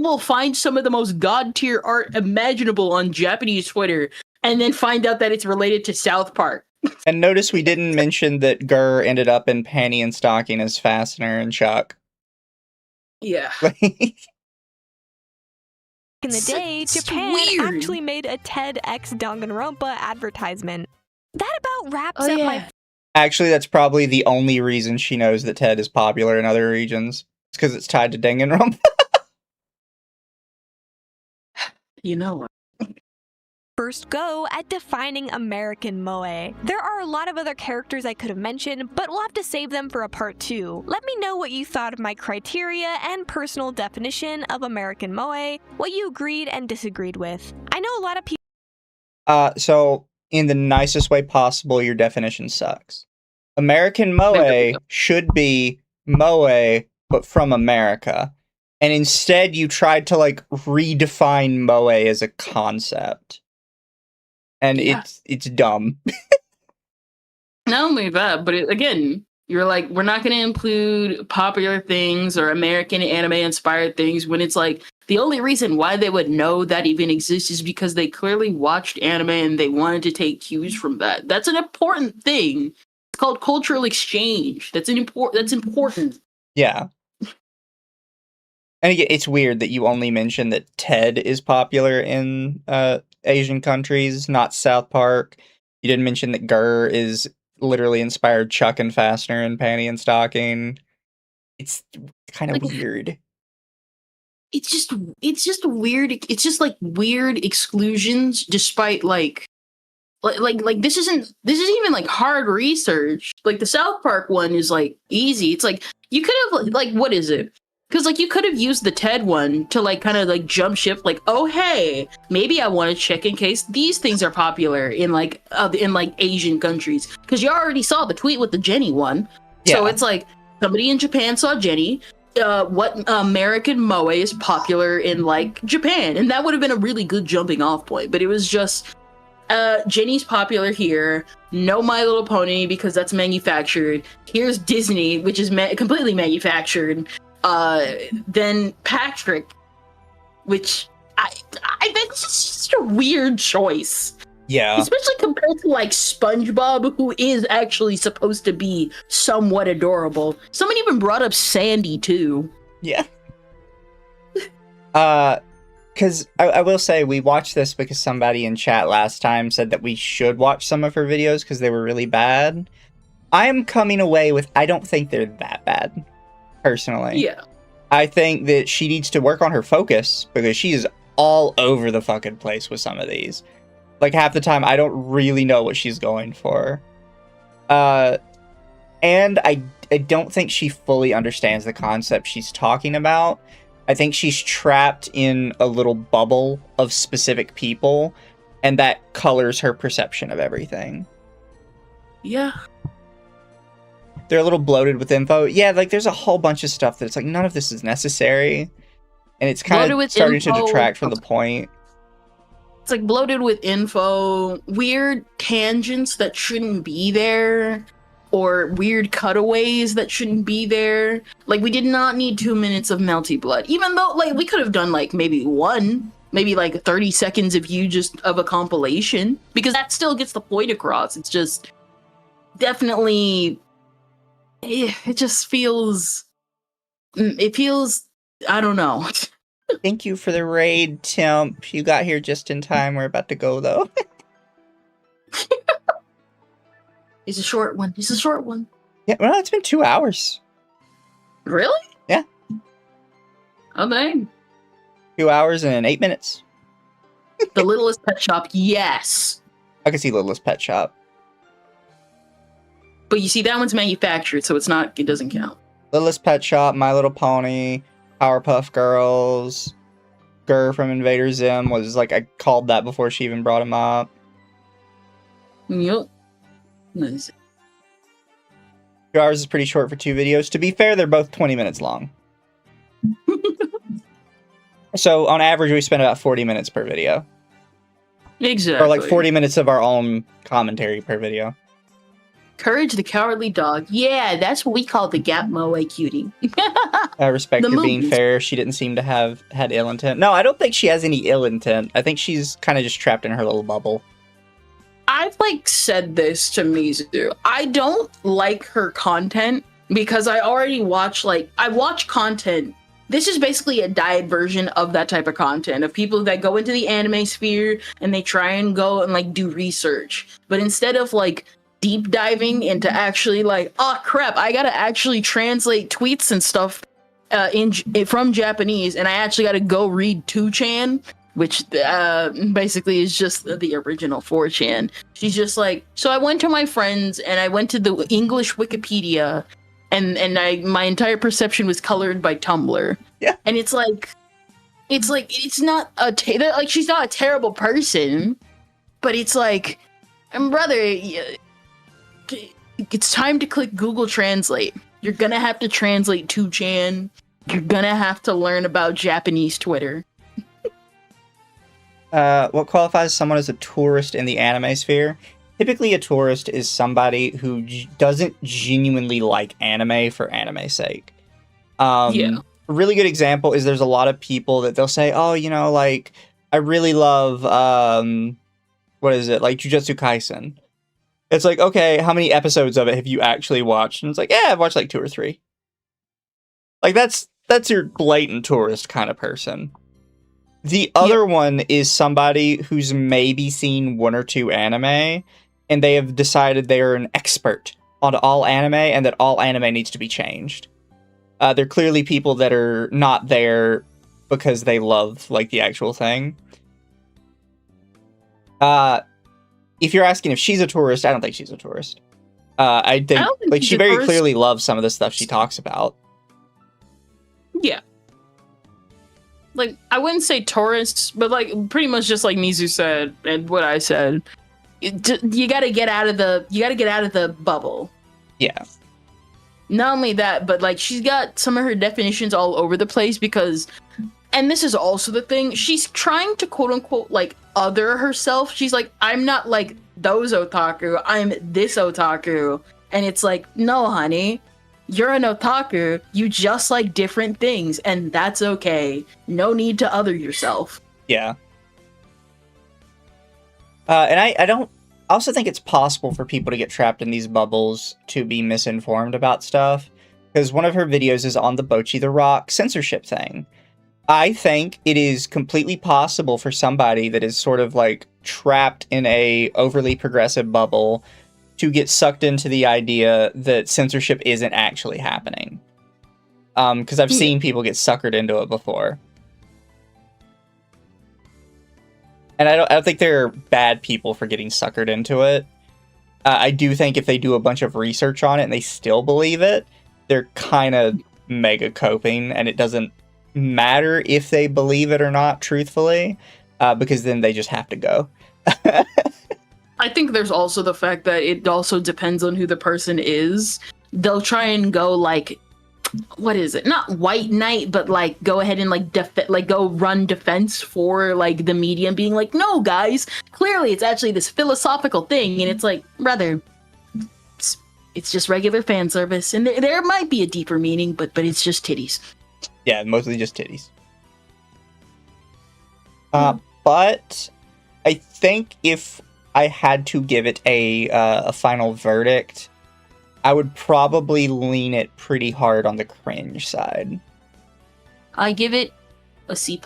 will find some of the most god tier art imaginable on Japanese Twitter and then find out that it's related to South Park. And notice we didn't mention that Gurr ended up in Panty and Stocking as Fastener and Chuck. Yeah. In the day, Japan actually made a TEDx Danganronpa advertisement. That about wraps up my... Actually, that's probably the only reason she knows that Ted is popular in other regions. It's because it's tied to Danganronpa. You know what? First go at defining American Moe. There are a lot of other characters I could have mentioned, but we'll have to save them for a part 2. Let me know what you thought of my criteria and personal definition of American Moe, what you agreed and disagreed with. I know a lot of people... So, in the nicest way possible, your definition sucks. American Moe should be Moe, but from America. And instead, you tried to, like, redefine Moe as a concept. And it's dumb. Not only that, but again, you're like, we're not going to include popular things or American anime-inspired things when it's like, the only reason why they would know that even exists is because they clearly watched anime and they wanted to take cues from that. That's an important thing. It's called cultural exchange. That's important. Yeah. And again, it's weird that you only mentioned that Ted is popular in Asian countries, not South Park. You didn't mention that Gurr is literally inspired Chuck and Fastener and Panty and Stocking. It's kind of weird. It's just weird. It's just like weird exclusions, despite like this isn't even like hard research. Like the South Park one is like easy. It's like you could have like what is it? Because like you could have used the TED one to like kind of like jump ship. Like, oh hey, maybe I want to check in case these things are popular in like Asian countries. Because you already saw the tweet with the Jenny one. Yeah. So it's like somebody in Japan saw Jenny. What American Moe is popular in like Japan, and that would have been a really good jumping off point. But it was just Jenny's popular here. No My Little Pony because that's manufactured. Here's Disney, which is completely manufactured. Then Patrick, which I think is just a weird choice. Yeah. Especially compared to like SpongeBob, who is actually supposed to be somewhat adorable. Someone even brought up Sandy too. Yeah. Because I will say we watched this because somebody in chat last time said that we should watch some of her videos because they were really bad. I am coming away with I don't think they're that bad, personally. Yeah. I think that she needs to work on her focus because she is all over the fucking place with some of these. Like half the time I don't really know what she's going for. And I don't think she fully understands the concept she's talking about. I think she's trapped in a little bubble of specific people, and that colors her perception of everything. Yeah. They're a little bloated with info. Yeah, like there's a whole bunch of stuff that's like none of this is necessary. And it's kind of starting to detract from the point. It's like bloated with info, weird tangents that shouldn't be there, or weird cutaways that shouldn't be there. Like we did not need 2 minutes of Melty Blood, even though like we could have done like maybe like 30 seconds of you just of a compilation, because that still gets the point across. It's just definitely, it just feels, I don't know. Thank you for the raid, Temp. You got here just in time. We're about to go, though. It's a short one. It's a short one. Yeah, well, it's been 2 hours. Really? Yeah. Oh, dang. 2 hours and 8 minutes. The Littlest Pet Shop, yes. I can see Littlest Pet Shop. But you see, that one's manufactured, so it doesn't count. Littlest Pet Shop, My Little Pony, Powerpuff Girls, Gurr from Invader Zim was like, I called that before she even brought him up. Yup. Nice. 2 hours is pretty short for 2 videos. To be fair, they're both 20 minutes long. So on average, we spend about 40 minutes per video. Exactly. Or like 40 minutes of our own commentary per video. Courage the Cowardly Dog. Yeah, that's what we call the Gap Moe cutie. I respect The her being movies. fair. She didn't seem to have had ill intent. No, I don't think she has any ill intent. I think she's kind of just trapped in her little bubble. I've like said this to Mizu. I don't like her content because I already watch I watch content. This is basically a diet version of that type of content of people that go into the anime sphere and they try and go and like do research. But instead of like deep diving into actually like, oh crap, I gotta actually translate tweets and stuff from Japanese, and I actually gotta go read 2chan, which basically is just the original 4chan. She's just like, so I went to my friends and I went to the English Wikipedia, and my entire perception was colored by Tumblr. Yeah, and it's not like she's not a terrible person, but it's like, brother, it's time to click Google Translate. You're gonna have to translate 2chan. You're gonna have to learn about Japanese Twitter. What qualifies someone as a tourist in the anime sphere? Typically, a tourist is somebody who doesn't genuinely like anime for anime's sake. Yeah. A really good example is there's a lot of people that they'll say, oh, you know, like, I really love, what is it, like Jujutsu Kaisen. It's like, okay, how many episodes of it have you actually watched? And it's like, yeah, I've watched like 2 or 3. Like, that's your blatant tourist kind of person. The other one is somebody who's maybe seen 1 or 2 anime, and they have decided they are an expert on all anime, and that all anime needs to be changed. They're clearly people that are not there because they love, like, the actual thing. If you're asking if she's a tourist, I don't think she's a tourist. I think like, she very clearly loves some of the stuff she talks about. Yeah. Like, I wouldn't say tourists, but like pretty much just like Mizu said and what I said. You gotta get out of the bubble. Yeah. Not only that, but like she's got some of her definitions all over the place because, and this is also the thing, she's trying to quote unquote like other herself. She's like, I'm not like those otaku, I'm this otaku. And it's like, no, honey, you're an otaku. You just like different things, and that's okay. No need to other yourself. Yeah. And I also think it's possible for people to get trapped in these bubbles to be misinformed about stuff. Because one of her videos is on the Bocchi the Rock censorship thing. I think it is completely possible for somebody that is sort of like trapped in a overly progressive bubble to get sucked into the idea that censorship isn't actually happening. Because I've seen people get suckered into it before. And I don't think they're bad people for getting suckered into it. I do think if they do a bunch of research on it and they still believe it, they're kind of mega coping, and it doesn't matter if they believe it or not, truthfully, because then they just have to go. I think there's also the fact that it also depends on who the person is. They'll try and go like, what is it? Not white knight, but like go ahead and like go run defense for like the media and being like, no guys, clearly it's actually this philosophical thing, and it's like, brother, it's just regular fan service, and there might be a deeper meaning, but it's just titties. Yeah, mostly just titties. But I think if I had to give it a final verdict, I would probably lean it pretty hard on the cringe side. I give it a C+.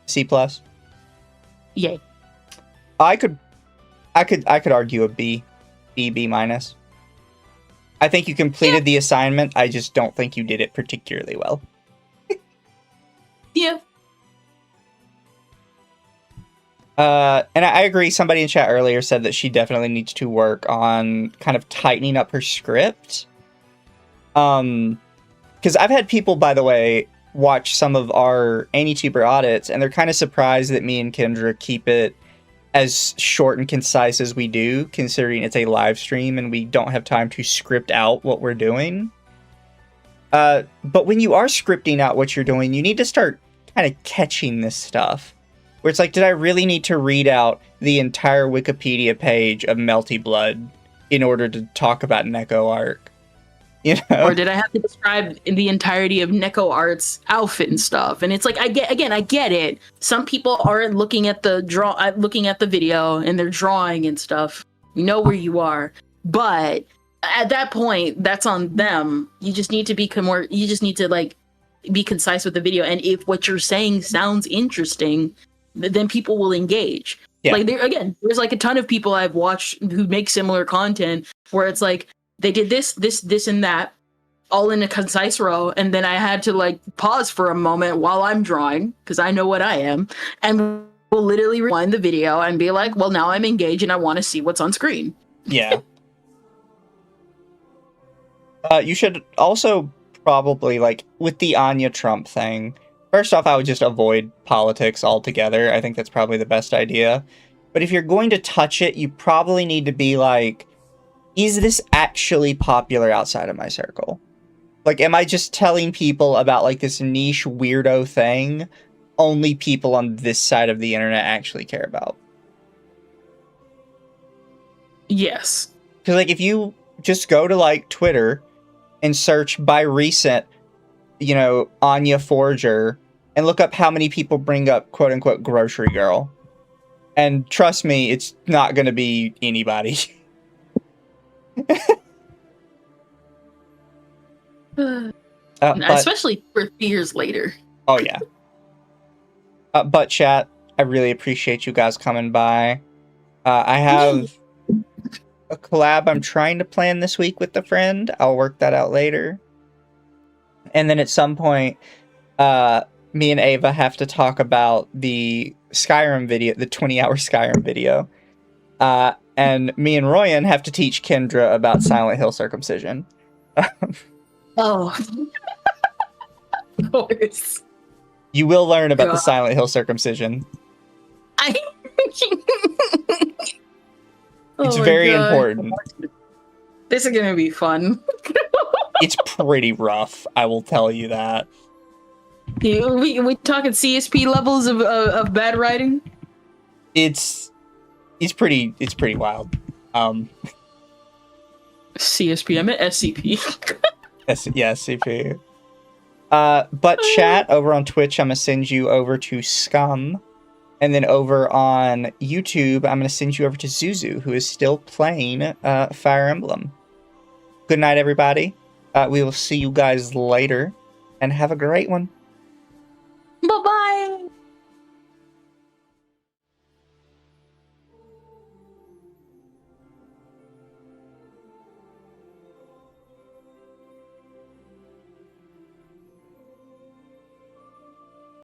C+? Yay. I could argue a B minus. I think you completed the assignment. I just don't think you did it particularly well. Yeah. And I agree. Somebody in chat earlier said that she definitely needs to work on kind of tightening up her script. Because I've had people, by the way, watch some of our Anituber audits, and they're kind of surprised that me and Kendra keep it as short and concise as we do, considering it's a live stream and we don't have time to script out what we're doing. But when you are scripting out what you're doing, you need to start kind of catching this stuff. Where it's like, did I really need to read out the entire Wikipedia page of Melty Blood in order to talk about Neko Arc? You know? Or did I have to describe the entirety of Neko Art's outfit and stuff? And it's like, I get it. Some people aren't looking at the video and they're drawing and stuff. You know where you are, but at that point, that's on them. You just need to be more. You just need to like be concise with the video. And if what you're saying sounds interesting, then people will engage. Yeah. Like there's like a ton of people I've watched who make similar content where it's like, they did this, and that, all in a concise row, and then I had to like pause for a moment while I'm drawing, because I know what I am, and we'll literally rewind the video and be like, well, now I'm engaged and I want to see what's on screen. Yeah. You should also probably, like, with the Anya Trump thing, first off, I would just avoid politics altogether. I think that's probably the best idea. But if you're going to touch it, you probably need to be like, is this actually popular outside of my circle? Like, am I just telling people about, like, this niche weirdo thing only people on this side of the internet actually care about? Yes. Because, like, if you just go to, like, Twitter and search by recent, you know, Anya Forger, and look up how many people bring up, quote-unquote, Grocery Girl. And trust me, it's not going to be anybody. Especially for years later. Oh yeah. But chat, I really appreciate you guys coming by. I have a collab I'm trying to plan this week with a friend. I'll work that out later. And then at some point, me and Ava have to talk about the Skyrim video, the 20-hour Skyrim video. And me and Royan have to teach Kendra about Silent Hill circumcision. Oh. Of course. You will learn about the Silent Hill circumcision. It's very important. This is gonna be fun. It's pretty rough, I will tell you that. We talking CSP levels of bad writing? It's pretty wild. CSP, I meant SCP. Yeah, SCP. But chat, over on Twitch, I'm gonna send you over to Scum. And then over on YouTube, I'm gonna send you over to Zuzu, who is still playing Fire Emblem. Good night, everybody. We will see you guys later, and have a great one. Bye-bye!